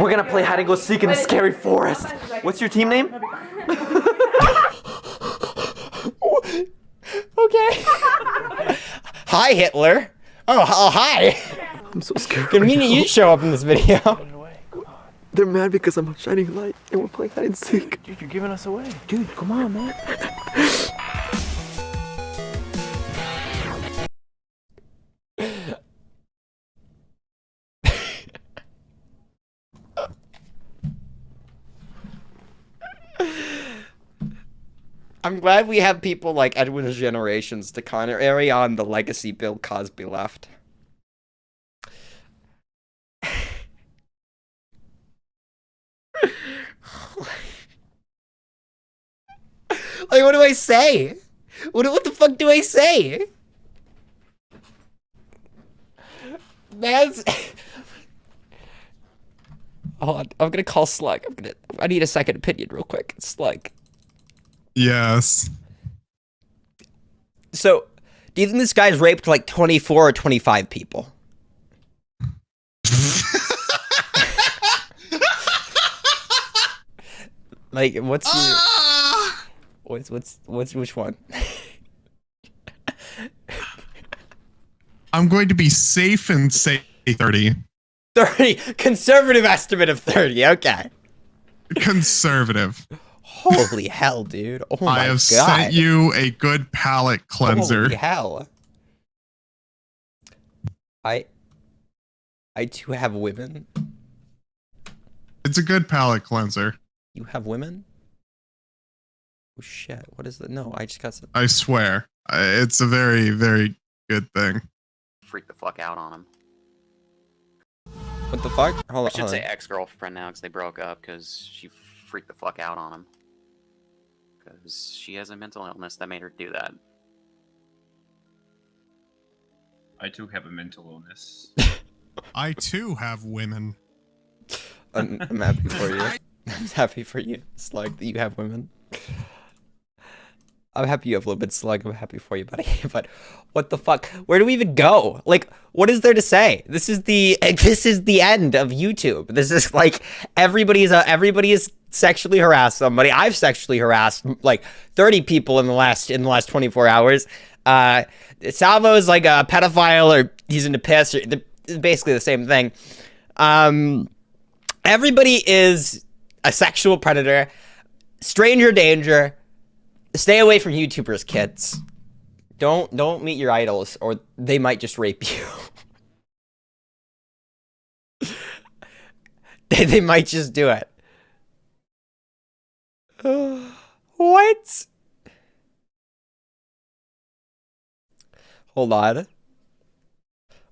We're gonna play hide and go seek in the scary forest. What's your team name? Okay. Hi, Hitler. Oh, hi. I'm so scared. Convenient you show up in this video. They're mad because I'm a shining light and we're playing hide and seek. Dude, you're giving us away. Dude, come on, man. I'm glad we have people like Edwin's generations to kind of carry on the legacy Bill Cosby left. Like, what do I say? What the fuck do I say? Man's... Hold on, I'm gonna call Slug. I need a second opinion real quick. Slug. Yes. So, do you think this guy's raped like 24 or 25 people? Like, what's which one? I'm going to be safe and say 30. 30. Conservative estimate of 30. Okay. Conservative. Holy hell, dude. Oh my god. I have sent you a good palate cleanser. Holy hell. I too have women. It's a good palate cleanser. You have women? Oh shit. What is that? No, I just got some. I swear. It's a very, very good thing. Freak the fuck out on him. What the fuck? Hold on. I should say ex-girlfriend now because they broke up because she freaked the fuck out on him. Because she has a mental illness that made her do that. I too have a mental illness. I too have women. I'm happy for you. I'm happy for you, Slug, that you have women. I'm happy you have a little bit Slug. I'm happy for you, buddy. But what the fuck? Where do we even go? Like, what is there to say? This is the end of YouTube. This is like everybody is sexually harassed somebody. I've sexually harassed like 30 people in the last 24 hours. Salvo's like a pedophile or he's into piss. Or, it's basically the same thing. Everybody is a sexual predator. Stranger danger. Stay away from YouTubers, kids. Don't meet your idols, or they might just rape you. they might just do it. What? Hold on.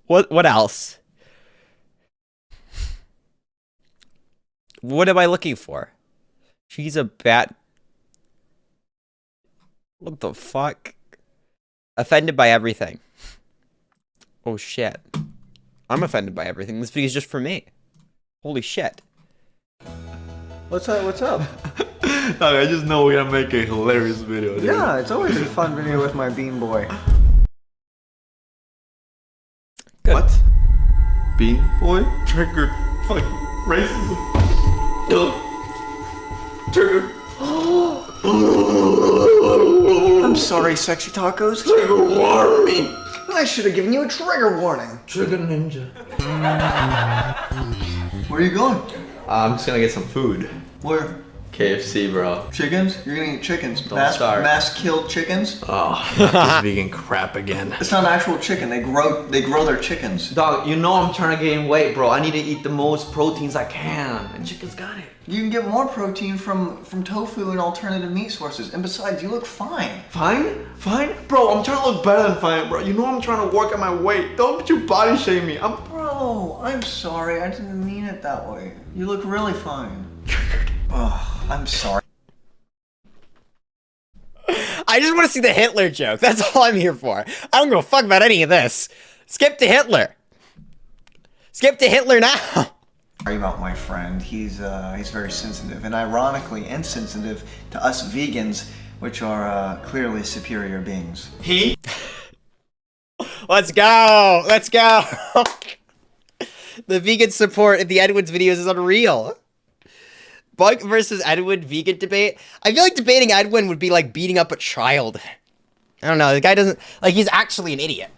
What else? What am I looking for? She's a bat. What the fuck? Offended by everything. Oh shit. I'm offended by everything. This video's just for me. Holy shit. What's up? What's up? I just know we're gonna make a hilarious video, dude. Yeah, it's always a fun video with my bean boy. Good. What? Bean boy? Triggered fucking racism. Triggered. I'm sorry, sexy tacos. Trigger warning. I should have given you a trigger warning. Trigger ninja. Where are you going? I'm just gonna get some food. Where? KFC, bro. Chickens? You're gonna eat chickens. Don't start. Mass killed chickens? Oh, not this vegan crap again. It's not an actual chicken. They grow their chickens. Dog, you know I'm trying to gain weight, bro. I need to eat the most proteins I can, and chicken's got it. You can get more protein from tofu and alternative meat sources. And besides, you look fine. Fine? Fine? Bro, I'm trying to look better than fine, bro. You know I'm trying to work on my weight. Don't you body shame me. Bro, I'm sorry. I didn't mean it that way. You look really fine. Oh, I'm sorry. I just want to see the Hitler joke. That's all I'm here for. I don't give a fuck about any of this. Skip to Hitler. Skip to Hitler now. Sorry about my friend. He's very sensitive, and ironically insensitive to us vegans, which are clearly superior beings. Let's go. Let's go. The vegan support in the Edwin's videos is unreal. Bunk versus Edwin vegan debate. I feel like debating Edwin would be like beating up a child. I don't know. The guy doesn't like. He's actually an idiot.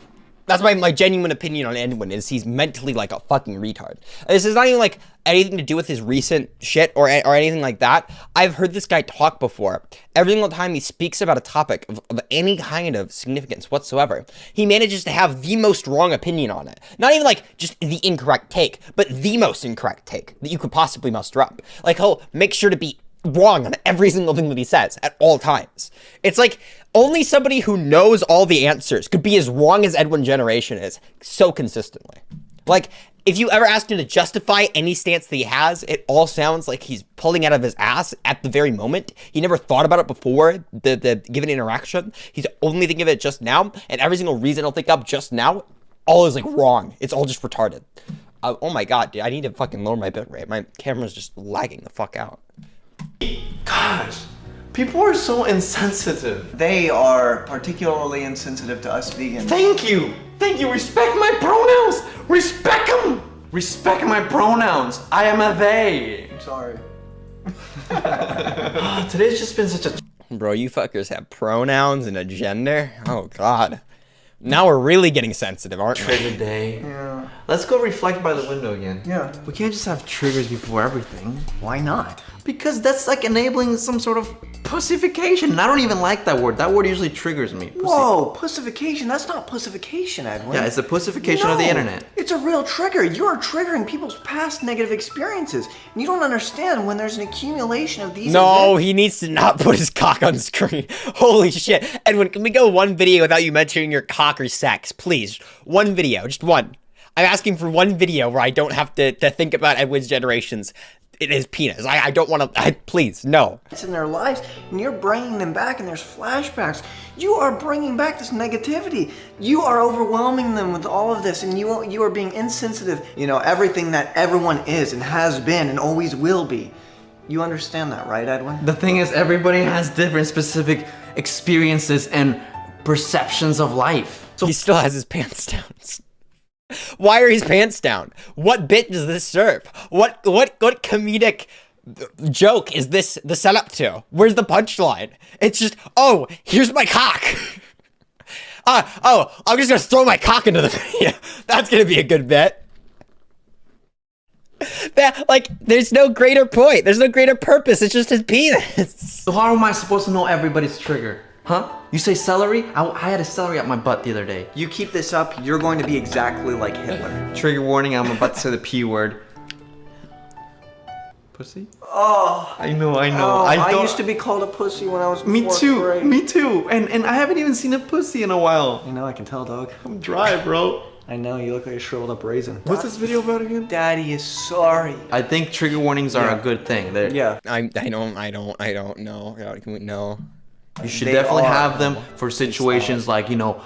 That's my genuine opinion on Edwin, is he's mentally like a fucking retard. This is not even like anything to do with his recent shit or anything like that. I've heard this guy talk before. Every single time he speaks about a topic of any kind of significance whatsoever, he manages to have the most wrong opinion on it. Not even like just the incorrect take, but the most incorrect take that you could possibly muster up. Like, he'll make sure to be wrong on every single thing that he says at all times. It's like only somebody who knows all the answers could be as wrong as Edwin Generation is so consistently. Like, if you ever asked him to justify any stance that he has, it all sounds like he's pulling out of his ass at the very moment. He never thought about it before the given interaction. He's only thinking of it just now, and every single reason he'll think up just now, all is like wrong. It's all just retarded. Oh my god, dude, I need to fucking lower my bitrate. My camera's just lagging the fuck out. Gosh, people are so insensitive. They are particularly insensitive to us vegans. Thank you. Thank you. Respect my pronouns. Respect them. Respect my pronouns. I am a they. I'm sorry. Today's just been such a... Bro, you fuckers have pronouns and a gender? Oh god. Now we're really getting sensitive, aren't we? Trigger day. Yeah. Let's go reflect by the window again. Yeah. We can't just have triggers before everything. Why not? Because that's like enabling some sort of pussification. And I don't even like that word. That word usually triggers me. Whoa, pussification? That's not pussification, Edwin. Yeah, it's the pussification of the internet. It's a real trigger. You're triggering people's past negative experiences. And you don't understand when there's an accumulation of these No, he needs to not put his cock on screen. Holy shit. Edwin, can we go one video without you mentioning your cock or sex? Please. One video. Just one. I'm asking for one video where I don't have to think about Edwin's Generations in his penis. I don't want to, please, no. It's in their lives, and you're bringing them back, and there's flashbacks. You are bringing back this negativity. You are overwhelming them with all of this, and you are being insensitive. You know, everything that everyone is and has been and always will be. You understand that, right, Edwin? The thing is, everybody has different specific experiences and perceptions of life. So he still has his pants down. Why are his pants down? What bit does this serve? What comedic joke is this the setup to? Where's the punchline? It's just, oh, here's my cock. Oh, I'm just gonna throw my cock into the video. That's gonna be a good bit. That, like, there's no greater point. There's no greater purpose. It's just his penis. So how am I supposed to know everybody's trigger? Huh? You say celery? I had a celery up my butt the other day. You keep this up, you're going to be exactly like Hitler. Trigger warning, I'm about to say the P word. pussy? Oh, I know. oh, I used to be called a pussy when I was in Me fourth too. grade. Me too. And I haven't even seen a pussy in a while. I know, I can tell, dog. I'm dry, bro. I know, you look like a shriveled up raisin. What's this video about again? Daddy is sorry. I think trigger warnings are a good thing. Yeah. I don't know. No. You should They definitely are. have them for situations like, you know,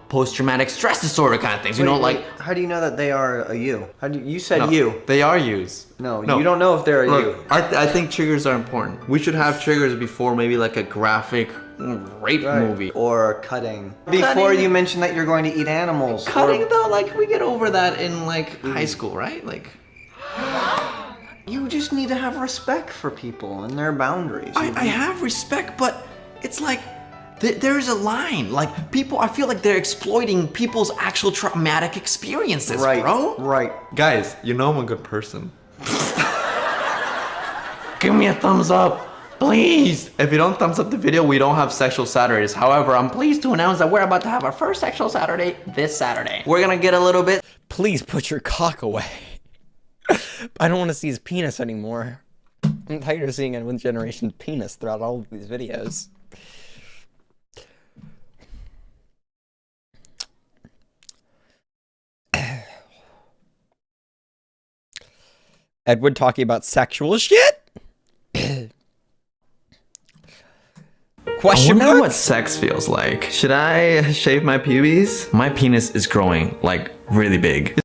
post-traumatic stress disorder kind of things. You know, like... How do you know that they are a you? How do you said No, you. They are yous. No, you don't know if they're a Look, you. I think triggers are important. We should have triggers before maybe like a graphic rape movie. Or cutting. Before you mention that you're going to eat animals. Cutting though, like we get over that in like high school, right? Like... You just need to have respect for people and their boundaries. I have respect, but it's like there's a line. Like people, I feel like they're exploiting people's actual traumatic experiences, bro. Right. Guys, you know I'm a good person. Give me a thumbs up, please. If you don't thumbs up the video, we don't have sexual Saturdays. However, I'm pleased to announce that we're about to have our first sexual Saturday this Saturday. We're gonna get a little bit. Please put your cock away. I don't want to see his penis anymore. I'm tired of seeing Edwin's generation's penis throughout all of these videos. Edwin talking about sexual shit? Question I wonder mark? what sex feels like. Should I shave my pubes? My penis is growing, like, really big.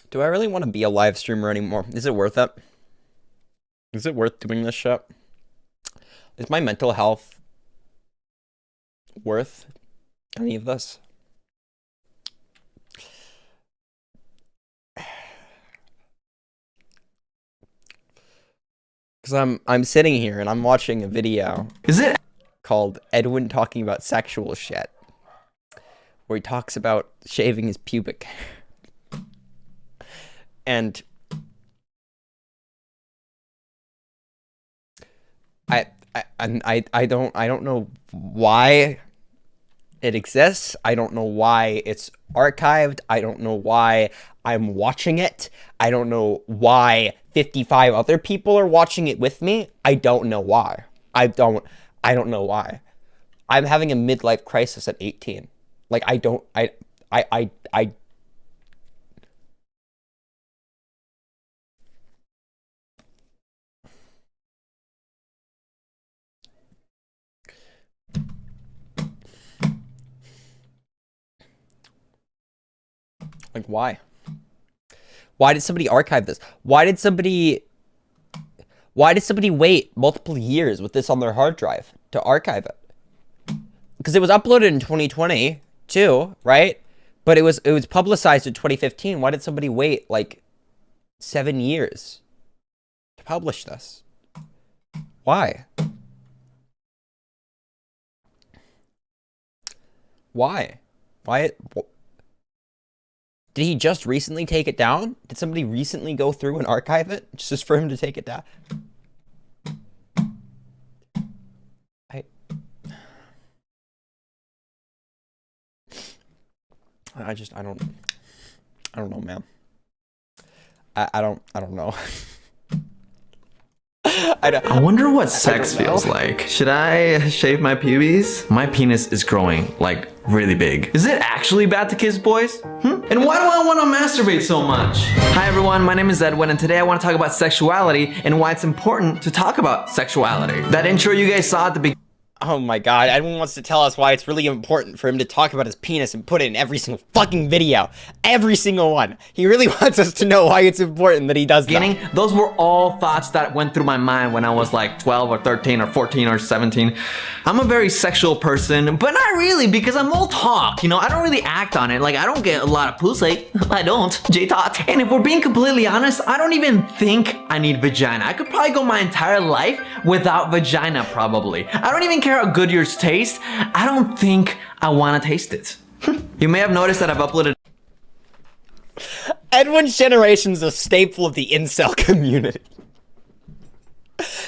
Do I really want to be a live streamer anymore? Is it worth it? Is it worth doing this shit? Is my mental health worth any of this? Because I'm sitting here and I'm watching a video. Is it called Edwin talking about sexual shit, where he talks about shaving his pubic hair. And I don't know why it exists. I don't know why it's archived. I don't know why I'm watching it. I don't know why 55 other people are watching it with me. I don't know why. I don't know why. I'm having a midlife crisis at 18. Like like, why? Why did somebody archive this? Why did somebody wait multiple years with this on their hard drive to archive it? Because it was uploaded in 2020 too, right? But it was publicized in 2015. Why did somebody wait like 7 years to publish this? Why? Why? Did he just recently take it down? Did somebody recently go through and archive it just for him to take it down? I don't know, man. I don't know. I wonder what sex feels like. Should I shave my pubes? My penis is growing, like, really big. Is it actually bad to kiss boys? And why do I want to masturbate so much? Hi everyone, my name is Edwin, and today I want to talk about sexuality and why it's important to talk about sexuality. That intro you guys saw at the beginning. Oh my god, Edwin wants to tell us why it's really important for him to talk about his penis and put it in every single fucking video. Every single one. He really wants us to know why it's important that he does that. Those were all thoughts that went through my mind when I was like 12 or 13 or 14 or 17. I'm a very sexual person, but not really, because I'm all talk, you know? I don't really act on it. Like, I don't get a lot of pussy. I don't. J-Tot. And if we're being completely honest, I don't even think I need vagina. I could probably go my entire life without vagina, probably. I don't even care how good yours taste. I don't think I want to taste it. You may have noticed that I've uploaded. Edwin's generation's a staple of the incel community.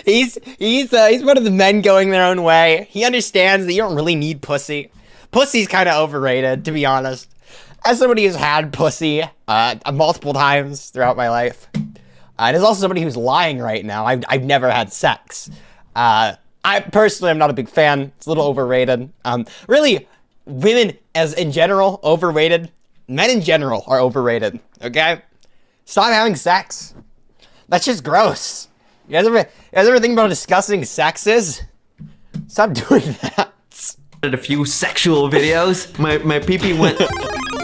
He's one of the men going their own way. He understands that you don't really need pussy. Pussy's kind of overrated, to be honest. As somebody who's had pussy multiple times throughout my life, and as also somebody who's lying right now, I've never had sex. I personally am not a big fan. It's a little overrated. Really, women as in general, overrated. Men in general are overrated, okay? Stop having sex. That's just gross. You guys ever think about how disgusting sex is? Stop doing that. A few sexual videos. My pee-pee went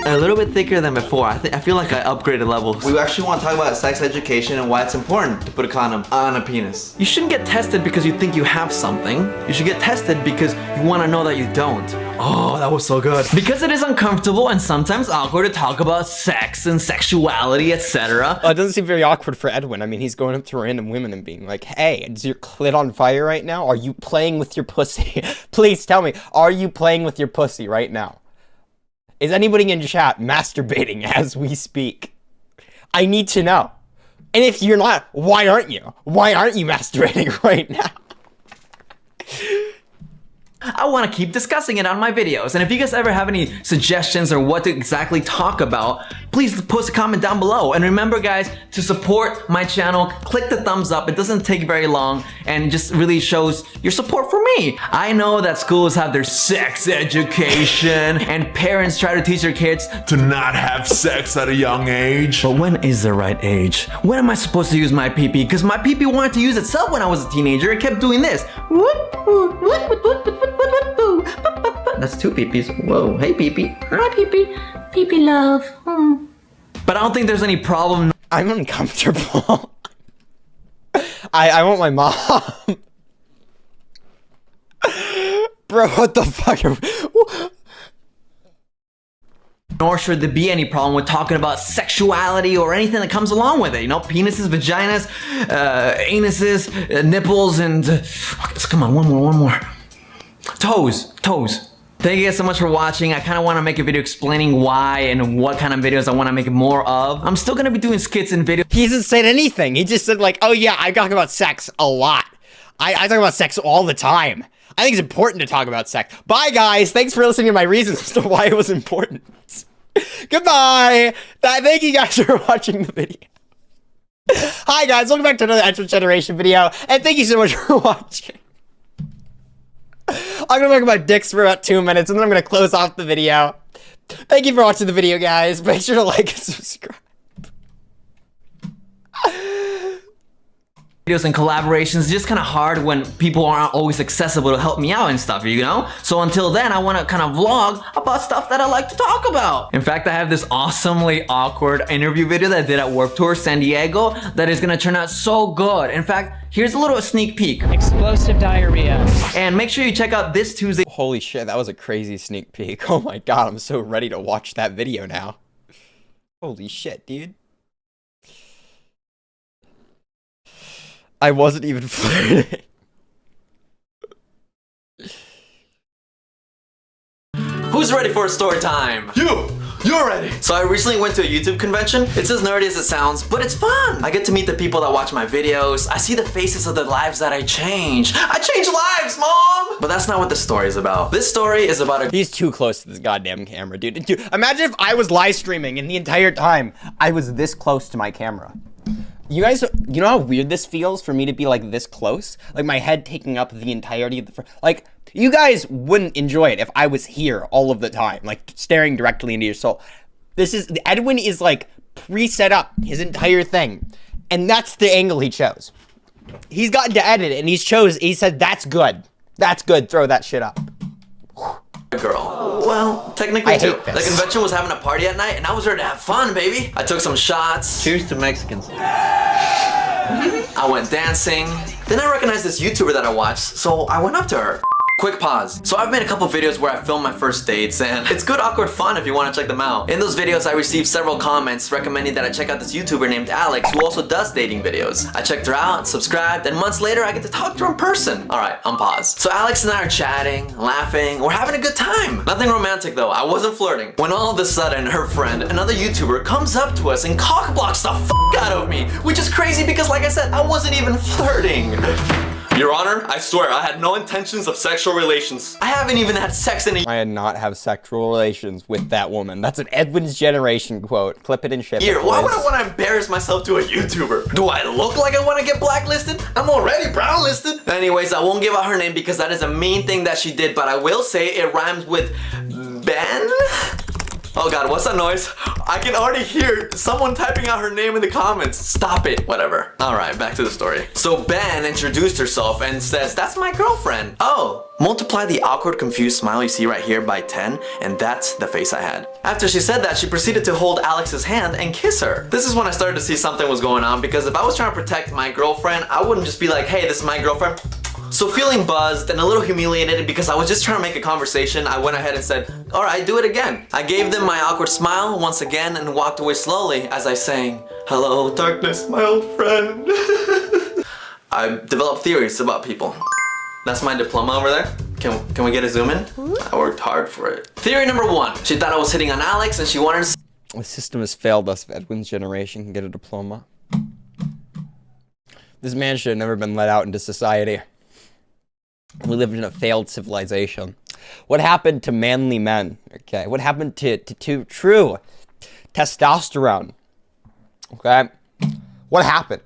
a little bit thicker than before. I feel like I upgraded levels. We actually want to talk about sex education and why it's important to put a condom on a penis. You shouldn't get tested because you think you have something. You should get tested because you want to know that you don't. Oh, that was so good. Because it is uncomfortable and sometimes awkward to talk about sex and sexuality, etc. Well, it doesn't seem very awkward for Edwin. I mean, he's going up to random women and being like, hey, is your clit on fire right now? Are you playing with your pussy? Please tell me, are you playing with your pussy right now? Is anybody in chat masturbating as we speak? I need to know. And if you're not, why aren't you? Why aren't you masturbating right now? I want to keep discussing it on my videos, and if you guys ever have any suggestions or what to exactly talk about, please post a comment down below. And remember guys, to support my channel, click the thumbs up. It doesn't take very long and just really shows your support for me. I know that schools have their sex education and parents try to teach their kids to not have sex at a young age. But when is the right age? When am I supposed to use my pee-pee? Because my pee-pee wanted to use itself when I was a teenager. It kept doing this. That's two peepees. Whoa, hey peepee. Hi, pee-pee. Pee-pee love. But I don't think there's any problem. I'm uncomfortable. I want my mom. Bro, what the fuck? Nor should there be any problem with talking about sexuality or anything that comes along with it. You know, penises, vaginas, anuses, nipples, and come on, one more. Toes. Thank you guys so much for watching. I kind of want to make a video explaining why and what kind of videos I want to make more of. I'm still going to be doing skits and videos. He hasn't said anything. He just said like, oh yeah, I talk about sex a lot. I talk about sex all the time. I think it's important to talk about sex. Bye guys. Thanks for listening to my reasons as to why it was important. Goodbye. Thank you guys for watching the video. Hi guys, welcome back to another Extra Generation video. And thank you so much for watching. I'm gonna talk about dicks for about 2 minutes and then I'm gonna close off the video. Thank you for watching the video, guys. Make sure to like and subscribe. Videos and collaborations, just kind of hard when people aren't always accessible to help me out and stuff, you know? So until then, I want to kind of vlog about stuff that I like to talk about. In fact, I have this awesomely awkward interview video that I did at Warped Tour San Diego that is going to turn out so good. In fact, here's a little sneak peek. Explosive diarrhea. And make sure you check out this Tuesday. Holy shit, that was a crazy sneak peek. Oh my god, I'm so ready to watch that video now. Holy shit, dude. I wasn't even flirting. Who's ready for a story time? You're ready. So I recently went to a YouTube convention. It's as nerdy as it sounds, but it's fun. I get to meet the people that watch my videos. I see the faces of the lives that I change. I change lives, Mom! But that's not what this story is about. This story is about a— He's too close to this goddamn camera, dude. Imagine if I was live streaming and the entire time I was this close to my camera. You guys, you know how weird this feels for me to be like this close? Like my head taking up the entirety of the, like, you guys wouldn't enjoy it if I was here all of the time, like staring directly into your soul. Edwin is like pre-set up his entire thing. And that's the angle he chose. He's gotten to edit it and he said, that's good. That's good, throw that shit up. girl. Well, technically too. The convention was having a party at night and I was there to have fun, baby. I took some shots. Cheers to Mexicans. I went dancing. Then I recognized this YouTuber that I watched, so I went up to her. Quick pause. So I've made a couple videos where I film my first dates and it's good awkward fun if you want to check them out. In those videos I received several comments recommending that I check out this YouTuber named Alex who also does dating videos. I checked her out, subscribed, and months later I get to talk to her in person. Alright, unpause. So Alex and I are chatting, laughing, we're having a good time. Nothing romantic though, I wasn't flirting. When all of a sudden her friend, another YouTuber, comes up to us and cock blocks the f*** out of me. Which is crazy because like I said, I wasn't even flirting. Your Honor, I swear, I had no intentions of sexual relations. I haven't even had sex in a I did not have sexual relations with that woman. That's an Edwin's Generation quote. Clip it and ship year. it. Why would I want to embarrass myself to a YouTuber? Do I look like I want to get blacklisted? I'm already brownlisted. Anyways, I won't give out her name because that is a mean thing that she did, but I will say it rhymes with Ben? Oh god, what's that noise? I can already hear someone typing out her name in the comments. Stop it. Whatever. Alright, back to the story. So Ben introduced herself and says, that's my girlfriend. Oh. Multiply the awkward, confused smile you see right here by 10, and that's the face I had. After she said that, she proceeded to hold Alex's hand and kiss her. This is when I started to see something was going on, because if I was trying to protect my girlfriend, I wouldn't just be like, hey, this is my girlfriend. So feeling buzzed and a little humiliated because I was just trying to make a conversation, I went ahead and said, alright, do it again. I gave them my awkward smile once again and walked away slowly as I sang, hello darkness, my old friend. I developed theories about people. That's my diploma over there. Can we get a zoom in? I worked hard for it. Theory number 1. She thought I was hitting on Alex and she wanted to... The system has failed us if Edwin's Generation can get a diploma. This man should have never been let out into society. We live in a failed civilization. What happened to manly men? Okay, what happened to true testosterone? Okay, what happened?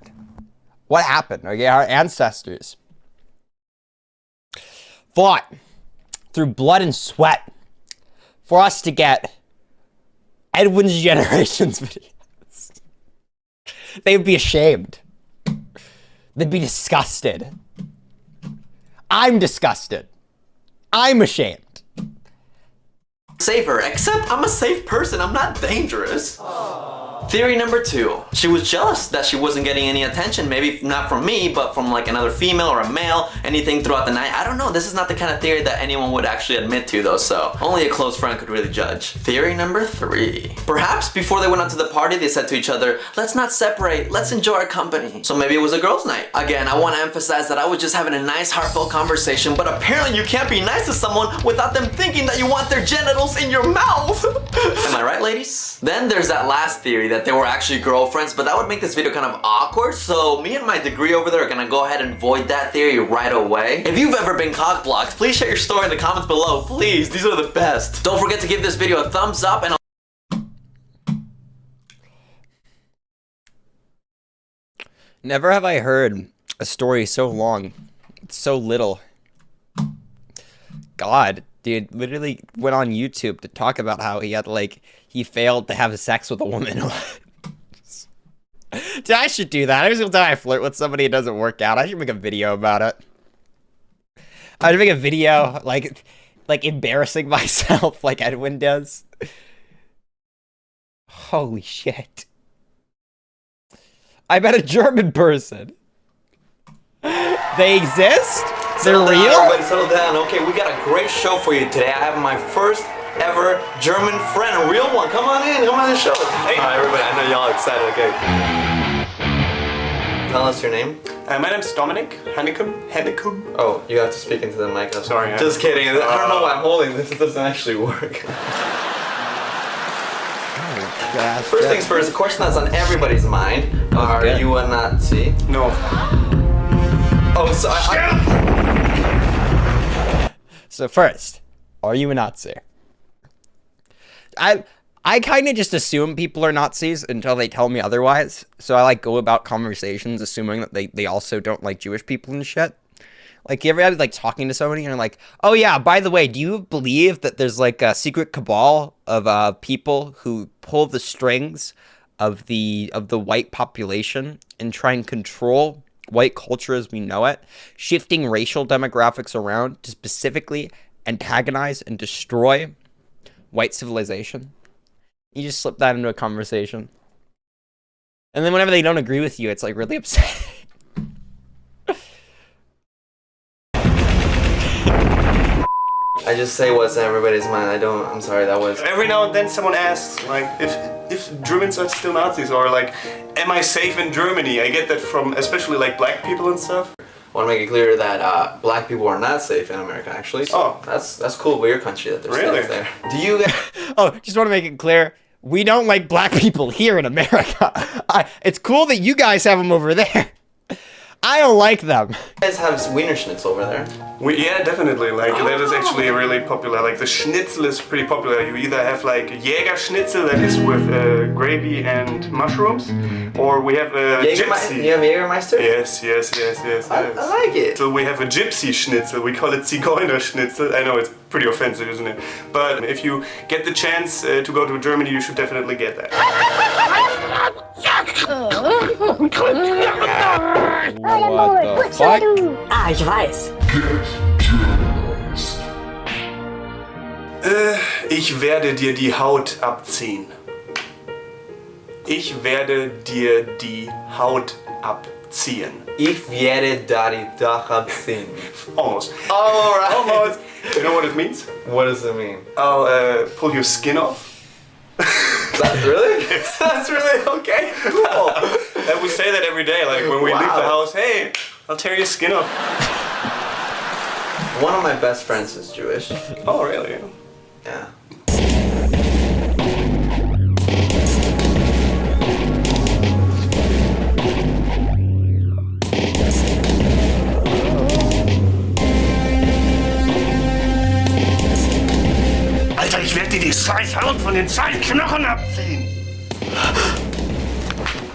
What happened? Okay, our ancestors fought through blood and sweat for us to get Edwin's Generation's videos. They would be ashamed. They'd be disgusted. I'm disgusted. I'm ashamed. Safer, except I'm a safe person. I'm not dangerous. Theory number 2. She was jealous that she wasn't getting any attention, maybe not from me, but from like another female or a male, anything throughout the night. I don't know, this is not the kind of theory that anyone would actually admit to though, so only a close friend could really judge. Theory number 3. Perhaps before they went out to the party, they said to each other, let's not separate, let's enjoy our company. So maybe it was a girls' night. Again, I want to emphasize that I was just having a nice, heartfelt conversation, but apparently you can't be nice to someone without them thinking that you want their genitals in your mouth. Am I right, ladies? Then there's that last theory that they were actually girlfriends, but that would make this video kind of awkward, so me and my degree over there are gonna go ahead and void that theory right away. If you've ever been cock-blocked, please share your story in the comments below, please. These are the best. Don't forget to give this video a thumbs up and Never have I heard a story so long, so little. God, dude, literally went on YouTube to talk about how he had, like, he failed to have sex with a woman. Dude, I should do that. Every single time I flirt with somebody, it doesn't work out. I should make a video about it. I should make a video, like embarrassing myself like Edwin does. Holy shit. I met a German person. They exist? They're real? Everybody settle down. Okay, we got a great show for you today. I have my first ever German friend, a real one. Come on in, come on the show. Hey. Alright, everybody, I know y'all excited, okay. Tell us your name. My name's Dominic Hennekum. Oh, you have to speak into the mic. Sorry. Just kidding. I don't know why I'm holding this. It doesn't actually work. First things first, the question that's on everybody's mind. Are you a Nazi? No. Oh, so So first, are you a Nazi? I kind of just assume people are Nazis until they tell me otherwise. So I like go about conversations assuming that they also don't like Jewish people and shit. Like, you ever be like talking to somebody and you're like, oh yeah, by the way, do you believe that there's like a secret cabal of people who pull the strings of the white population and try and control white culture as we know it, shifting racial demographics around to specifically antagonize and destroy white civilization? You just slip that into a conversation. And then whenever they don't agree with you, it's like really upsetting. I just say what's in everybody's mind. I'm sorry, that was... Every now and then someone asks, like, if Germans are still Nazis, or like, am I safe in Germany? I get that from especially like black people and stuff. I want to make it clear that black people are not safe in America, actually. So that's cool for your country that they're safe there. Do you guys... Oh, just want to make it clear. We don't like black people here in America. It's cool that you guys have them over there. I don't like them. You guys have Wiener Schnitzel over there. Yeah, definitely. Like that is actually really popular. Like the Schnitzel is pretty popular. You either have like Jäger Schnitzel that is with gravy and mushrooms, or we have a gypsy. You have Jägermeister? Yes. I like it. So we have a gypsy Schnitzel. We call it Zigeuner Schnitzel. I know it's pretty offensive, isn't it? But if you get the chance to go to Germany, you should definitely get that. What the fuck? Ah, ich weiß. Ich werde dir die Haut abziehen. Ich werde dir die Haut abziehen. Ich werde dir die Haut abziehen. Almost. Alright. Almost. You know what it means? What does it mean? I'll pull your skin off. That's really? That's really okay. Cool. And we say that every day, like when we leave the house, hey, I'll tear your skin off. One of my best friends is Jewish. Oh, really? Yeah. Alter, ich werde dir die scheiß Haut von den scheiß Knochen abziehen.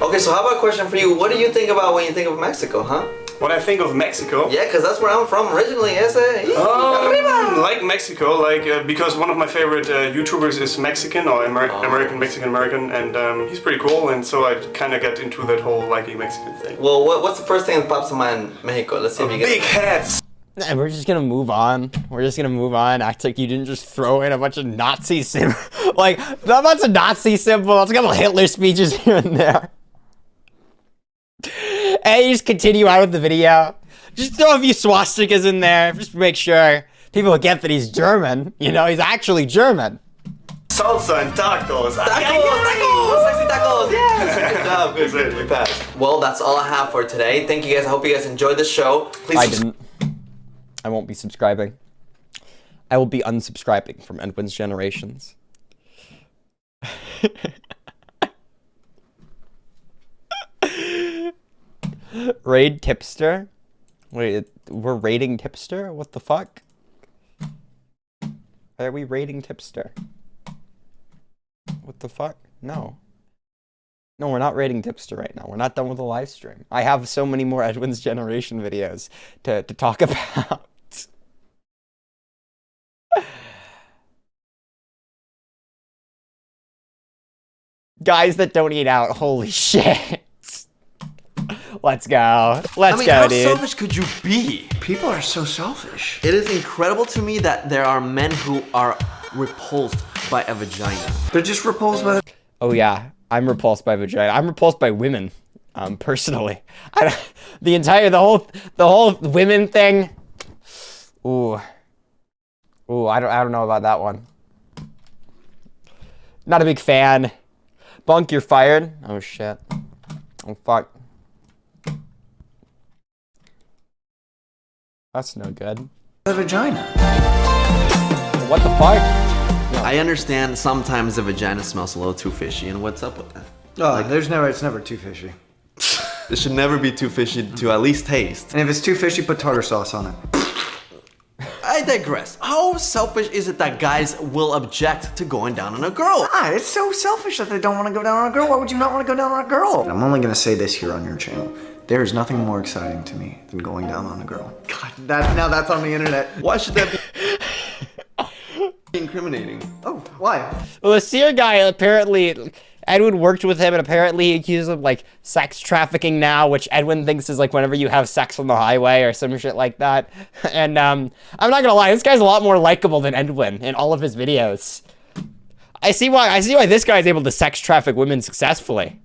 Okay, so how about a question for you? What do you think about when you think of Mexico, huh? When I think of Mexico? Yeah, because that's where I'm from originally, Like Mexico, like because one of my favorite YouTubers is Mexican or American, and he's pretty cool, and so I kind of got into that whole liking Mexican thing. Well, what's the first thing that pops in mind, Mexico? Let's see if you get big heads. And we're just gonna move on. We're just gonna move on. Act like you didn't just throw in a bunch of Nazi symbols. Like, not a bunch of Nazi symbols, a couple of Hitler speeches here and there. And you just continue on with the video. Just throw a few swastikas in there, just to make sure people get that he's German. You know, he's actually German. Salsa and tacos. Tacos! Sexy tacos! Yeah! Good job, good. We passed. Well, that's all I have for today. Thank you guys. I hope you guys enjoyed the show. Please I didn't. I won't be subscribing. I will be unsubscribing from Edwin's Generations. Raid Tipster? Wait, we're raiding Tipster? What the fuck? Why are we raiding Tipster? What the fuck? No. No, we're not raiding Tipster right now. We're not done with the live stream. I have so many more Edwin's Generation videos to talk about. Guys that don't eat out, holy shit. Let's go. Let's go, dude. How selfish could you be? People are so selfish. It is incredible to me that there are men who are repulsed by a vagina. They're just repulsed by Oh yeah, I'm repulsed by vagina. I'm repulsed by women, personally. The whole women thing. Ooh, I don't know about that one. Not a big fan. Bunk, you're fired. Oh shit. Oh fuck. That's no good. a vagina. What the fuck? I understand sometimes the vagina smells a little too fishy, and what's up with that? Oh, it's never too fishy. It should never be too fishy to at least taste. And if it's too fishy, put tartar sauce on it. I digress. How selfish is it that guys will object to going down on a girl? It's so selfish that they don't want to go down on a girl. Why would you not want to go down on a girl? I'm only going to say this here on your channel. There is nothing more exciting to me than going down on a girl. God, now that's on the internet. Why should that be incriminating? Oh, why? Well, the seer guy, apparently, Edwin worked with him, and apparently he accuses him of, like, sex trafficking now, which Edwin thinks is, like, whenever you have sex on the highway or some shit like that. And, I'm not gonna lie, this guy's a lot more likable than Edwin in all of his videos. I see why this guy's able to sex traffic women successfully.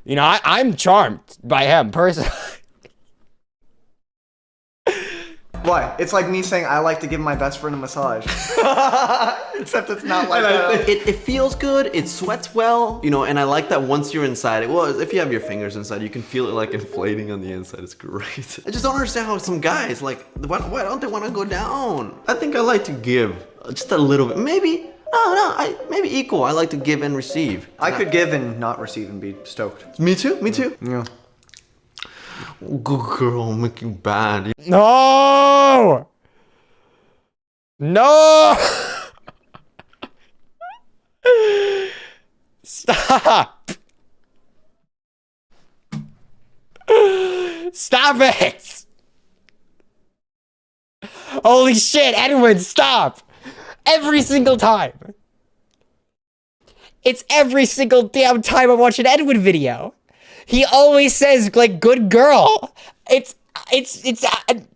You know, I'm charmed by him, personally. Why? It's like me saying I like to give my best friend a massage. Except it's not like that. It feels good, it sweats well, you know, and I like that once you're inside, well, if you have your fingers inside, you can feel it like inflating on the inside. It's great. I just don't understand how some guys, like, why don't they want to go down? I think I like to give just a little bit, maybe. Maybe equal. I like to give and receive. I could give and not receive and be stoked. Me too. Yeah. Good girl, make you bad. No! No! Stop! Stop it! Holy shit, Edwin, stop! Every single time. It's every single damn time I watch an Edwin video. He always says, like, good girl.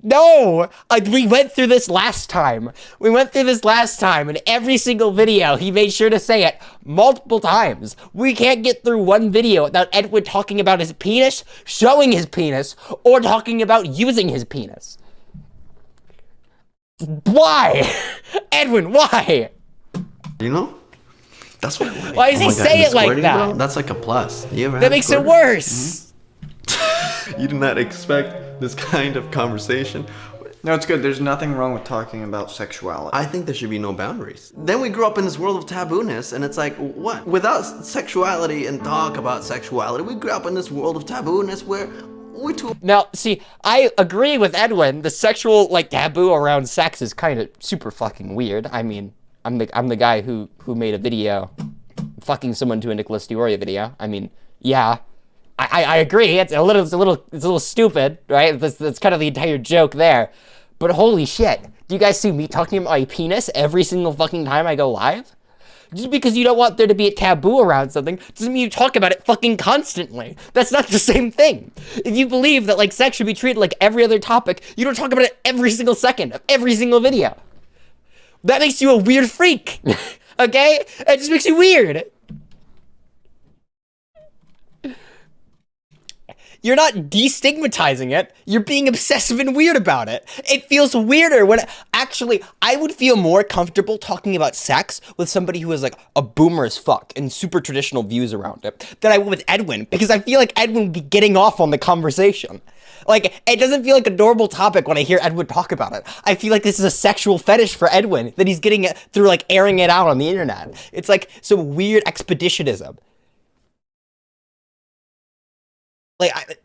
No. We went through this last time. And every single video, he made sure to say it multiple times. We can't get through one video without Edwin talking about his penis, showing his penis, or talking about using his penis. Why? Edwin, why? You know? That's what I like. Why does he say it like that? Bro? That's like a plus. You ever That makes it worse. You did not expect this kind of conversation. No, it's good. There's nothing wrong with talking about sexuality. I think there should be no boundaries. Then we grew up in this world of tabooness, and it's like, what? Without sexuality and talk about sexuality, we grew up in this world of tabooness where we're too... Now, see, I agree with Edwin. The sexual, like, taboo around sex is kind of super fucking weird. I mean, I'm the guy who made a video fucking someone to a Nicholas Dioria video. I mean, yeah. I agree. It's a little stupid, right? That's kind of the entire joke there. But holy shit, do you guys see me talking about my penis every single fucking time I go live? Just because you don't want there to be a taboo around something doesn't mean you talk about it fucking constantly. That's not the same thing. If you believe that, like, sex should be treated like every other topic, you don't talk about it every single second of every single video. That makes you a weird freak. Okay? It just makes you weird. You're not destigmatizing it. You're being obsessive and weird about it. It feels weirder when... Actually, I would feel more comfortable talking about sex with somebody who is, like, a boomer as fuck and super traditional views around it than I would with Edwin, because I feel like Edwin would be getting off on the conversation. Like, it doesn't feel like a normal topic when I hear Edwin talk about it. I feel like this is a sexual fetish for Edwin that he's getting it through, like, airing it out on the internet. It's like some weird expeditionism. Like,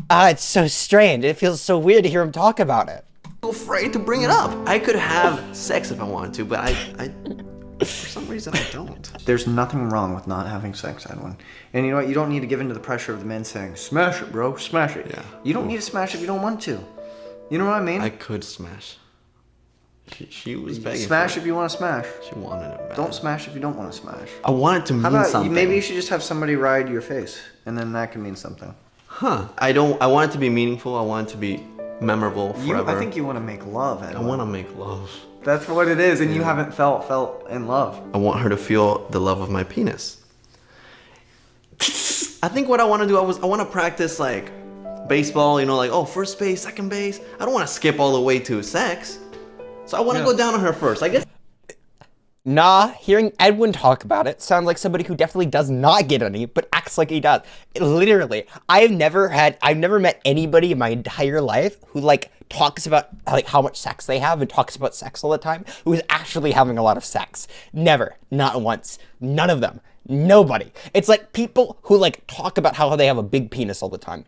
it's so strange. It feels so weird to hear him talk about it. I'm afraid to bring it up. I could have sex if I wanted to, but I for some reason I don't. There's nothing wrong with not having sex, Edwin. And you know what? You don't need to give in to the pressure of the men saying, smash it, bro, smash it. Yeah. You don't need to smash if you don't want to. You know what I mean? I could smash. She was begging. Smash if you want to smash. She wanted it bad. Don't smash if you don't want to smash. I want it to mean something. Maybe you should just have somebody ride your face, and then that can mean something. Huh. I want it to be meaningful. I want it to be memorable forever. I think you want to make love, Edwin. I want to make love. That's what it is, and you haven't felt in love. I want her to feel the love of my penis. I think what I want to do, I want to practice, like, baseball, you know, like, oh, first base, second base. I don't want to skip all the way to sex. So I want to go down on her first, I guess. Nah, hearing Edwin talk about it sounds like somebody who definitely does not get any, but acts like he does. Literally, I've never met anybody in my entire life who, like, talks about, like, how much sex they have and talks about sex all the time, who is actually having a lot of sex. Never. Not once. None of them. Nobody. It's like people who, like, talk about how they have a big penis all the time.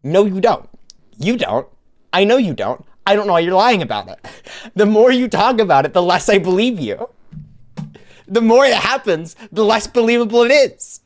No, you don't. You don't. I know you don't. I don't know why you're lying about it. The more you talk about it, the less I believe you. The more it happens, the less believable it is.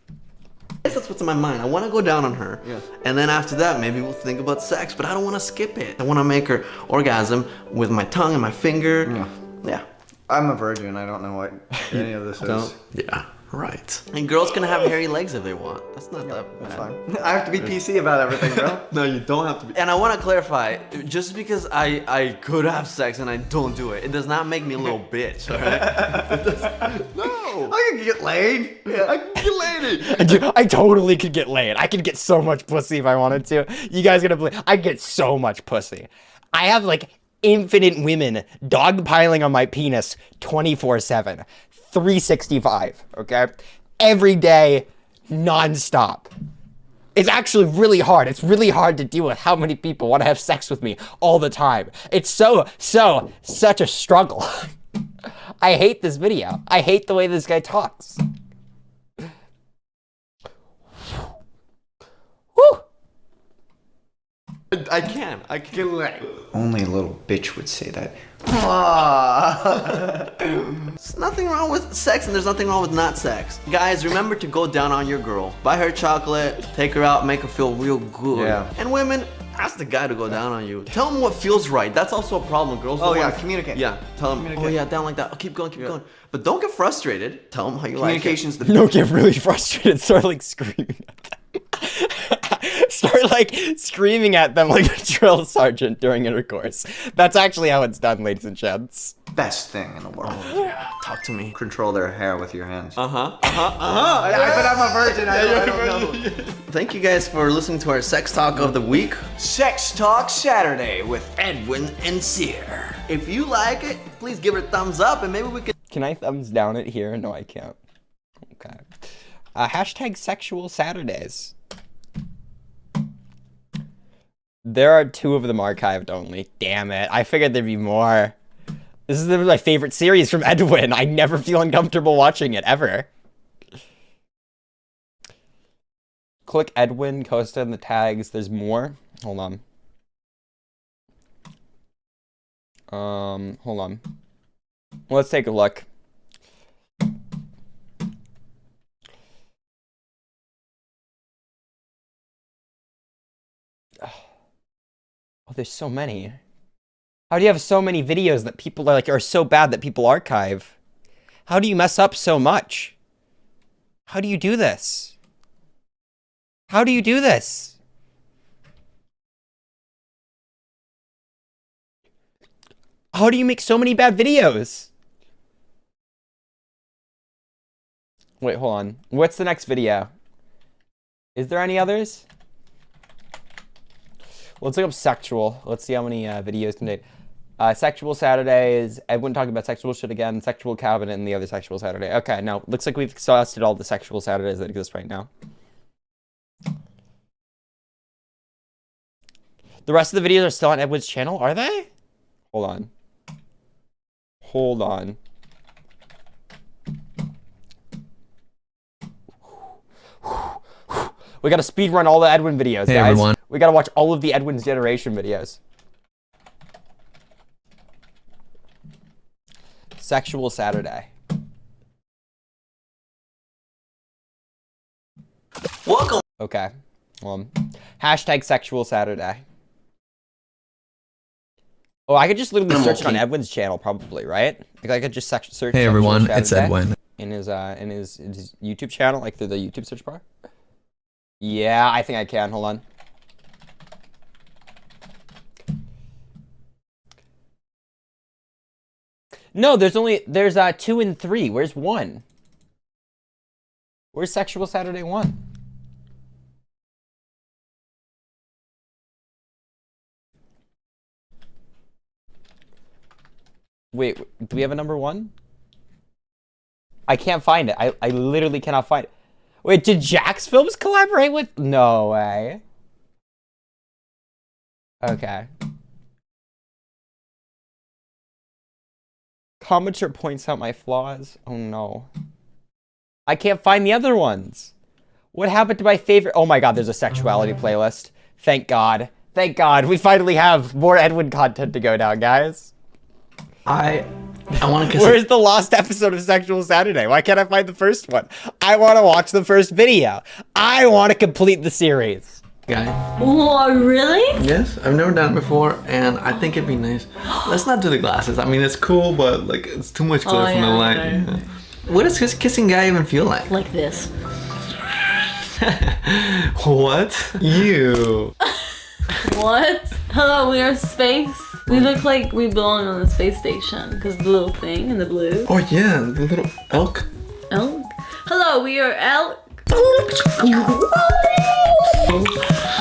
I guess that's what's in my mind. I want to go down on her. Yeah. And then after that, maybe we'll think about sex, but I don't want to skip it. I want to make her orgasm with my tongue and my finger. Yeah. I'm a virgin. I don't know what any of this is. Yeah. Right. And girls can have hairy legs if they want. That's not that bad. That's fine. I have to be PC about everything, bro. No, you don't have to be. And I want to clarify, just because I could have sex and I don't do it, it does not make me a little bitch, alright? No. I can get laid. Yeah, I can get laid. I totally could get laid. I could get so much pussy if I wanted to. You guys gonna believe? I get so much pussy. I have, like, infinite women dogpiling on my penis 24/7. 365, okay? Every day, non-stop. It's actually really hard. It's really hard to deal with how many people want to have sex with me all the time. It's such a struggle. I hate this video. I hate the way this guy talks. I can. I can. Only a little bitch would say that. There's nothing wrong with sex and there's nothing wrong with not sex. Guys, remember to go down on your girl. Buy her chocolate, take her out, make her feel real good. Yeah. And women, ask the guy to go down on you. Tell him what feels right. That's also a problem. Girls don't want to communicate. Yeah, tell him, oh yeah, down like that. Oh, keep going, keep going. But don't get frustrated. Tell him how you like it. Communication's the Don't get really frustrated. Start like screaming at them. Start like screaming at them like a drill sergeant during intercourse. That's actually how it's done, ladies and gents. best thing in the world. Talk to me. Control their hair with your hands. But I'm a virgin. I don't know. Thank you guys for listening to our sex talk of the week. Sex Talk Saturday with Edwin and Sear. If you like it, please give it a thumbs up and maybe we can. Can I thumbs down it here? No, I can't. Okay. Hashtag sexual Saturdays. There are 2 of them archived only. Damn it. I figured there'd be more. This is my favorite series from Edwin. I never feel uncomfortable watching it, ever. Click Edwin, Costa in the tags. There's more. Hold on. Hold on. Let's take a look. Oh, there's so many. How do you have so many videos that people are so bad that people archive? How do you mess up so much? How do you do this? How do you do this? How do you make so many bad videos? Wait, hold on. What's the next video? Is there any others? Let's look up sexual. Let's see how many videos can take. Sexual Saturdays, Edwin talking about sexual shit again, sexual cabinet, and the other sexual Saturday. Okay, now, looks like we've exhausted all the sexual Saturdays that exist right now. The rest of the videos are still on Edwin's channel, are they? Hold on. Hold on. We gotta speedrun all the Edwin videos, guys. Everyone. We gotta watch all of the Edwin's Generation videos. Sexual Saturday. Welcome. Okay. Hashtag Sexual Saturday. Oh, I could just literally search it on Edwin's channel, probably, right? Like I could just search. Hey everyone, Sexual it's Saturday Edwin. in his YouTube channel, like through the YouTube search bar. Yeah, I think I can. Hold on. No, there's 2 and 3. Where's 1? Where's Sexual Saturday 1? Wait, do we have a number 1? I can't find it. I literally cannot find it. Wait, did Jax Films collaborate with? No way. Okay. Commenter points out my flaws. Oh no. I can't find the other ones. What happened to my favorite? Oh my god, there's a sexuality playlist. Thank God. Thank God. We finally have more Edwin content to go down, guys. I want to kiss. Where's the lost episode of Sexual Saturday? Why can't I find the first one? I want to watch the first video. I want to complete the series. Guy. Oh, really? Yes, I've never done it before, and I think it'd be nice. Let's not do the glasses. I mean, it's cool, but like it's too much glare from the light. Yeah. What does his kissing guy even feel like? Like this. What? You. What? Hello, we are space. We look like we belong on the space station because the little thing in the blue. Oh yeah, the little elk. Elk? Hello, we are elk.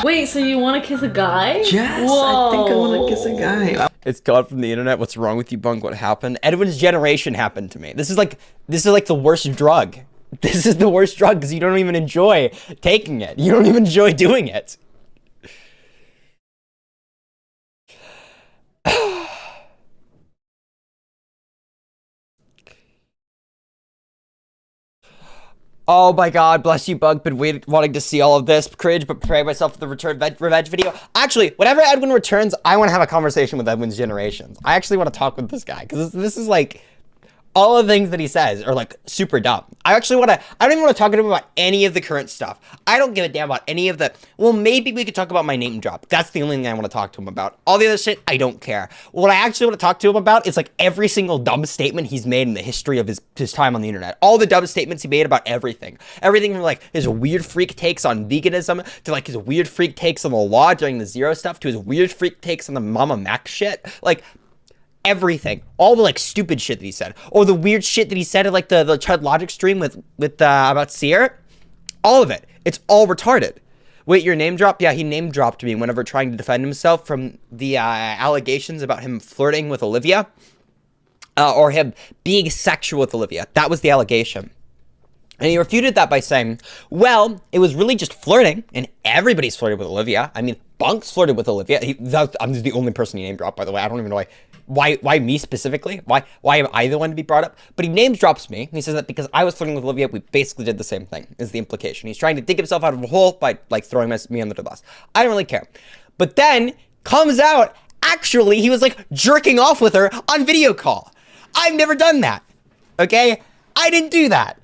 Wait, so you want to kiss a guy? Yes, Whoa. I think I want to kiss a guy. It's gone from the internet. What's wrong with you, Bunk? What happened? Edwin's Generation happened to me. This is like the worst drug. This is the worst drug because you don't even enjoy taking it. You don't even enjoy doing it. Oh my god, bless you, Bug. Been wanting to see all of this. Cringe, but preparing myself for the revenge video. Actually, whenever Edwin returns, I want to have a conversation with Edwin's generations. I actually want to talk with this guy, because this is like... all of the things that he says are like super dumb. I don't even want to talk to him about any of the current stuff. I don't give a damn about any of the, well, maybe we could talk about my name drop. That's the only thing I want to talk to him about. All the other shit, I don't care. What I actually want to talk to him about is like every single dumb statement he's made in the history of his time on the internet. All the dumb statements he made about everything. Everything from like his weird freak takes on veganism, to like his weird freak takes on the law during the Zero stuff, to his weird freak takes on the Mama Mac shit. Like, everything, all the like stupid shit that he said, or the weird shit that he said at like the Chud Logic stream with about Sierra, all of it, it's all retarded. Wait, your name drop? Yeah, he name dropped me whenever trying to defend himself from the allegations about him flirting with Olivia, or him being sexual with Olivia. That was the allegation. And he refuted that by saying, well, it was really just flirting, and everybody's flirted with Olivia. I mean, Bunk's flirted with Olivia. I'm the only person he name dropped, by the way. I don't even know why me specifically? Why am I the one to be brought up? But he name drops me. He says that because I was flirting with Olivia, we basically did the same thing, is the implication. He's trying to dig himself out of a hole by like throwing me under the bus. I don't really care. But then comes out, actually, he was like jerking off with her on video call. I've never done that. Okay? I didn't do that.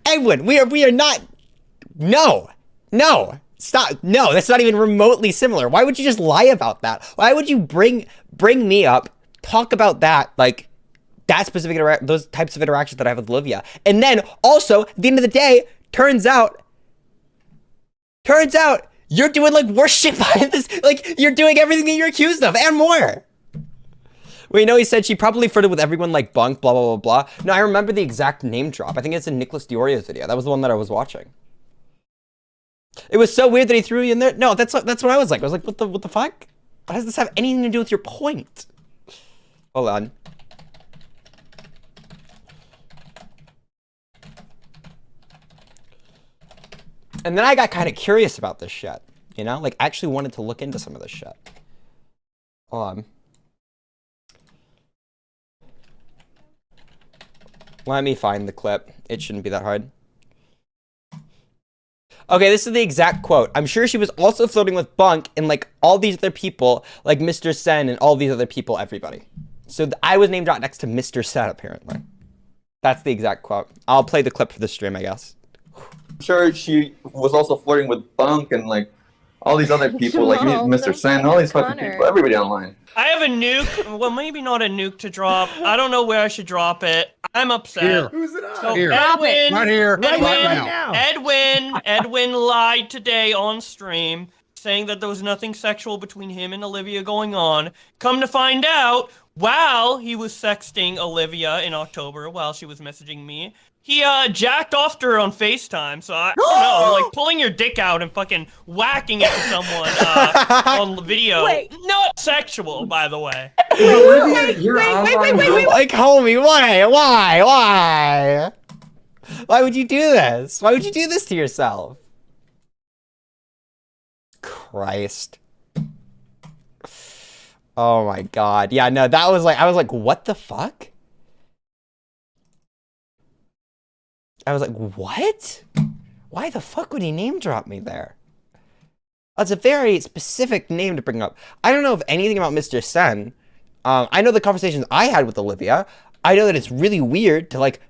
Edwin, we are not, no, stop, no, that's not even remotely similar. Why would you just lie about that? Why would you bring me up, talk about that, like, that specific, those types of interactions that I have with Olivia, and then also, at the end of the day, turns out, you're doing, like, worse shit behind this, like, you're doing everything that you're accused of, and more. Wait, no, he said she probably flirted with everyone like Bunk, blah, blah, blah, blah. No, I remember the exact name drop. I think it's in Nicholas Diorio's video. That was the one that I was watching. It was so weird that he threw you in there. No, that's what I was like. I was like, what the fuck? How does this have anything to do with your point? Hold on. And then I got kind of curious about this shit, you know? Like, actually wanted to look into some of this shit. Hold on. Let me find the clip. It shouldn't be that hard. Okay, this is the exact quote. I'm sure she was also flirting with Bunk and like all these other people, like Mr. Sen and all these other people, everybody. So I was name dropped next to Mr. Sen, apparently. That's the exact quote. I'll play the clip for the stream, I guess. I'm sure she was also flirting with Bunk and like all these other people, like Mr. Sen, all these fucking people, everybody online. I have a nuke. Well, maybe not a nuke to drop. I don't know where I should drop it. I'm upset. Here. Who's it on? So Here. Edwin, Right here. Right now. Edwin lied today on stream, saying that there was nothing sexual between him and Olivia going on. Come to find out, while he was sexting Olivia in October, while she was messaging me, he jacked off to her on FaceTime. So I don't know, like pulling your dick out and fucking whacking it to someone on video. Wait. Not sexual, by the way. Wait. Like, homie, why? Why would you do this? Why would you do this to yourself? Christ. Oh my god. Yeah, no, that was like, I was like, what the fuck? I was like, what? Why the fuck would he name drop me there? That's a very specific name to bring up. I don't know if anything about Mr. Sen. I know the conversations I had with Olivia. I know that it's really weird to like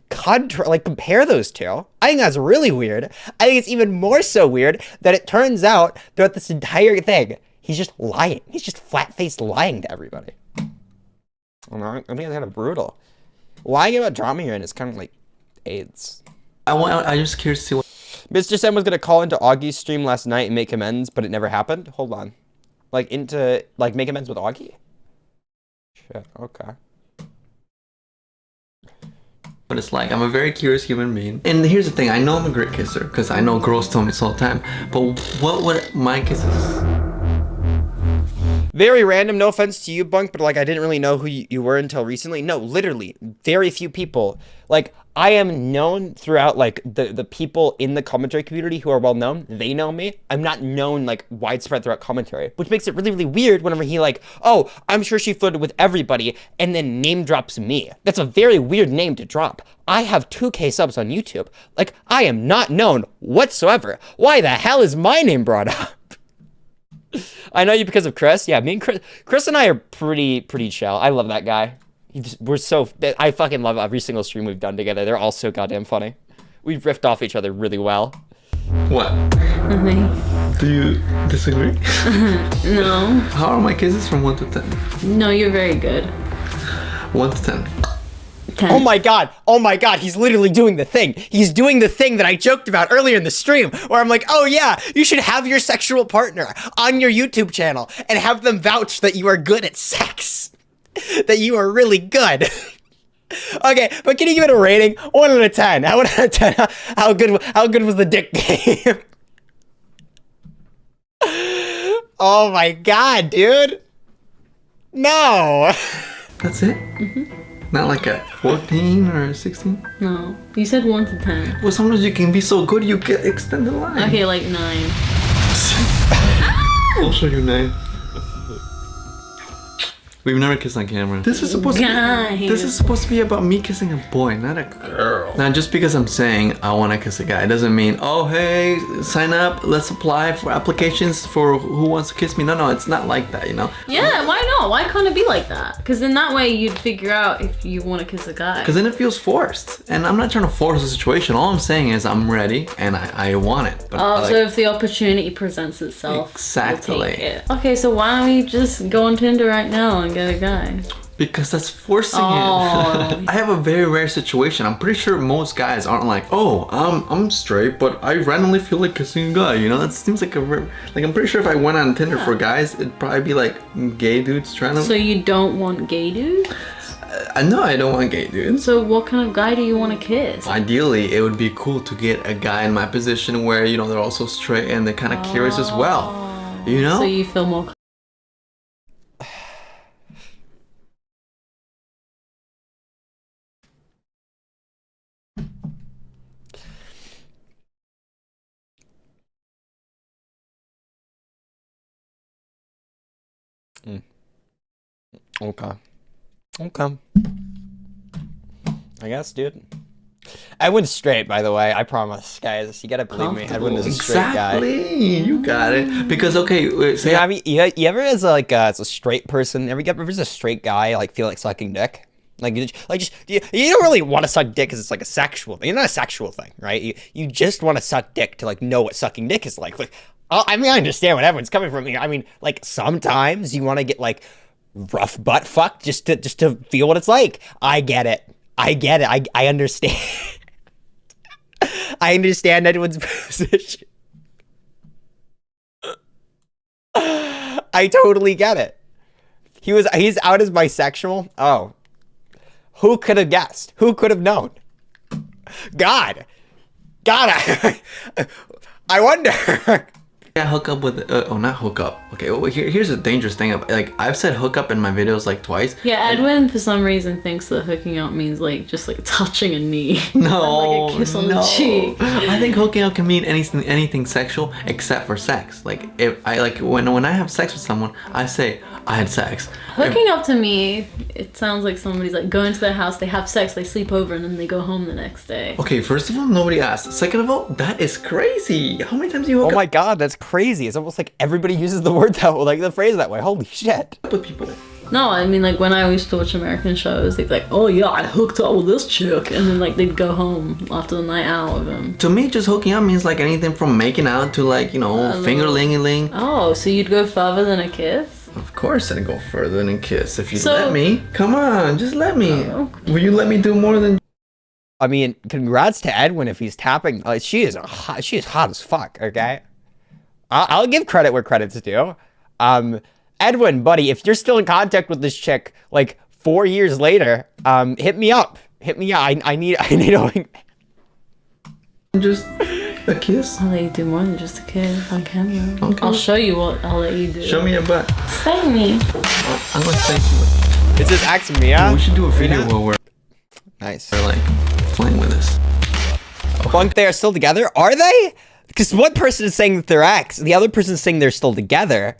compare those two. I think that's really weird. I think it's even more so weird that it turns out throughout this entire thing, he's just lying. He's just flat-faced lying to everybody. I think it's kind of brutal. Lying about drama here is kind of like AIDS. I'm just curious to see what Mr. Sen was gonna call into Augie's stream last night and make amends, but it never happened. Hold on. Like make amends with Augie? Shit, okay. What it's like. I'm a very curious human being. And here's the thing, I know I'm a great kisser, because I know girls tell me this all the time, but what would my kisses... Very random, no offense to you, Bunk, but like I didn't really know who you were until recently. No, literally, very few people. Like, I am known throughout like the people in the commentary community who are well known. They know me. I'm not known like widespread throughout commentary, which makes it really, really weird whenever he like, oh, I'm sure she flirted with everybody and then name drops me. That's a very weird name to drop. I have 2K subs on YouTube. Like, I am not known whatsoever. Why the hell is my name brought up? I know you because of Chris. Yeah, me and Chris and I are pretty chill. I love that guy. I fucking love every single stream we've done together. They're all so goddamn funny. We've riffed off each other really well. What? Nothing. Do you disagree? No. How are my kisses from 1 to 10? No, you're very good. 1 to 10. 10. Oh my god, he's literally doing the thing. He's doing the thing that I joked about earlier in the stream, where I'm like, oh yeah, you should have your sexual partner on your YouTube channel and have them vouch that you are good at sex. That you are really good. Okay, but can you give it a rating? 1 out of 10. 1 out of 10. How good was the dick game? Oh my god, dude. No. That's it? Not like a 14 or 16? No. You said 1 to 10. Well, sometimes you can be so good you get extended line. Okay, like 9. I'll show you 9. We've never kissed on camera. This is supposed to be about me kissing a boy, not a girl. Now, just because I'm saying I want to kiss a guy, it doesn't mean, oh, hey, sign up, let's apply for applications for who wants to kiss me. No, it's not like that, you know? Yeah, why not? Why can't it be like that? Because in that way, you'd figure out if you want to kiss a guy. Because then it feels forced. And I'm not trying to force the situation. All I'm saying is I'm ready and I want it. But so if the opportunity presents itself, exactly. we'll take it. Okay, so why don't we just go on Tinder right now and get a guy? Because that's forcing it. I have a very rare situation. I'm pretty sure most guys aren't like, oh, I'm straight, but I randomly feel like kissing a guy. You know, that seems like I'm pretty sure if I went on Tinder for guys, it'd probably be like gay dudes trying to. So you don't want gay dudes? No, I don't want gay dudes. So what kind of guy do you want to kiss? Ideally, it would be cool to get a guy in my position where, you know, they're also straight and they're kind of curious as well. You know? So you feel more. Okay. I guess, dude. Edwin's straight, by the way. I promise, guys. You gotta believe me. Edwin is a straight guy. Exactly. You got it. Because okay, so I mean, you ever as a straight person, ever as a straight guy like feel like sucking dick? You don't really want to suck dick because it's like a sexual thing. It's not a sexual thing, right? You just want to suck dick to like know what sucking dick is like. I mean, I understand what everyone's coming from. I mean, like sometimes you want to get like rough butt fucked just to feel what it's like. I get it. I understand. I understand Edwin's position. I totally get it. He's out as bisexual. Oh. Who could have guessed? Who could have known? God, I wonder. Yeah, hook up with not hook up. Okay, well, here's the dangerous thing. Like I've said hook up in my videos like twice. Yeah, Edwin for some reason thinks that hooking up means like just like touching a knee. No, like a kiss on the cheek. I think hooking up can mean anything sexual except for sex. Like if I when I have sex with someone, I say I had sex. Hooking up to me, it sounds like somebody's like going to their house, they have sex, they sleep over, and then they go home the next day. Okay, first of all, nobody asked. Second of all, that is crazy. How many times do you hook up? Oh my god, that's crazy. It's almost like everybody uses the word that way, like the phrase that way. Holy shit. With people. No, I mean like when I used to watch American shows, they'd be like, oh yeah, I hooked up with this chick, and then like they'd go home after the night out with him. To me, just hooking up means like anything from making out to like, you know, finger-ling-a-ling. Oh, so you'd go further than a kiss? Of course I'd go further than a kiss. If you let me. Come on, just let me. Will you let me do more than... I mean, congrats to Edwin if he's tapping. She is hot as fuck, okay? I'll give credit where credit's due. Edwin, buddy, if you're still in contact with this chick, like 4 years later, hit me up. Hit me up. I need a... Just a kiss? I'll let you do more than just a kiss on camera. Okay. I'll show you what I'll let you do. Show me your butt. Spank me. I'm gonna spank you. Is this Ax Mia? We should do a video where we're... Nice. We're like playing with this. Bunk, they are still together? Are they? Because one person is saying that they're ex, the other person is saying they're still together.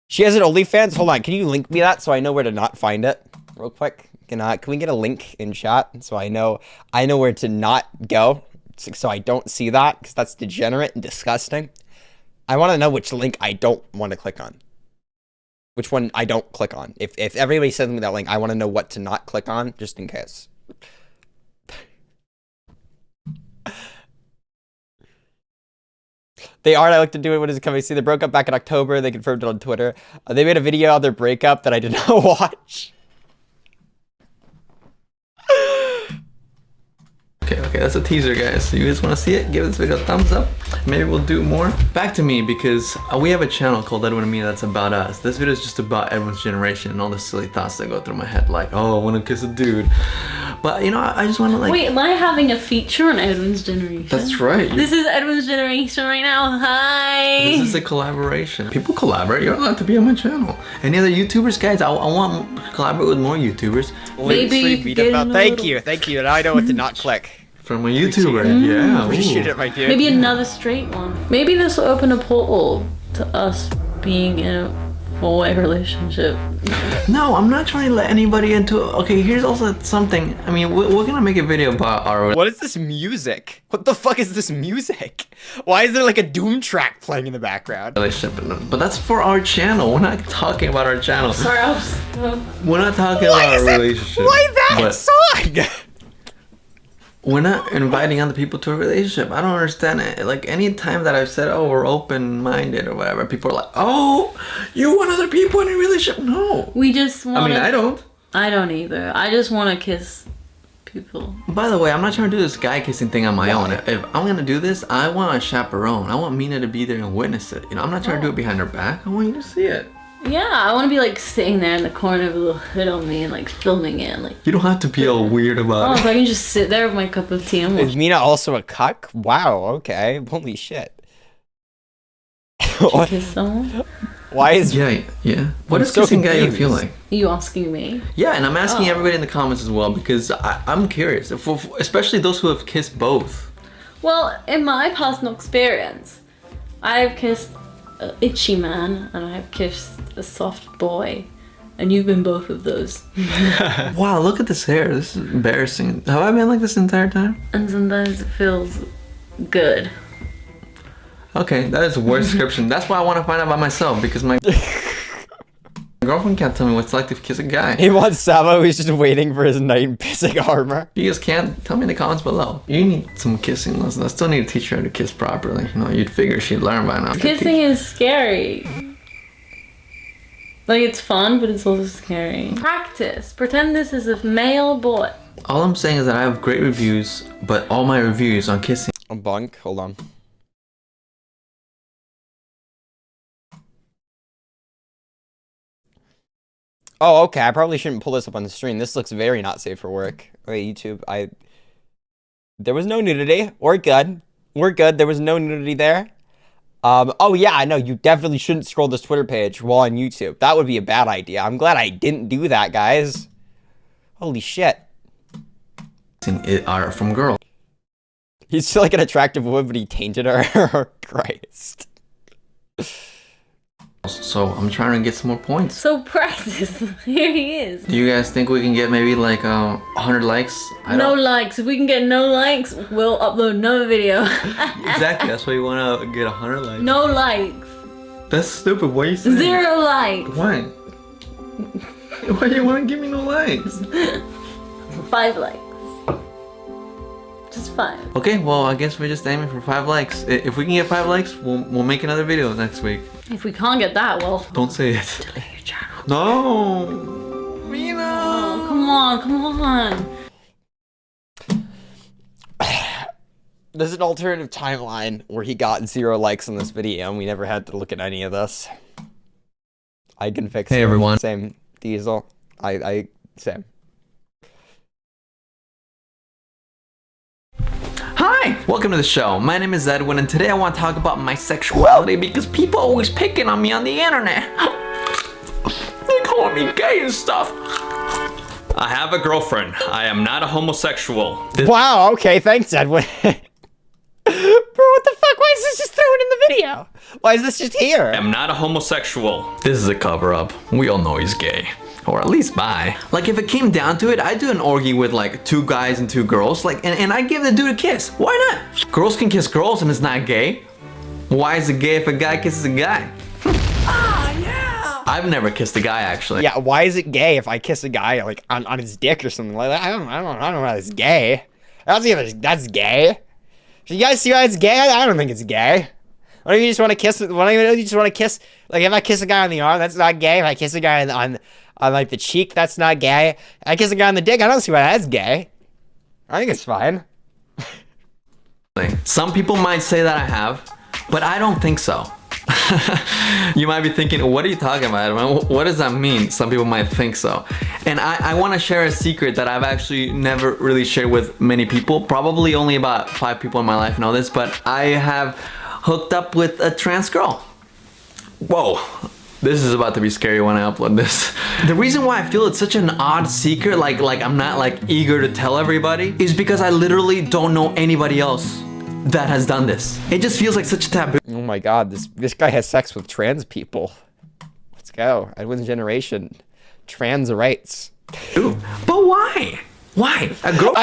She has an OnlyFans? Hold on, can you link me that so I know where to not find it? Real quick. Can we get a link in chat so I know where to not go? So I don't see that, because that's degenerate and disgusting. I want to know which link I don't want to click on. Which one I don't click on. If everybody sends me that link, I want to know what to not click on, just in case. They are. I like to do it. What is it coming? See, they broke up back in October. They confirmed it on Twitter. They made a video on their breakup that I did not watch. Okay, that's a teaser, guys. So you guys want to see it? Give this video a thumbs up. Maybe we'll do more. Back to me, because we have a channel called Edwin and Me that's about us. This video is just about Edwin's generation and all the silly thoughts that go through my head, like, oh, I want to kiss a dude. But you know, I just want to like. Wait, am I having a feature on Edwin's generation? That's right. This is Edwin's generation right now. Hi. This is a collaboration. People collaborate. You're allowed to be on my channel. Any other YouTubers, guys? I want to collaborate with more YouTubers. Maybe you could get Thank you. Now I know what to not click. From a YouTuber, yeah. Appreciate it, my dude. Maybe another straight one. Maybe this will open a portal to us being in a four-way relationship. No, I'm not trying to let anybody into. Okay, here's also something. I mean, we're gonna make a video about our. What is this music? What the fuck is this music? Why is there like a Doom track playing in the background? Relationship, but that's for our channel. We're not talking about our channel. Sorry, We're not talking about our relationship. Why that song? We're not inviting other people to a relationship. I don't understand it. Like, any time that I've said, oh, we're open-minded or whatever, people are like, oh, you want other people in a relationship? No. We just want. I mean, I don't. I don't either. I just want to kiss people. By the way, I'm not trying to do this guy kissing thing on my own. If I'm gonna do this, I want a chaperone. I want Mina to be there and witness it. You know, I'm not trying to do it behind her back. I want you to see it. Yeah, I want to be like sitting there in the corner with a little hood on me and like filming it. Like, you don't have to be all weird about it. So I can just sit there with my cup of tea and watch. Is Mina also a cuck? Wow, okay. Holy shit. Kiss someone? Why is... Yeah. What does kissing guy feel like? You asking me? Yeah, and I'm asking everybody in the comments as well, because I'm curious, especially those who have kissed both. Well, in my personal experience, I've kissed an itchy man and I've kissed a soft boy, and you've been both of those. Wow, look at this hair. This is embarrassing. Have I been like this the entire time? And sometimes it feels good. Okay, that is a worse description. That's why I want to find out by myself, because my girlfriend can't tell me what it's like to kiss a guy. He wants Samo, he's just waiting for his knight in pissing armor. You guys can't? Tell me in the comments below. You need some kissing lessons. I still need to teach her how to kiss properly. You know, you'd figure she'd learn by now. Kissing is scary. Like, it's fun, but it's also scary. Practice. Pretend this is a male boy. All I'm saying is that I have great reviews, but all my reviews on kissing. Bunk, hold on. Oh, okay. I probably shouldn't pull this up on the stream. This looks very not safe for work. Okay, YouTube, there was no nudity. We're good. We're good. There was no nudity there. Oh yeah, I know. You definitely shouldn't scroll this Twitter page while on YouTube. That would be a bad idea. I'm glad I didn't do that, guys. Holy shit. Are from girls. He's still like an attractive woman, but he tainted her. Christ. So I'm trying to get some more points. So practice. Here he is. Do you guys think we can get maybe like 100 likes? No likes. If we can get no likes, we'll upload another video. Exactly. That's why you want to get 100 likes. No likes. That's stupid. What are you saying? 0 likes. Why? Why do you want to give me no likes? 5 likes. Just 5. Okay, well, I guess we're just aiming for 5 likes. If we can get 5 likes, we'll make another video next week. If we can't get that, well... Don't say it. Delete your channel. No! Reno! Oh, come on. There's an alternative timeline where he got 0 likes on this video and we never had to look at any of this. I can fix it. Hey, everyone. Same. Diesel. Same. Hi! Welcome to the show. My name is Edwin, and today I want to talk about my sexuality because people are always picking on me on the internet. They calling me gay and stuff. I have a girlfriend. I am not a homosexual. Wow, okay, thanks, Edwin. Bro, what the fuck? Why is this just thrown in the video? Why is this just here? I am not a homosexual. This is a cover-up. We all know he's gay. Or at least bi. Like, if it came down to it, I'd do an orgy with like 2 guys and 2 girls. Like, and I'd give the dude a kiss. Why not? Girls can kiss girls and it's not gay. Why is it gay if a guy kisses a guy? I've never kissed a guy, actually. Yeah, why is it gay if I kiss a guy like on his dick or something like that? I don't know why it's gay. That's gay. Do you guys see why it's gay? I don't think it's gay. Why don't you just want to kiss? Why don't you just want to kiss? Like, if I kiss a guy on the arm, that's not gay. If I kiss a guy on like the cheek, that's not gay. If I kiss a guy on the dick, I don't see why that's gay. I think it's fine. Some people might say that I have, but I don't think so. You might be thinking, what are you talking about? What does that mean? Some people might think so. And I want to share a secret that I've actually never really shared with many people. Probably only about 5 people in my life know this, but I have hooked up with a trans girl. Whoa. This is about to be scary when I upload this. The reason why I feel it's such an odd secret, like I'm not like eager to tell everybody, is because I literally don't know anybody else that has done this. It just feels like such a taboo. Oh my god, this guy has sex with trans people. Let's go. Edwin's generation. Trans rights. But why? Why? A girl?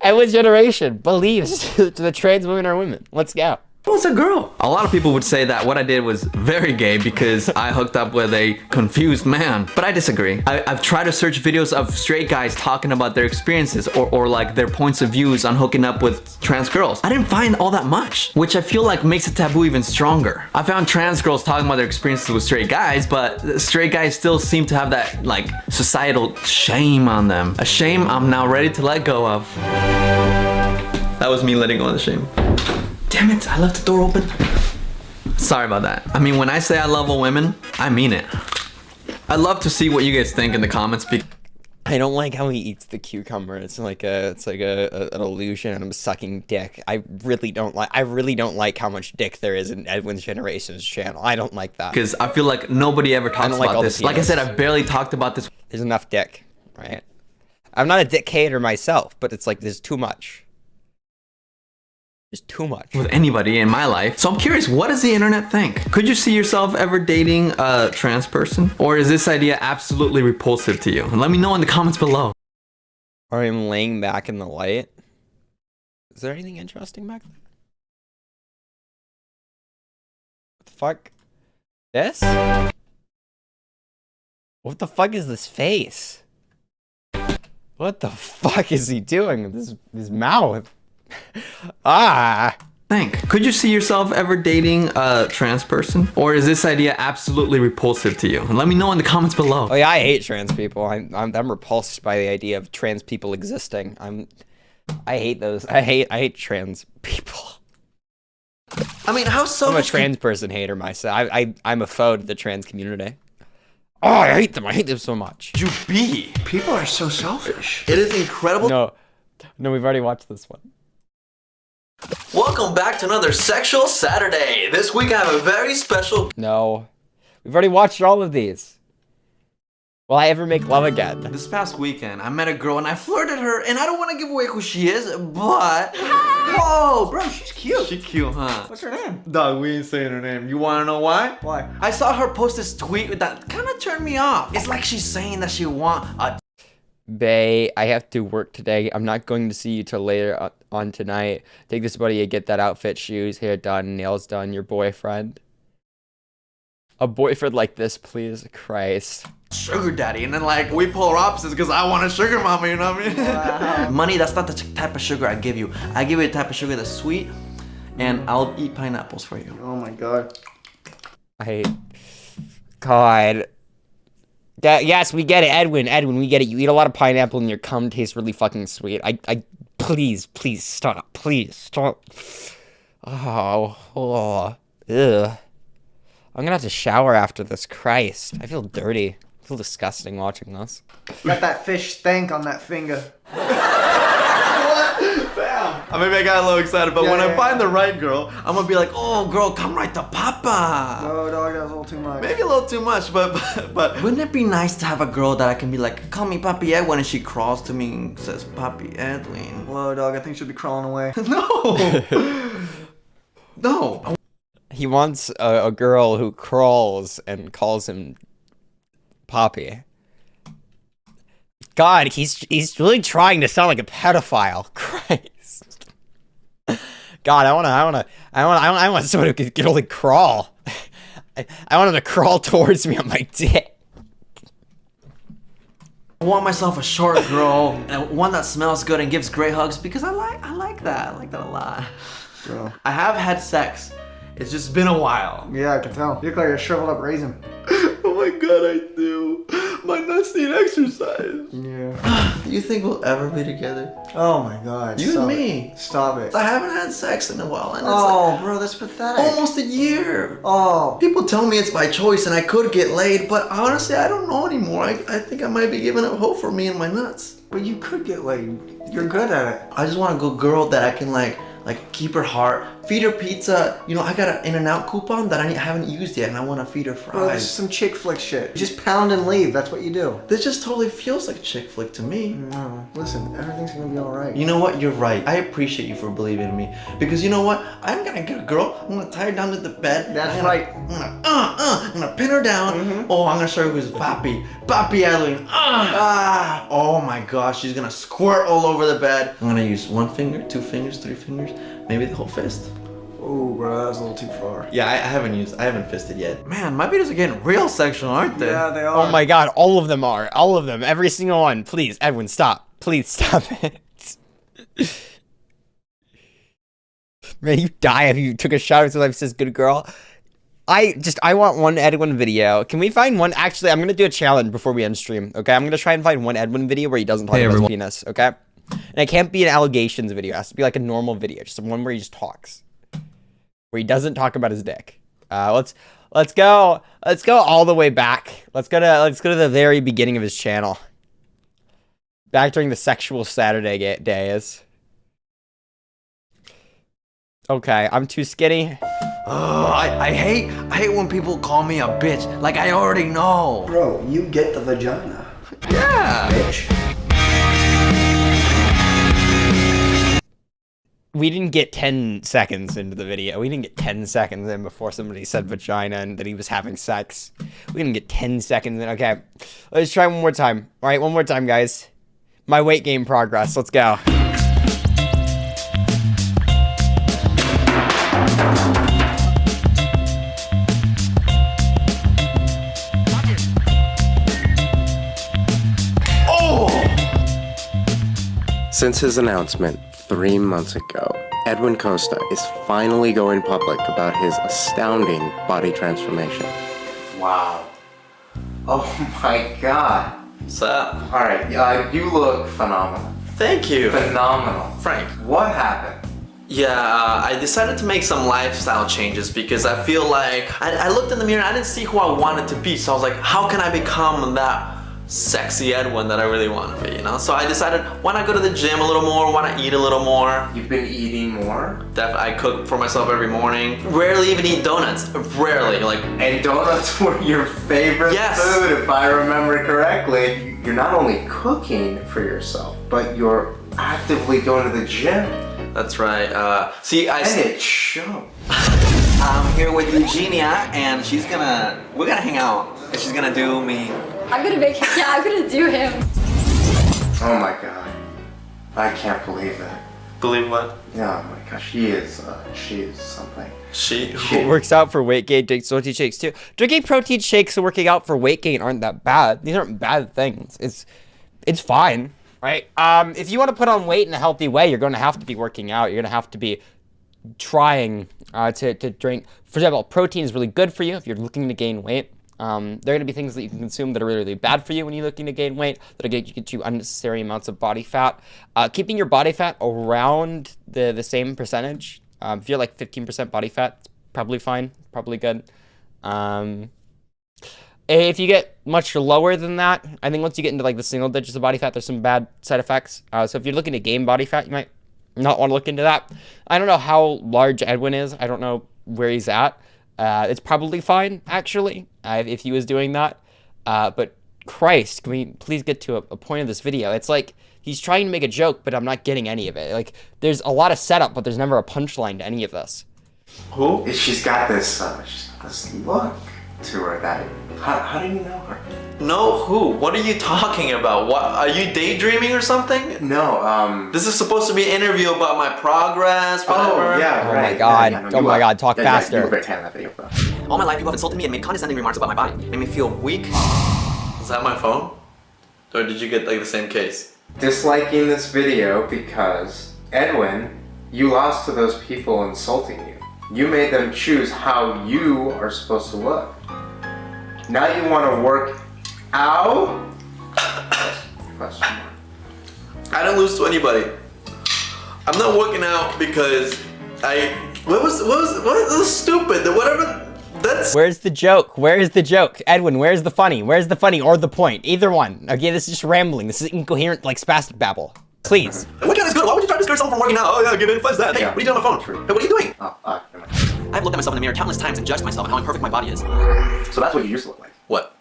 Edwin's generation believes the trans women are women. Let's go. What's a girl? A lot of people would say that what I did was very gay because I hooked up with a confused man, but I disagree. I've tried to search videos of straight guys talking about their experiences or like their points of views on hooking up with trans girls. I didn't find all that much, which I feel like makes the taboo even stronger. I found trans girls talking about their experiences with straight guys, but straight guys still seem to have that like societal shame on them. A shame I'm now ready to let go of. That was me letting go of the shame. Damn it, I left the door open. Sorry about that. I mean, when I say I love all women, I mean it. I'd love to see what you guys think in the comments. I don't like how he eats the cucumber. It's like an illusion and I'm sucking dick. I really don't like how much dick there is in Edwin's Generations channel. I don't like that. Because I feel like nobody ever talks about this. Like I said, I've barely talked about this. There's enough dick, right? I'm not a dick hater myself, but it's like there's too much. There's too much. With anybody in my life. So I'm curious, what does the internet think? Could you see yourself ever dating a trans person? Or is this idea absolutely repulsive to you? And let me know in the comments below. Or I'm laying back in the light. Is there anything interesting back there? What the fuck? This? What the fuck is this face? What the fuck is he doing with his mouth? Could you see yourself ever dating a trans person? Or is this idea absolutely repulsive to you? And let me know in the comments below. Oh yeah, I hate trans people. I'm repulsed by the idea of trans people existing. I hate those. I hate trans people. I mean, how so? I'm a trans person hater myself. I'm a foe to the trans community. Oh, I hate them. I hate them so much. You be. People are so selfish. It is incredible. No, we've already watched this one. Welcome back to another Sexual Saturday. This week I have a very special... No. We've already watched all of these. Will I ever make love again? This past weekend, I met a girl and I flirted her, and I don't want to give away who she is, but... Whoa, bro, she's cute. She's cute, huh? What's her name? Dog, we ain't saying her name. You want to know why? Why? I saw her post this tweet that kind of turned me off. It's like she's saying that she want a... Bae, I have to work today. I'm not going to see you till later on tonight. Take this buddy, get that outfit, shoes, hair done, nails done, your boyfriend. A boyfriend like this, please. Christ. Sugar daddy, and then like we polar opposites because I want a sugar mama, you know what I mean? Wow. Money, that's not the type of sugar I give you. I give you a type of sugar that's sweet, and I'll eat pineapples for you. Oh my god. God. Yes, we get it, Edwin, we get it. You eat a lot of pineapple and your cum tastes really fucking sweet. Please stop. Please stop. Oh, ugh. I'm gonna have to shower after this. Christ, I feel dirty. I feel disgusting watching this. Got that fish stank on that finger. What? Bam. Maybe I got a little excited, but when I find the right girl, I'm gonna be like, oh, girl, come right to Papa. No, dog, that's a little too much. Maybe a little too much, but wouldn't it be nice to have a girl that I can be like, call me Papi Edwin, and she crawls to me and says, Papi Edwin. Whoa, dog, I think she'll be crawling away. No. He wants a girl who crawls and calls him Poppy. God, he's really trying to sound like a pedophile. Christ. God, I want someone who can only crawl. I want him to crawl towards me on my dick. I want myself a short girl, and one that smells good and gives great hugs because I like that. I like that a lot. Bro. I have had sex. It's just been a while. Yeah, I can tell. You look like a shriveled up raisin. Oh my god, I do. My nuts need exercise. Yeah. Do you think we'll ever be together? Oh my god. You and me. Stop it. I haven't had sex in a while. And Oh, bro, that's pathetic. almost a year. Oh. People tell me it's by choice and I could get laid, but honestly, I don't know anymore. I think I might be giving up hope for me and my nuts. But you could get laid. You're good at it. I just want a good girl that I can like keep her heart, feed her pizza. You know, I got an In-N-Out coupon that I haven't used yet, and I want to feed her fries. Bro, this is some chick flick shit. You just pound and leave. That's what you do. This just totally feels like chick flick to me. No, listen, everything's gonna be all right. You know what? You're right. I appreciate you for believing in me. Because you know what? I'm gonna get a girl. I'm gonna tie her down to the bed. That's right. I'm gonna pin her down. Oh, I'm gonna show her who's Papi. Papi Edwin. Oh my gosh, she's gonna squirt all over the bed. I'm gonna use 1 finger, 2 fingers, 3 fingers, maybe the whole fist. Oh, bro, that was a little too far. Yeah, I haven't fisted yet. Man, my videos are getting real sexual, aren't they? Yeah, they are. Oh my god, all of them are. All of them. Every single one. Please, Edwin, stop. Please stop it. Man, you die if you took a shot at life says good girl. I want one Edwin video. Can we find one? Actually, I'm gonna do a challenge before we end stream, okay? I'm gonna try and find one Edwin video where he doesn't talk about his penis, okay? And it can't be an allegations video. It has to be like a normal video, just one where he just talks. Where he doesn't talk about his dick. Let's go all the way back. Let's go to the very beginning of his channel. Back during the sexual Saturday days. Okay, I'm too skinny. Oh, I hate when people call me a bitch. Like I already know. Bro, you get the vagina. Yeah. Bitch. We didn't get 10 seconds into the video. We didn't get 10 seconds in before somebody said vagina and that he was having sex. We didn't get 10 seconds in. Okay, let's try one more time. All right, one more time, guys. My weight gain progress. Let's go. Since his announcement 3 months ago, Edwin Costa is finally going public about his astounding body transformation. Wow. Oh my god. What's up? Alright, you look phenomenal. Thank you. Phenomenal. Frank. What happened? Yeah, I decided to make some lifestyle changes because I feel like I looked in the mirror and I didn't see who I wanted to be. So I was like, how can I become that sexy Edwin that I really want to be, you know? So I decided, why not go to the gym a little more? Why not eat a little more? You've been eating more? I cook for myself every morning. Rarely even eat donuts. Rarely, like. And donuts were your favorite food, if I remember correctly. You're not only cooking for yourself, but you're actively going to the gym. That's right. And it shows. I'm here with Eugenia, and we're gonna hang out, and she's gonna do me. I'm gonna make him, yeah, I'm gonna do him. Oh my god. I can't believe it. Believe what? Yeah, oh my gosh, she is something. She works out for weight gain, drinks protein shakes too. Drinking protein shakes and working out for weight gain aren't that bad. These aren't bad things. It's fine, right? If you want to put on weight in a healthy way, you're going to have to be working out. You're going to have to be trying to drink. For example, protein is really good for you if you're looking to gain weight. There are going to be things that you can consume that are really, really bad for you when you're looking to gain weight, that are going to get you unnecessary amounts of body fat. Keeping your body fat around the same percentage. If you're like 15% body fat, it's probably fine, probably good. If you get much lower than that, I think once you get into like the single digits of body fat, there's some bad side effects. So if you're looking to gain body fat, you might not want to look into that. I don't know how large Edwin is. I don't know where he's at. It's probably fine, actually, if he was doing that. But Christ, can we please get to a point of this video? It's like he's trying to make a joke, but I'm not getting any of it. Like, there's a lot of setup, but there's never a punchline to any of this. Who? She's got this look to her that... How do you know her? Know who? What are you talking about? What, are you daydreaming or something? No, This is supposed to be an interview about my progress, whatever. Oh, yeah, Oh right. my god. Yeah, no, Oh my god, talk you faster. were a great fan of that video, bro. All my life, people have insulted me and made condescending remarks about my body. Made me feel weak. Is that my phone? Or did you get like the same case? Disliking this video because, Edwin, you lost to those people insulting you. You made them choose how you are supposed to look. Now you want to work out? Question mark. I didn't lose to anybody. I'm not working out because what was stupid? Whatever. That's. Where's the joke? Where is the joke? Edwin, where's the funny? Where's the funny or the point? Either one. Okay, this is just rambling. This is incoherent, like spastic babble. Please. Working out is good. Why would you try to discourage someone from working out? Oh yeah, get in, fuzz that. Hey, what are you doing on my phone? Hey, what are you doing? I've looked at myself in the mirror countless times and judged myself on how imperfect my body is. So that's what you used to look like. What?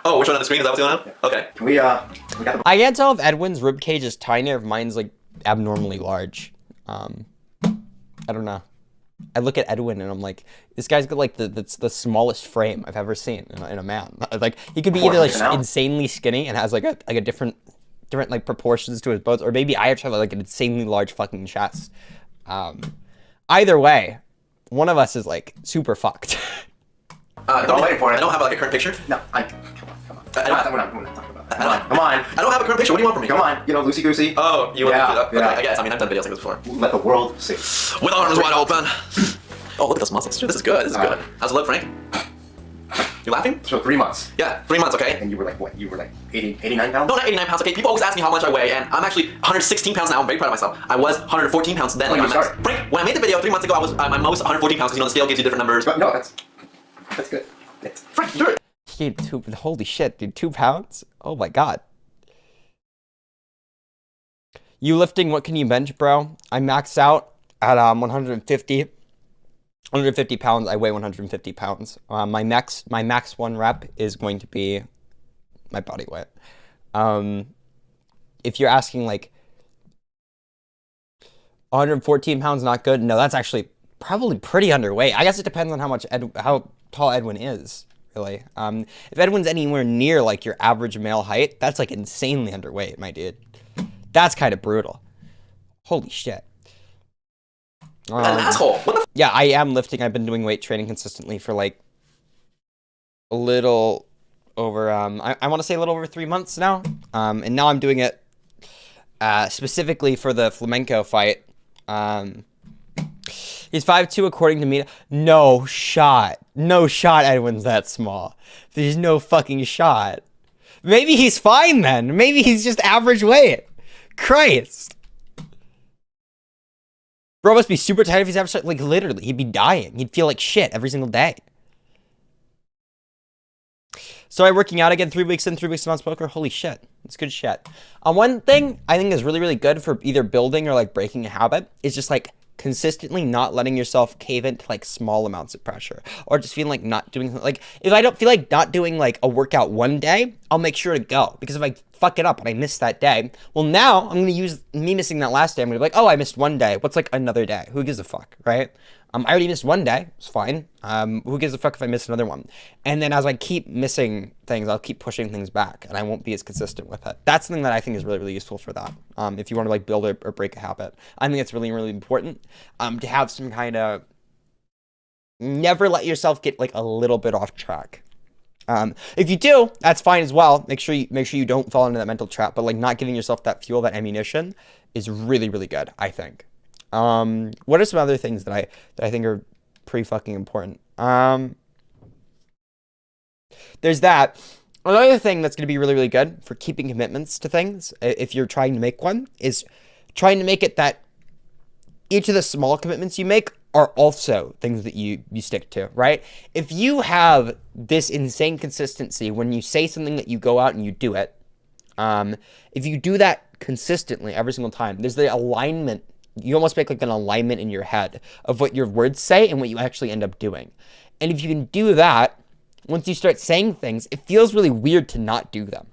Oh, which one on the screen? Is that what's going on? Yeah. Okay. We got the... I can't tell if Edwin's ribcage is tiny or if mine's like abnormally large. I don't know. I look at Edwin and I'm like, this guy's got like the smallest frame I've ever seen in a man. Like he could be either like insanely skinny and has like a different like proportions to his bones, or maybe I actually have like an insanely large fucking chest. Either way, one of us is like super fucked. Don't wait for it. I don't have like a current picture. No, come on. We're not talking about that. Come on. I don't have a current picture. What do you want from me? Come on. You know, loosey goosey. Oh, you want yeah, to do that? Okay, yeah. I guess. I mean, I've done videos like this before. Let the world see. With arms wide open. Oh, look at those muscles. Dude, this is good. This is good. How's it look, Frank? You laughing? So 3 months. Yeah, 3 months, okay. And you were like, what? You were like 89 pounds? No, not 89 pounds, okay. People always ask me how much I weigh, and I'm actually 116 pounds now. I'm very proud of myself. I was 114 pounds then. Like, Frank, when I made the video 3 months ago, I was I'm most 114 pounds because, you know, the scale gives you different numbers. But no, that's good. Frank, you're... Holy shit, dude, 2 pounds? Oh my god. You lifting, what can you bench, bro? I max out at 150 pounds. I weigh 150 pounds. My max 1 rep is going to be my body weight. If you're asking like 114 pounds not good, no, that's actually probably pretty underweight. I guess it depends on how tall Edwin is, really. If Edwin's anywhere near like your average male height, that's like insanely underweight, my dude. That's kind of brutal. Holy shit. An asshole. What the yeah, I am lifting. I've been doing weight training consistently for like a little over, I want to say a little over 3 months now. And now I'm doing it specifically for the flamenco fight. He's 5'2" according to me. No shot. No shot Edwin's that small. There's no fucking shot. Maybe he's fine then. Maybe he's just average weight. Christ. Bro must be super tired if he's average. Like, literally, he'd be dying. He'd feel like shit every single day. So I'm working out again 3 weeks in, 3 weeks non-smoker. Holy shit. It's good shit. One thing I think is really, really good for either building or like breaking a habit is just like consistently not letting yourself cave into like small amounts of pressure, or just feeling like not doing, like, if I don't feel like not doing like a workout one day, I'll make sure to go, because if I fuck it up and I miss that day, well, now I'm going to use me missing that last day. I'm going to be like, oh, I missed one day. What's like another day? Who gives a fuck, right? I already missed one day. It's fine. Who gives a fuck if I miss another one? And then as I keep missing things, I'll keep pushing things back, and I won't be as consistent with it. That's something that I think is really, really useful for that. If you want to like build or break a habit, I think it's really, really important to have some kind of, never let yourself get like a little bit off track. If you do, that's fine as well. Make sure you don't fall into that mental trap, but like not giving yourself that fuel, that ammunition is really, really good, I think. What are some other things that I think are pretty fucking important? There's that. Another thing that's going to be really, really good for keeping commitments to things, if you're trying to make one, is trying to make it that each of the small commitments you make are also things that you stick to, right? If you have this insane consistency when you say something that you go out and you do it, if you do that consistently every single time, there's the alignment you almost make like an alignment in your head of what your words say and what you actually end up doing. And if you can do that, once you start saying things, it feels really weird to not do them.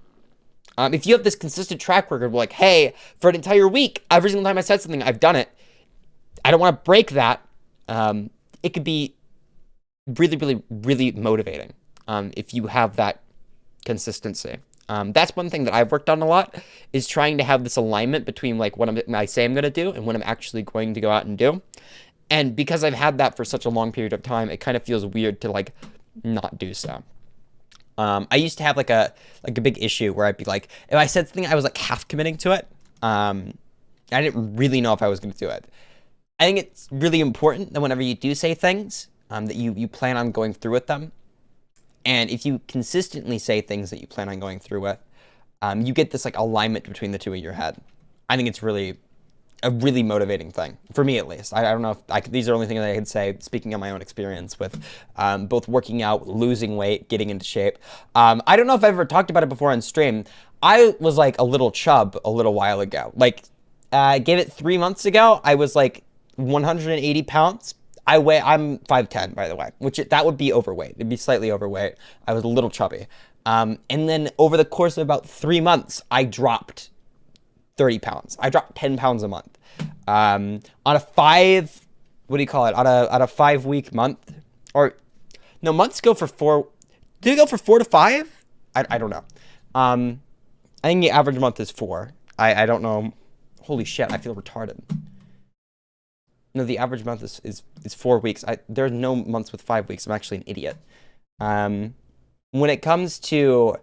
If you have this consistent track record, like, hey, for an entire week, every single time I said something, I've done it. I don't want to break that. It could be really, really, really motivating if you have that consistency. That's one thing that I've worked on a lot, is trying to have this alignment between like what I say I'm going to do and what I'm actually going to go out and do. And because I've had that for such a long period of time, it kind of feels weird to like not do so. I used to have like a big issue where I'd be like, if I said something, I was like half committing to it. I didn't really know if I was going to do it. I think it's really important that whenever you do say things, that you plan on going through with them. And if you consistently say things that you plan on going through with, you get this like alignment between the two in your head. I think it's really a really motivating thing, for me at least. I don't know if these are the only things I can say, speaking of my own experience with both working out, losing weight, getting into shape. I don't know if I've ever talked about it before on stream. I was like a little chub a little while ago. Like, give it 3 months ago, I was like 180 pounds. I'm 5'10", by the way, that would be overweight. It'd be slightly overweight. I was a little chubby. And then over the course of about 3 months, I dropped 30 pounds. I dropped 10 pounds a month. On a 5-week month, or no, months go for 4. Do they go for 4 to 5? I don't know. I think the average month is 4. I don't know. Holy shit, I feel retarded. No, the average month is 4 weeks. There are no months with 5 weeks. I'm actually an idiot. When it comes to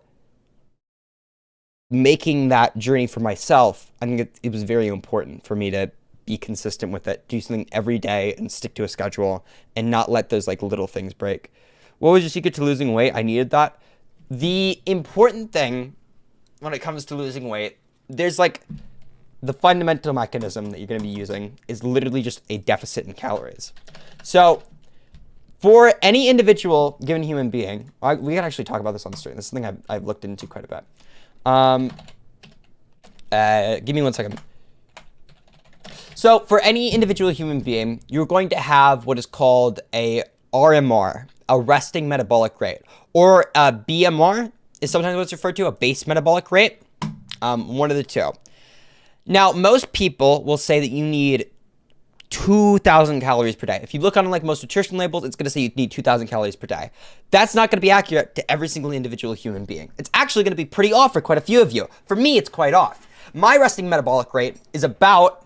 making that journey for myself, I think it was very important for me to be consistent with it, do something every day and stick to a schedule and not let those like little things break. What was your secret to losing weight? I needed that. The important thing when it comes to losing weight, there's like the fundamental mechanism that you're going to be using is literally just a deficit in calories. So for any individual given human being, we can actually talk about this on the stream. This is something I've looked into quite a bit. Give me 1 second. So for any individual human being, you're going to have what is called a RMR, a resting metabolic rate, or a BMR is sometimes what's referred to, a base metabolic rate. One of the two. Now, most people will say that you need 2,000 calories per day. If you look on like most nutrition labels, it's going to say you need 2,000 calories per day. That's not going to be accurate to every single individual human being. It's actually going to be pretty off for quite a few of you. For me, it's quite off. My resting metabolic rate is about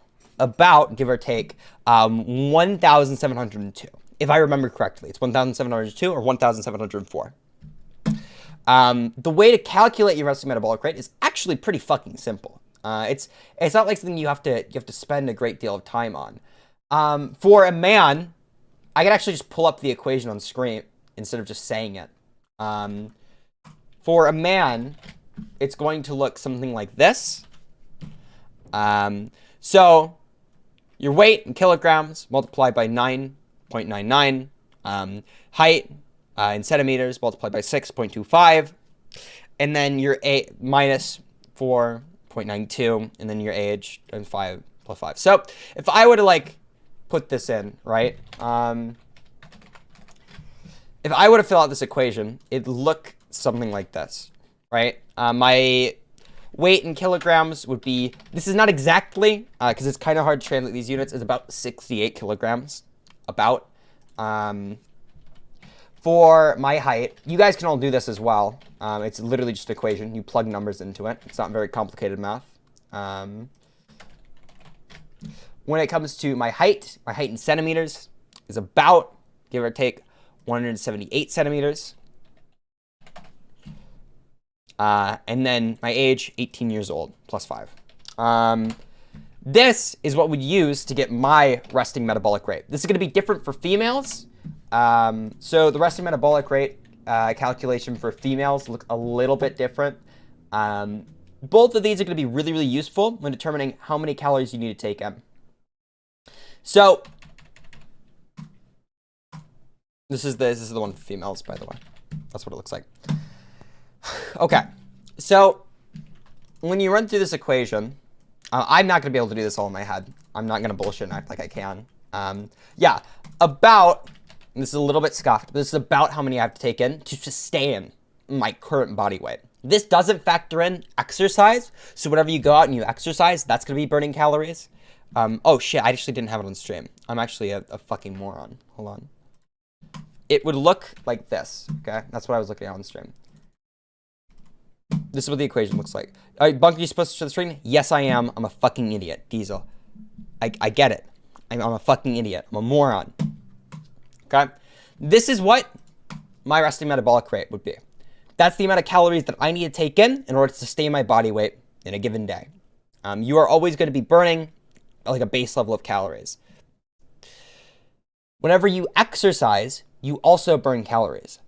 give or take, 1,702. If I remember correctly, it's 1,702 or 1,704. The way to calculate your resting metabolic rate is actually pretty fucking simple. It's not like something you have to spend a great deal of time on. For a man, I could actually just pull up the equation on screen instead of just saying it. For a man, it's going to look something like this. So your weight in kilograms multiplied by 9.99, height in centimeters multiplied by 6.25, and then your minus 4.92, and then your age and 5 plus 5. So if I were to like put this in, right? If I were to fill out this equation, it'd look something like this, right? My weight in kilograms would be, this is not exactly, because it's kind of hard to translate these units, it's about 68 kilograms, about. For my height, you guys can all do this as well. It's literally just an equation. You plug numbers into it. It's not very complicated math. When it comes to my height in centimeters is about, give or take, 178 centimeters. And then my age, 18 years old, plus 5. This is what we'd use to get my resting metabolic rate. This is going to be different for females. So the resting metabolic rate calculation for females look a little bit different. Both of these are going to be really, really useful when determining how many calories you need to take in. So this is the one for females, by the way. That's what it looks like. Okay, so when you run through this equation, I'm not going to be able to do this all in my head. I'm not gonna bullshit and act like I can. Yeah, about, and this is a little bit scuffed, but this is about how many I have to take in to sustain my current body weight. This doesn't factor in exercise, so whenever you go out and you exercise, that's gonna be burning calories. Oh shit, I actually didn't have it on stream. I'm actually a fucking moron. Hold on. It would look like this, okay? That's what I was looking at on stream. This is what the equation looks like. All right, Bunker, you supposed to share the screen? Yes, I am. I'm a fucking idiot. Diesel. I get it. I'm a fucking idiot. I'm a moron. Okay? This is what my resting metabolic rate would be. That's the amount of calories that I need to take in order to sustain my body weight in a given day. You are always going to be burning like a base level of calories. Whenever you exercise, you also burn calories.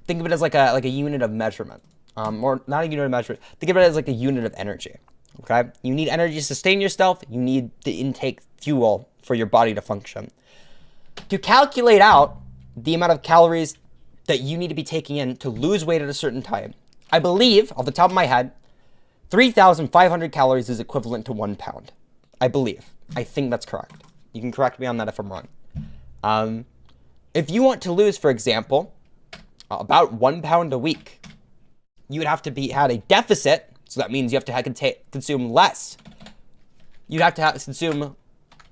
Think of it as like a unit of measurement. Or not a unit of measurement. Think of it as like a unit of energy. Okay? You need energy to sustain yourself. You need to intake fuel for your body to function. To calculate out the amount of calories that you need to be taking in to lose weight at a certain time, I believe, off the top of my head, 3,500 calories is equivalent to 1 pound. I believe. I think that's correct. You can correct me on that if I'm wrong. If you want to lose, for example, about 1 pound a week, you would have to had a deficit, so that means you have to consume less. You'd have to consume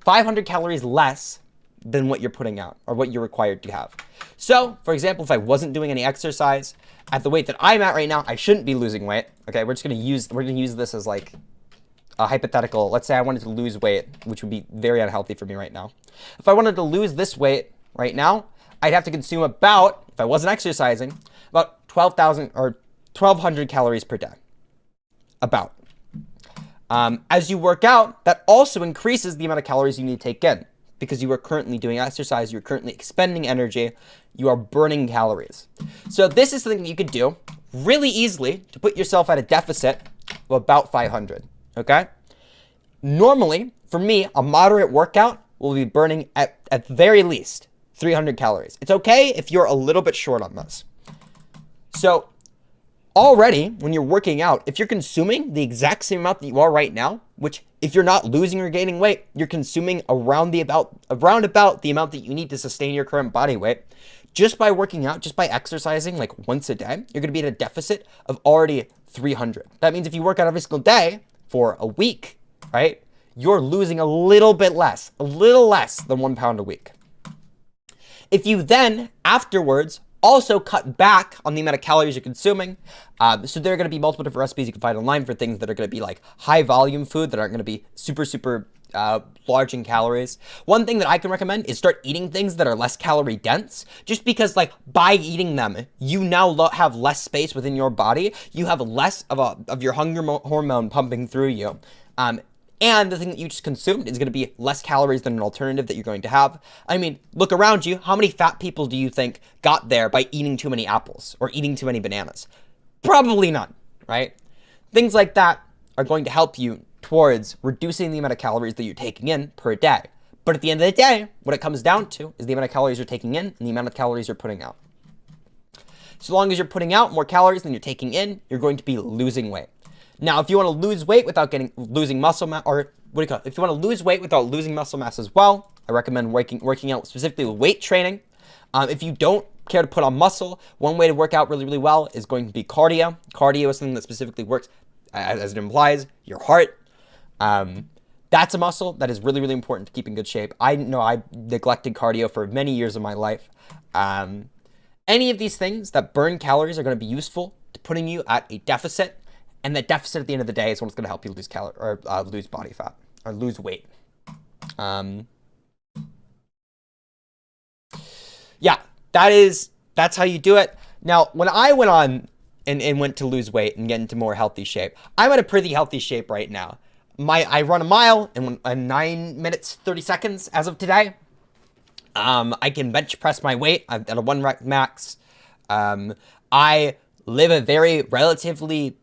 500 calories less than what you're putting out, or what you're required to have. So, for example, if I wasn't doing any exercise, at the weight that I'm at right now, I shouldn't be losing weight. Okay, we're gonna use this as like a hypothetical. Let's say I wanted to lose weight, which would be very unhealthy for me right now. If I wanted to lose this weight right now, I'd have to consume about, if I wasn't exercising, about 12,000 or 1,200 calories per day. About. As you work out, that also increases the amount of calories you need to take in, because you are currently doing exercise, you're currently expending energy, you are burning calories. So this is something that you could do really easily to put yourself at a deficit of about 500, okay? Normally, for me, a moderate workout will be burning at the very least 300 calories. It's okay if you're a little bit short on this. So already, when you're working out, if you're consuming the exact same amount that you are right now, which if you're not losing or gaining weight, you're consuming around about the amount that you need to sustain your current body weight, just by working out, just by exercising like once a day, you're going to be at a deficit of already 300. That means if you work out every single day for a week, right, you're losing a little less than 1 pound a week. If you then, afterwards, also cut back on the amount of calories you're consuming. So there are going to be multiple different recipes you can find online for things that are going to be like high volume food that aren't going to be super large in calories. One thing that I can recommend is start eating things that are less calorie dense, just because like by eating them, you now have less space within your body. You have less of your hunger hormone pumping through you. And the thing that you just consumed is going to be less calories than an alternative that you're going to have. I mean, look around you. How many fat people do you think got there by eating too many apples or eating too many bananas? Probably none, right? Things like that are going to help you towards reducing the amount of calories that you're taking in per day. But at the end of the day, what it comes down to is the amount of calories you're taking in and the amount of calories you're putting out. So long as you're putting out more calories than you're taking in, you're going to be losing weight. Now, if you want to lose weight without losing muscle mass, or what do you call it? If you want to lose weight without losing muscle mass as well, I recommend working out specifically with weight training. If you don't care to put on muscle, one way to work out really well is going to be cardio. Cardio is something that specifically works, as it implies, your heart. That's a muscle that is really important to keep in good shape. I know I neglected cardio for many years of my life. Any of these things that burn calories are going to be useful to putting you at a deficit. And that deficit at the end of the day is what's going to help you lose lose body fat or lose weight. Yeah, that's how you do it. Now, when I went on and went to lose weight and get into more healthy shape, I'm at a pretty healthy shape right now. I run a mile in 9 minutes 30 seconds as of today. I can bench press my weight at a 1 rep max. I live a very relatively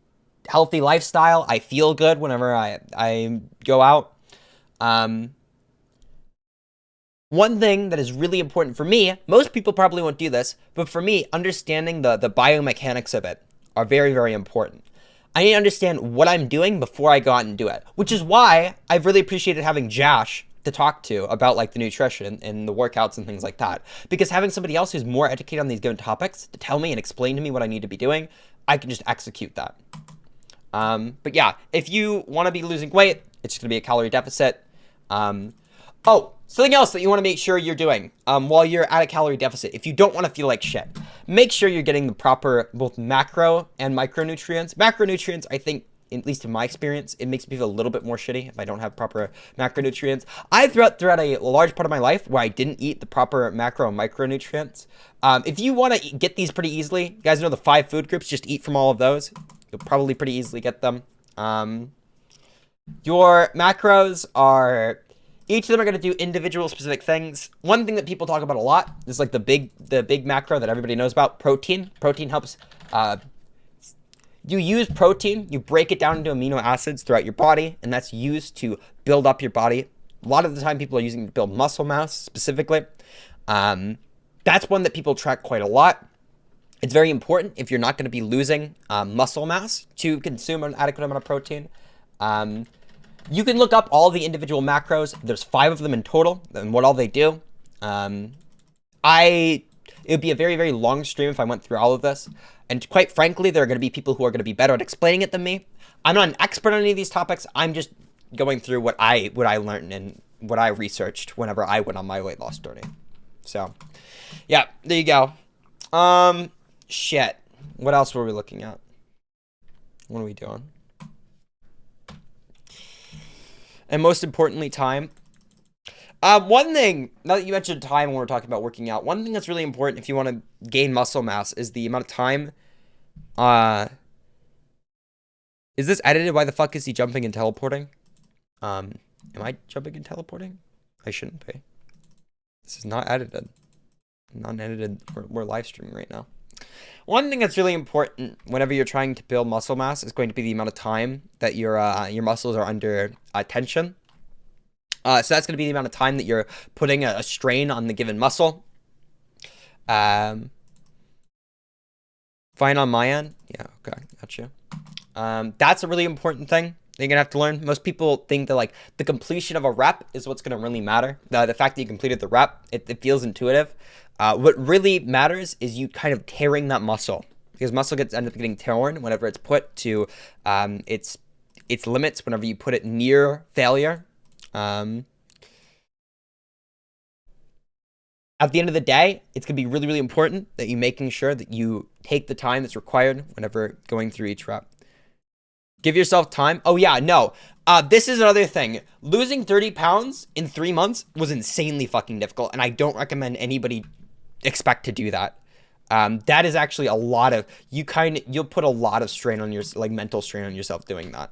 healthy lifestyle. I feel good whenever I go out. One thing that is really important for me, most people probably won't do this, but for me, understanding the biomechanics of it are very important. I need to understand what I'm doing before I go out and do it, which is why I've really appreciated having Josh to talk to about like the nutrition and the workouts and things like that. Because having somebody else who's more educated on these given topics to tell me and explain to me what I need to be doing, I can just execute that. But yeah, if you want to be losing weight, it's just going to be a calorie deficit. Oh, something else that you want to make sure you're doing while you're at a calorie deficit, if you don't want to feel like shit, make sure you're getting the proper both macro and micronutrients. Macronutrients, I think, at least in my experience, it makes me feel a little bit more shitty if I don't have proper macronutrients. I throughout a large part of my life where I didn't eat the proper macro and micronutrients. If you want to get these pretty easily, you guys know the 5 food groups, just eat from all of those. You'll probably pretty easily get them. Your macros are, each of them are going to do individual specific things. One thing that people talk about a lot is like the big macro that everybody knows about, protein. Protein helps, you use protein, you break it down into amino acids throughout your body, and that's used to build up your body. A lot of the time people are using it to build muscle mass specifically. That's one that people track quite a lot. It's very important if you're not going to be losing muscle mass to consume an adequate amount of protein. You can look up all the individual macros. There's 5 of them in total and what all they do. It would be a very, very long stream if I went through all of this. And quite frankly, there are going to be people who are going to be better at explaining it than me. I'm not an expert on any of these topics. I'm just going through what I learned and what I researched whenever I went on my weight loss journey. So, yeah, there you go. Shit. What else were we looking at? What are we doing? And most importantly, time. One thing, now that you mentioned time when we're talking about working out, one thing that's really important if you want to gain muscle mass is the amount of time. Is this edited? Why the fuck is he jumping and teleporting? Am I jumping and teleporting? I shouldn't be. This is not edited. Not edited. We're live streaming right now. One thing that's really important whenever you're trying to build muscle mass is going to be the amount of time that your muscles are under tension. So that's going to be the amount of time that you're putting a strain on the given muscle. Fine on my end. Yeah, okay, gotcha. That's a really important thing that you're going to have to learn. Most people think that like the completion of a rep is what's going to really matter. The fact that you completed the rep, it feels intuitive. What really matters is you kind of tearing that muscle, because muscle ends up getting torn whenever it's put to its limits, whenever you put it near failure. At the end of the day, it's going to be really, really important that you making sure that you take the time that's required whenever going through each rep. Give yourself time. Oh yeah, no. This is another thing. Losing 30 pounds in 3 months was insanely fucking difficult, and I don't recommend anybody expect to do that. That is actually a lot of, you'll put a lot of strain on your, like mental strain on yourself doing that.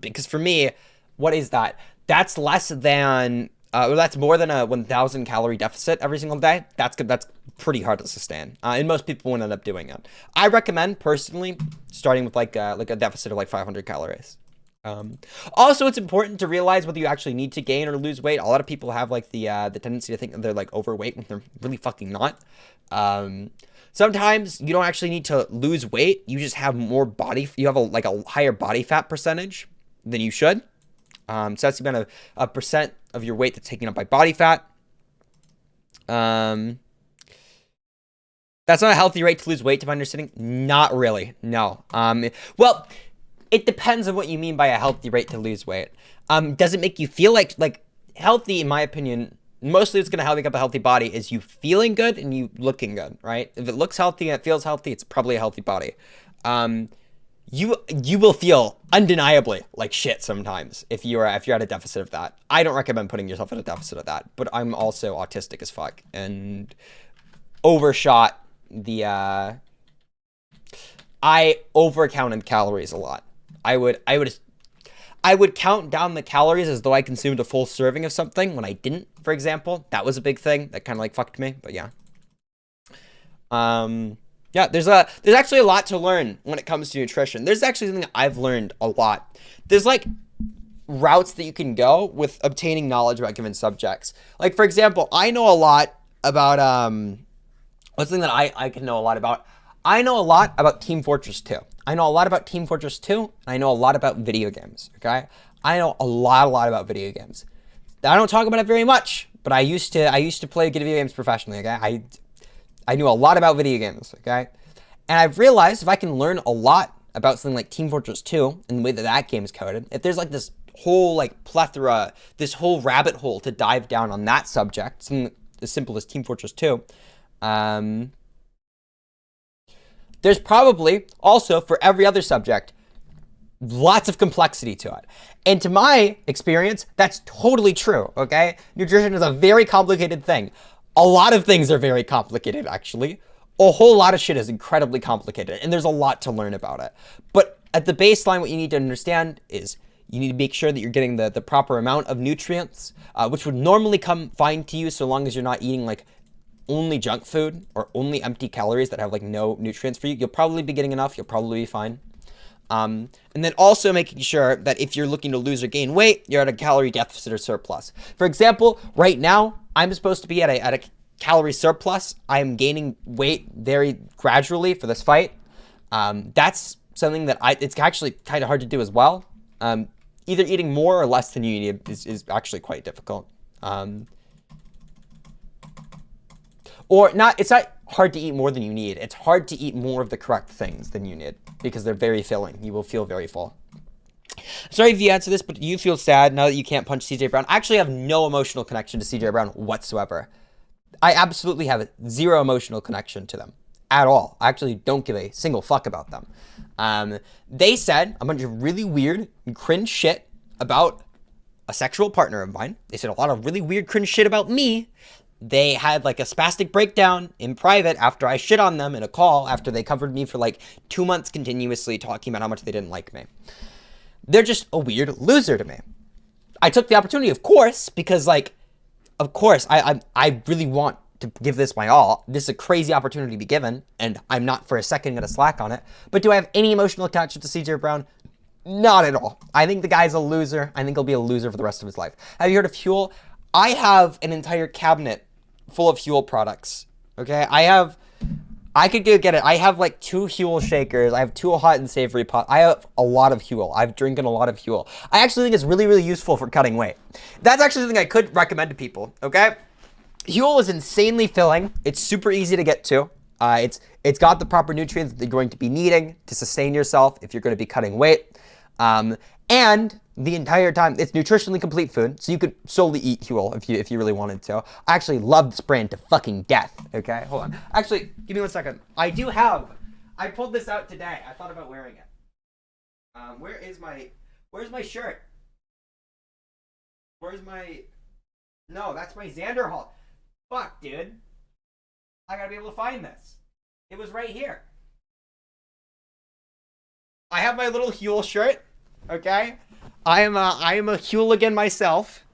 Because for me, what is that? That's less than, that's more than a 1,000 calorie deficit every single day. That's good. That's pretty hard to sustain. And most people won't end up doing it. I recommend personally starting with like a deficit of like 500 calories. Also, it's important to realize whether you actually need to gain or lose weight. A lot of people have like the tendency to think that they're like overweight when they're really fucking not. Sometimes you don't actually need to lose weight. You just have more you have a higher body fat percentage than you should. So that's the amount of percent of your weight that's taken up by body fat. That's not a healthy rate to lose weight, to my understanding. Not really, no. Well, it depends on what you mean by a healthy rate to lose weight. Does it make you feel like healthy? In my opinion, mostly it's going to help make up a healthy body is you feeling good and you looking good, right? If it looks healthy and it feels healthy, it's probably a healthy body. You will feel undeniably like shit sometimes if you're at a deficit of that. I don't recommend putting yourself at a deficit of that, but I'm also autistic as fuck and overshot the I overcounted calories a lot. I would count down the calories as though I consumed a full serving of something when I didn't, for example. That was a big thing that kind of like fucked me, but yeah. Yeah, there's actually a lot to learn when it comes to nutrition. There's actually something I've learned a lot. There's like routes that you can go with obtaining knowledge about given subjects. Like for example, I know a lot about what's something that I can know a lot about. I know a lot about Team Fortress 2. I know a lot about Team Fortress 2, and I know a lot about video games, okay? I know a lot about video games. I don't talk about it very much, but I used to play video games professionally, okay? I knew a lot about video games, okay? And I've realized if I can learn a lot about something like Team Fortress 2 and the way that that game is coded, if there's like this whole like plethora, this whole rabbit hole to dive down on that subject, something as simple as Team Fortress 2, there's probably also for every other subject, lots of complexity to it. And to my experience, that's totally true, okay? Nutrition is a very complicated thing. A lot of things are very complicated, actually. A whole lot of shit is incredibly complicated, and there's a lot to learn about it. But at the baseline, what you need to understand is you need to make sure that you're getting the proper amount of nutrients, which would normally come fine to you so long as you're not eating like only junk food or only empty calories that have like no nutrients for you. You'll probably be getting enough. You'll probably be fine. And then also making sure that if you're looking to lose or gain weight, you're at a calorie deficit or surplus. For example, right now, I'm supposed to be at a calorie surplus. I'm gaining weight very gradually for this fight. That's something that it's actually kind of hard to do as well. Either eating more or less than you need is actually quite difficult. Or not, it's not hard to eat more than you need. It's hard to eat more of the correct things than you need because they're very filling. You will feel very full. Sorry if you answer this, but do you feel sad now that you can't punch CJ Brown? I actually have no emotional connection to CJ Brown whatsoever. I absolutely have zero emotional connection to them at all. I actually don't give a single fuck about them. They said a bunch of really weird and cringe shit about a sexual partner of mine. They said a lot of really weird cringe shit about me. They had like a spastic breakdown in private after I shit on them in a call after they covered me for like 2 months continuously talking about how much they didn't like me. They're just a weird loser to me. I took the opportunity, of course, because like, of course, I really want to give this my all. This is a crazy opportunity to be given, and I'm not for a second going to slack on it. But do I have any emotional attachment to CJ Brown? Not at all. I think the guy's a loser. I think he'll be a loser for the rest of his life. Have you heard of Huel? I have an entire cabinet full of Huel products, okay? I could go get it. I have like 2 Huel shakers. I have 2 hot and savory pots. I have a lot of Huel. I've drinking a lot of Huel. I actually think it's really, really useful for cutting weight. That's actually something I could recommend to people, okay? Huel is insanely filling. It's super easy to get to. It's got the proper nutrients that you're going to be needing to sustain yourself if you're going to be cutting weight. And the entire time, it's nutritionally complete food, so you could solely eat Huel if you really wanted to. I actually love this brand to fucking death, okay? Hold on. Actually, give me 1 second. I pulled this out today. I thought about wearing it. Where's my shirt? No, that's my Xander haul. Fuck, dude. I gotta be able to find this. It was right here. I have my little Huel shirt, okay? I am a hooligan myself.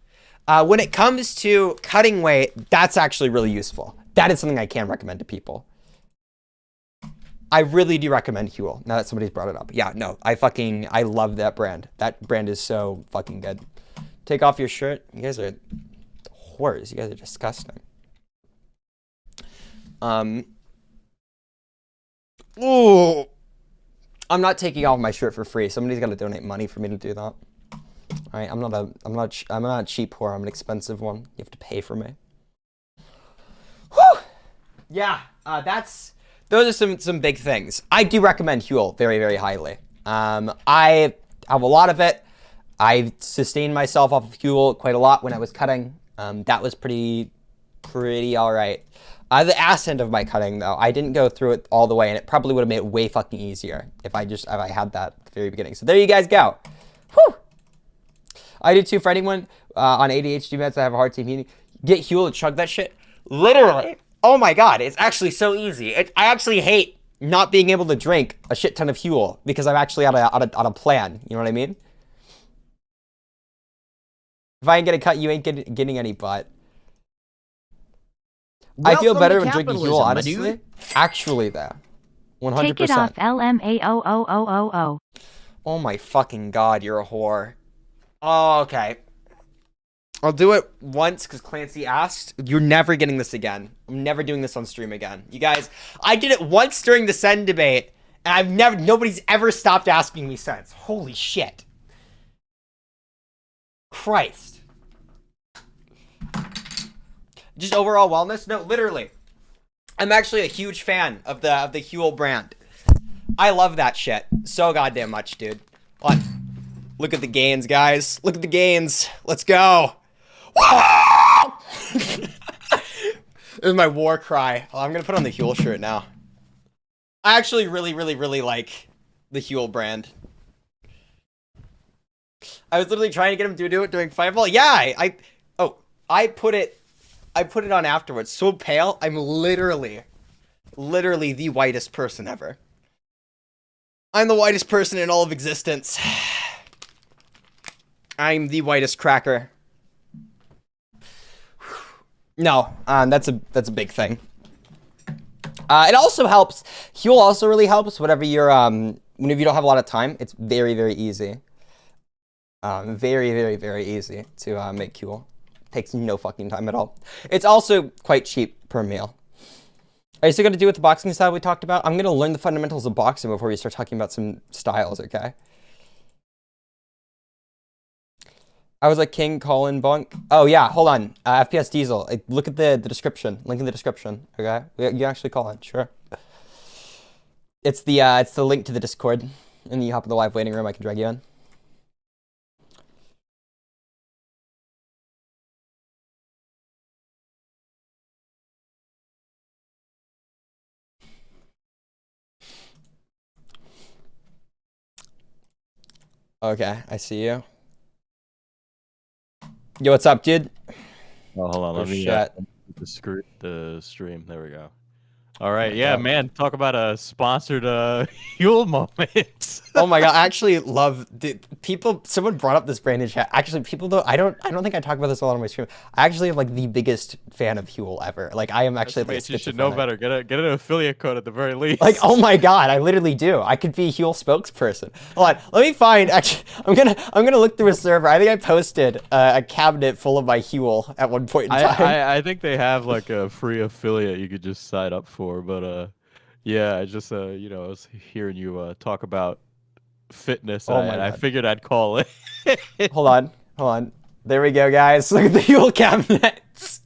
When it comes to cutting weight, that's actually really useful. That is something I can recommend to people. I really do recommend Huel, now that somebody's brought it up. Yeah, no, I love that brand. That brand is so fucking good. Take off your shirt. You guys are whores. You guys are disgusting. Ooh. I'm not taking off my shirt for free. Somebody's got to donate money for me to do that. All right, I'm not a cheap whore. I'm an expensive one. You have to pay for me. Whew. Yeah, those are some big things. I do recommend Huel very, very highly. I have a lot of it. I sustained myself off of Huel quite a lot when I was cutting. That was pretty all right. The ass end of my cutting, though, I didn't go through it all the way, and it probably would have made it way fucking easier if I had that at the very beginning. So there you guys go. Whew. I do too. For anyone on ADHD meds that have a hard time eating, get Huel to chug that shit. Literally. Oh my god, it's actually so easy. I actually hate not being able to drink a shit ton of Huel because I'm actually on a plan. You know what I mean? If I ain't get a cut, you ain't getting any butt. I feel better when drinking Huel, honestly. Actually, though. 100%. Take it off, LMAOOOOO. Oh my fucking god, you're a whore. Oh, okay. I'll do it once because Clancy asked. You're never getting this again. I'm never doing this on stream again. You guys, I did it once during the Sen debate, and nobody's ever stopped asking me since. Holy shit. Christ. Just overall wellness? No, literally. I'm actually a huge fan of the Huel brand. I love that shit so goddamn much, dude. What? Look at the gains, guys. Look at the gains. Let's go. This is my war cry. Oh, I'm gonna put on the Huel shirt now. I actually really like the Huel brand. I was literally trying to get him to do it during Fireball. Yeah, I put it on afterwards. So pale, I'm literally the whitest person ever. I'm the whitest person in all of existence. I'm the whitest cracker. No, that's a big thing. It also helps. Huel also really helps whenever you're whenever you don't have a lot of time. It's very easy. Very easy to make Huel. Takes no fucking time at all. It's also quite cheap per meal. Are you still gonna do with the boxing style we talked about? I'm gonna learn the fundamentals of boxing before we start talking about some styles, okay? I was like King, Colin, Bunk. Oh yeah, hold on. FPS Diesel. Look at the description. Link in the description. Okay, you can actually call it. Sure. It's the link to the Discord, and then you hop in the live waiting room. I can drag you in. Okay, I see you. Yo, what's up, dude? Oh, hold on. Oh, Let me shit. the stream. There we go. All right. Yeah, man. Talk about a sponsored Huel moment. Oh my god, I actually love people. Someone brought up this brand in chat. Actually, people though, I don't think I talk about this a lot on my stream. I actually am like the biggest fan of Huel ever. Like I am actually. Like, you should know better. Get an affiliate code at the very least. Like, oh my god, I literally do. I could be a Huel spokesperson. Hold on, let me find. Actually, I'm gonna look through a server. I think I posted a cabinet full of my Huel at one point in time. I think they have like a free affiliate you could just sign up for. But yeah, I just you know, I was hearing you talk about fitness, and I figured I'd call it. Hold on. There we go, guys. Look at the Huel cabinets.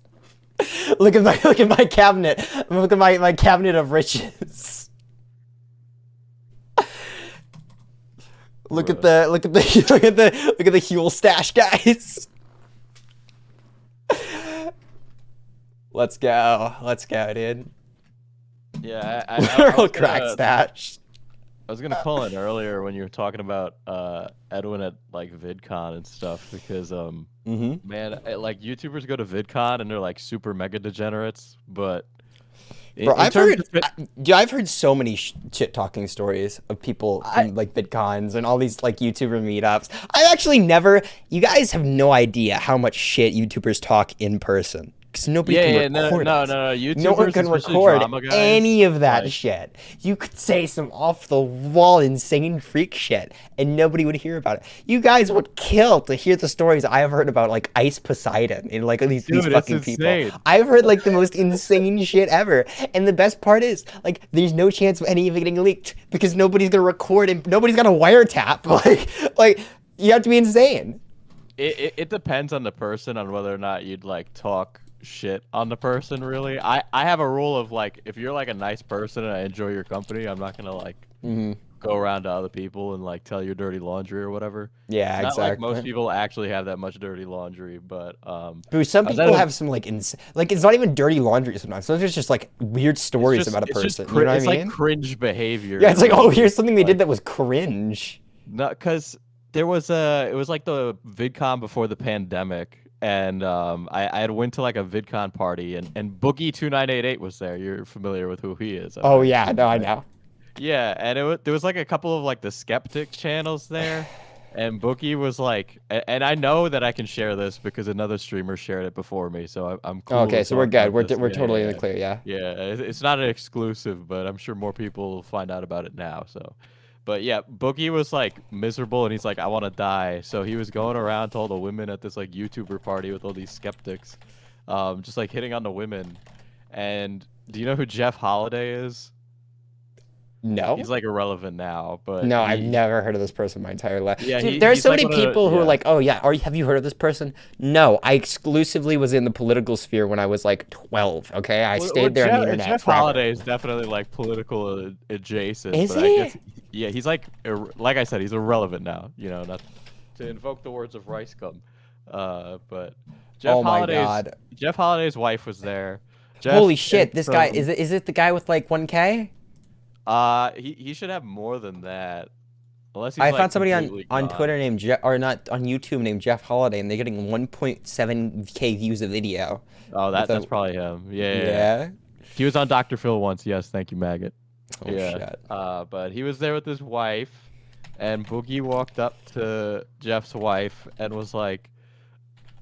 look at my cabinet. Look at my cabinet of riches. Look at the Huel stash, guys. Let's go, dude. Yeah, Literal crack stash. I was gonna call in earlier when you were talking about Edwin at like VidCon and stuff because man, like YouTubers go to VidCon and they're like super mega degenerates, but bro, I've heard so many shit talking stories of people from like VidCons and all these like YouTuber meetups. I've actually never. You guys have no idea how much shit YouTubers talk in person. Because nobody can record no, YouTubers, no one can record any of that shit. You could say some off-the-wall, insane freak shit, and nobody would hear about it. You guys would kill to hear the stories I've heard about, like Ice Poseidon and like these fucking people. I've heard like the most insane shit ever, and the best part is, like, there's no chance of any of it getting leaked because nobody's gonna record and nobody's gonna wiretap. Like you have to be insane. It depends on the person on whether or not you'd like talk shit on the person. Really, I have a rule of like, if you're like a nice person and I enjoy your company, I'm not gonna like go around to other people and like tell your dirty laundry or whatever. Yeah, not exactly. Like most people actually have that much dirty laundry, but dude, some people have some like like it's not even dirty laundry sometimes. Sometimes it's just like weird stories about a person. You know what I mean? Like cringe behavior. Yeah, it's like, oh, here's something they did that was cringe. No, because there was it was like the VidCon before the pandemic. And I had went to like a VidCon party, and Boogie2988 was there. You're familiar with who he is? Oh yeah, no, I know. Yeah, and there was like a couple of like the skeptic channels there, and Boogie was like, and I know that I can share this because another streamer shared it before me, so I'm cool. Okay, so we're good. We're totally in the clear. Yeah. Yeah, it's not an exclusive, but I'm sure more people will find out about it now. So. But yeah, Boogie was like miserable and he's like, I want to die. So he was going around to all the women at this like YouTuber party with all these skeptics, just like hitting on the women. And do you know who Jeff Holiday is? No. He's like irrelevant now, but No, I've never heard of this person my entire life. Yeah, Dude, there are he's so like many one of the- people who are yeah. like, oh yeah, have you heard of this person? No, I exclusively was in the political sphere when I was like 12. Okay, I stayed there on the internet. Jeff forever. Holiday is definitely like political adjacent. Is but he? I guess, yeah, he's like I said, he's irrelevant now. You know, not to invoke the words of Rice Gum. But Jeff Oh my Holiday's God. Jeff Holiday's wife was there. Jeff Holy shit, came this guy from- is it the guy with like 1K? He should have more than that. Unless he's I like, found somebody on completely gone. Twitter named Jeff, or not on YouTube named Jeff Holiday, and they're getting 1.7K views a video. Oh, With that's a- probably him. Yeah. Yeah? He was on Dr. Phil once. Yes, thank you, maggot. Oh, yeah. shit. But he was there with his wife, and Boogie walked up to Jeff's wife and was like,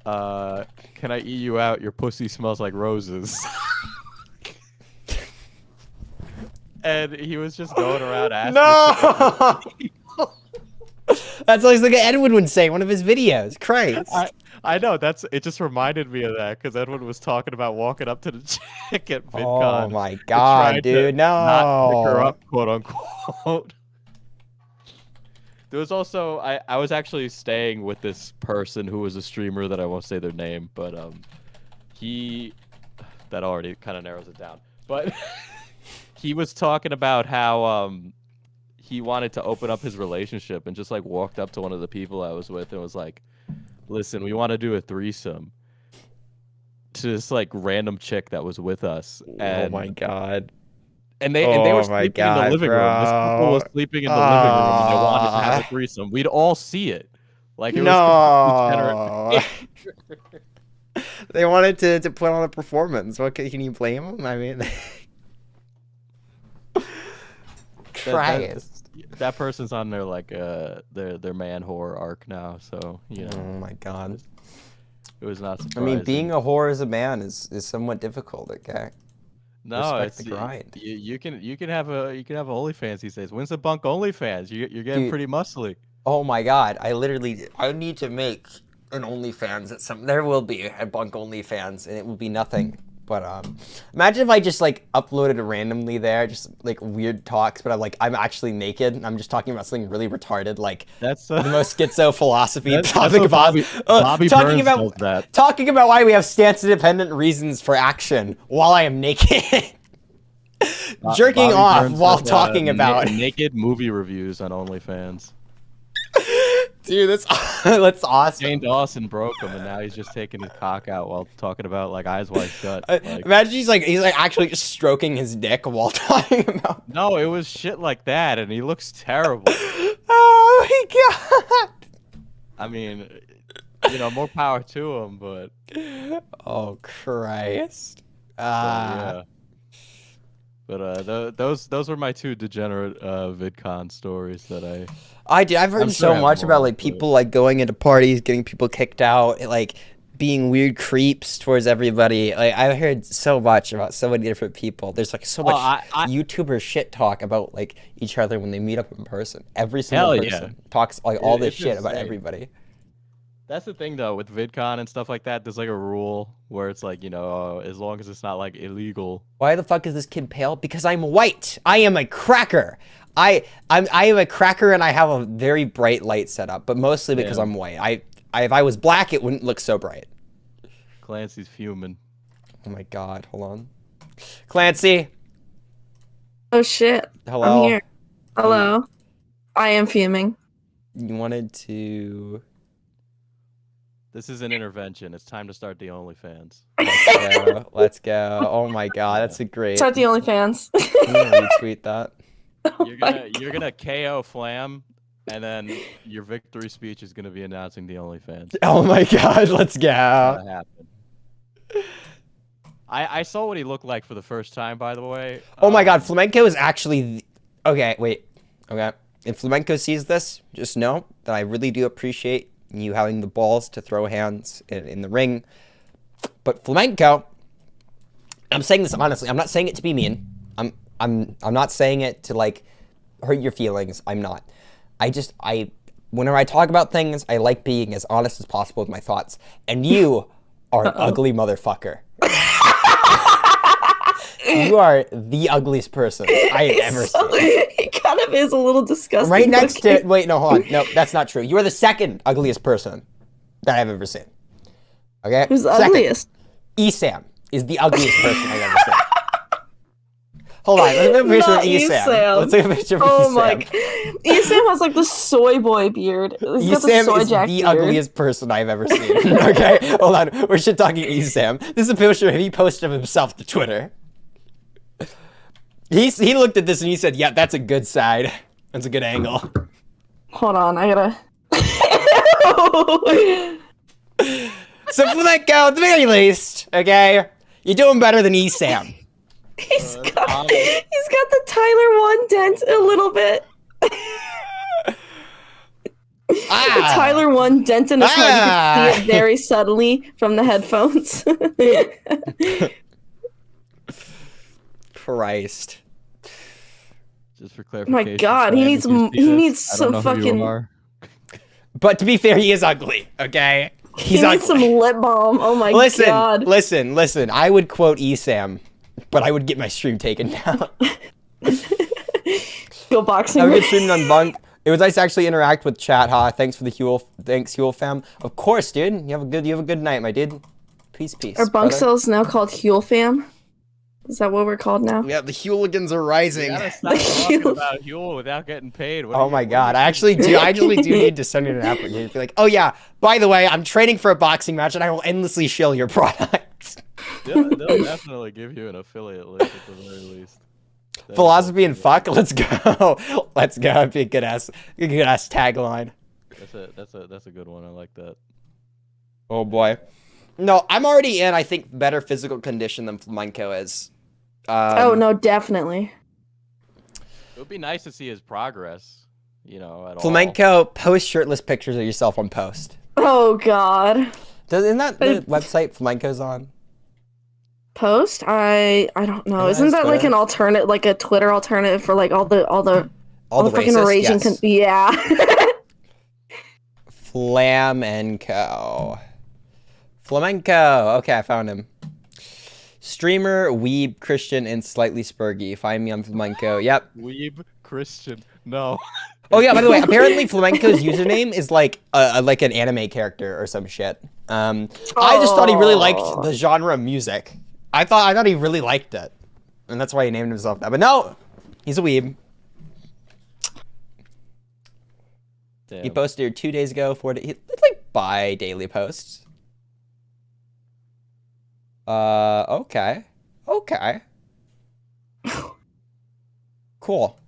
"Can I eat you out? Your pussy smells like roses." And he was just going around asking. No! That's like Edwin would say in one of his videos. Christ. I know, it just reminded me of that because Edwin was talking about walking up to the chick at VidCon. Oh my to God, try to dude, not pick her no. up, quote unquote. There was also I was actually staying with this person who was a streamer that I won't say their name, but that already kind of narrows it down. But he was talking about how he wanted to open up his relationship and just like walked up to one of the people I was with and was like, "Listen, we want to do a threesome." To this like random chick that was with us. And, Oh my God. And they were sleeping in the living room. This couple was sleeping in the living room and they wanted to have a threesome. We'd all see it. Like it was No. They wanted to put on a performance. What can you blame them? I mean, Christ. That person's on their like their man whore arc now, so you know. Oh my God. It was not I surprising. mean, being a whore as a man is somewhat difficult. Okay. No, Respect it's the grind. you can have a OnlyFans these days. When's the bunk OnlyFans? You're getting Dude. pretty muscly. Oh my God! I need to make an OnlyFans at some. There will be a bunk OnlyFans, and it will be nothing. But imagine if I just like uploaded it randomly there, just like weird talks, but I'm actually naked. And I'm just talking about something really retarded, like that's the most schizo philosophy that's topic what of all. Bobby Talking Burns about does that. talking about why we have stance-independent reasons for action while I am naked. Jerking Bobby off Burns while does, talking about naked movie reviews on OnlyFans. Dude, that's awesome. Shane Dawson broke him, and now he's just taking his cock out while talking about like Eyes Wide Shut. Like, Imagine he's like actually just stroking his dick while talking about. no, it was shit like that, and he looks terrible. Oh my God. I mean, you know, more power to him, but oh Christ. yeah. But those were my two degenerate VidCon stories that I've heard I'm so sure I have much more, about like but- people like going into parties, getting people kicked out, like being weird creeps towards everybody. Like I've heard so much about so many different people. There's like so much YouTuber shit talk about like each other when they meet up in person. Every single Hell yeah. person talks like all this It's shit about insane. everybody. That's the thing though with VidCon and stuff like that. There's like a rule where it's like, you know, as long as it's not like illegal. Why the fuck is this kid pale? Because I'm white. I am a cracker. I am a cracker and I have a very bright light setup, but mostly because Yeah. I'm white. If I was black, it wouldn't look so bright. Clancy's fuming. Oh my God, hold on. Clancy. Oh shit. Hello. I'm here. Hello. I am fuming. You wanted to... This is an intervention. It's time to start the OnlyFans. Let's go. Let's go. Oh my God, that's a great... Start the OnlyFans. I'm gonna retweet that. You're gonna KO Flam, and then your victory speech is gonna be announcing the OnlyFans. Oh my God, let's go. That's gonna happen. I saw what he looked like for the first time, by the way. Oh my God, Flamenco is actually... Okay, wait. Okay. If Flamenco sees this, just know that I really do appreciate you having the balls to throw hands in the ring. But Flamenco, I'm saying this honestly. I'm not saying it to be mean. I'm not saying it to like hurt your feelings. I'm not. Whenever I talk about things, I like being as honest as possible with my thoughts. And you are an ugly motherfucker. You are the ugliest person I have ever seen. He kind of is a little disgusting. Right next to... Wait, no, hold on. No, that's not true. You are the second ugliest person that I've ever seen. Okay? Who's the Second. ugliest? Esam is the ugliest person I've ever seen. Hold on, let's take a picture of Esam. Let's take a picture of Esam. Oh my god. Esam has like the soy boy beard. He's got the soy Esam is jack the beard. ugliest person I've ever seen. Okay? Hold on. We're shit talking Esam. This is a picture he posted of himself to Twitter. He looked at this and he said, yeah, that's a good side. That's a good angle. Hold on, I gotta... So Flamenco, at the very least, okay? You're doing better than Esam. He's got the Tyler 1 dent a little bit. The Tyler 1 dent in his heart. You can see it very subtly from the headphones. Christ. Just for clarification. My God, he needs some fucking. But to be fair, he is ugly. Okay, He needs some lip balm. Oh my God. Listen. I would quote Esam, but I would get my stream taken down. Go boxing. I would get streamed on Bunk. It was nice to actually interact with chat, huh? Thanks for the Huel. Thanks, Huel fam. Of course, dude. You have a good night, my dude. Peace. Are bunk cells now called Huel fam? Is that what we're called now? Yeah, the Hueligans are rising. You gotta stop talking about Huel without getting paid. Oh my God, I actually do need to send you an application. Be like, oh yeah, by the way, I'm training for a boxing match and I will endlessly shill your products. They'll definitely give you an affiliate link at the very least. Philosophy and fuck, let's go. Let's go. That'd be a good ass tagline. That's a good one. I like that. Oh boy. No, I'm already in, I think, better physical condition than Flamenco is. Oh no, definitely. It would be nice to see his progress, you know, at all. Flamenco, post shirtless pictures of yourself on Post. Oh God. Isn't that the website Flamenco's on? Post? I don't know. Isn't that like an alternate, like a Twitter alternative for like all the fucking racists? raging? Yes. Yeah. Flamenco. Okay, I found him. Streamer, weeb, Christian, and slightly spurgy. Find me on Flamenco. Yep. Weeb, Christian. No. Oh yeah, by the way, apparently Flamenco's username is like like an anime character or some shit. I just thought he really liked the genre of music. I thought he really liked it, and that's why he named himself that. But no, he's a weeb. Damn. He posted 2 days ago. 4 days. It's like bi-daily posts. Okay. Cool.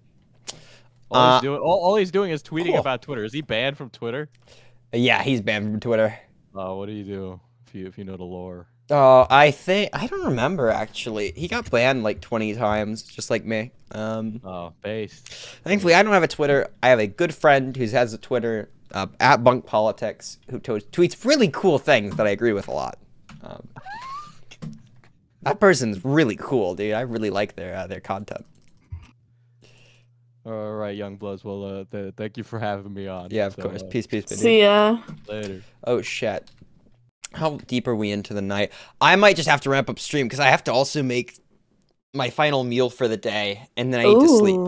All he's doing is tweeting about Twitter. Is he banned from Twitter? Yeah, he's banned from Twitter. What do you do if you know the lore? I don't remember actually. He got banned like 20 times, just like me. Based. Thankfully, I don't have a Twitter. I have a good friend who has a Twitter, at Bunk Politics, who tweets really cool things that I agree with a lot. That person's really cool, dude. I really like their content. All right, young bloods. Well, thank you for having me on. Yeah, of course. Peace, dude. See ya. Later. Oh shit. How deep are we into the night? I might just have to ramp up stream because I have to also make my final meal for the day, and then I need to sleep.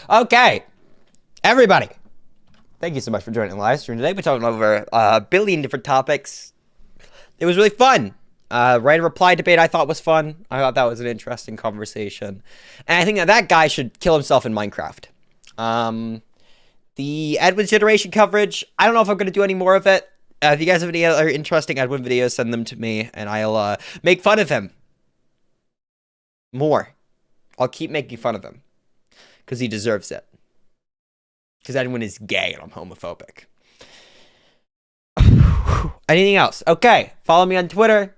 Okay, everybody. Thank you so much for joining the live stream today. We're talking over a billion different topics. It was really fun. Right-reply debate I thought was fun. I thought that was an interesting conversation. And I think that guy should kill himself in Minecraft. The Edwin's generation coverage, I don't know if I'm going to do any more of it. If you guys have any other interesting Edwin videos, send them to me, and I'll make fun of him. More. I'll keep making fun of him. Because he deserves it. Because Edwin is gay and I'm homophobic. Anything else? Okay. Follow me on Twitter.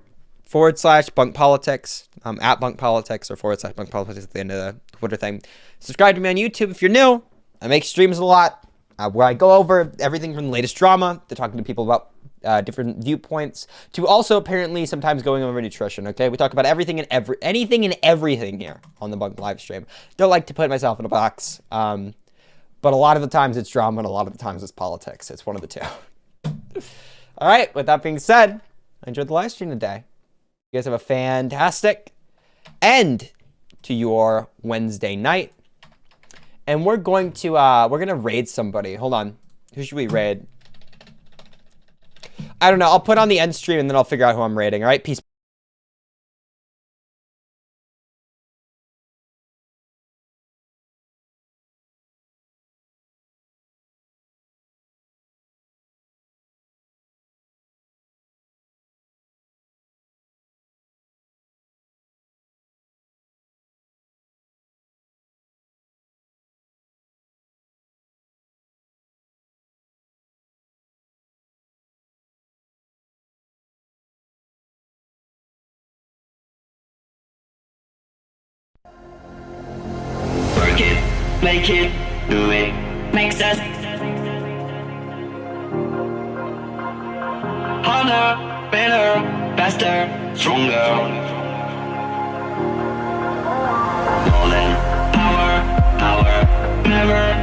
/BunkPolitics. At BunkPolitics or /BunkPolitics at the end of the Twitter thing. Subscribe to me on YouTube if you're new. I make streams a lot where I go over everything from the latest drama to talking to people about different viewpoints to also apparently sometimes going over nutrition. Okay, we talk about anything and everything here on the Bunk live stream. Don't like to put myself in a box, but a lot of the times it's drama and a lot of the times it's politics. It's one of the two. All right. With that being said, I enjoyed the live stream today. guys have a fantastic end to your Wednesday night. And we're going to raid somebody. Hold on. Who should we raid? I don't know. I'll put on the end stream and then I'll figure out who I'm raiding. All right, peace. Work it, make it, do it, makes us harder, better, faster, stronger. More than power, never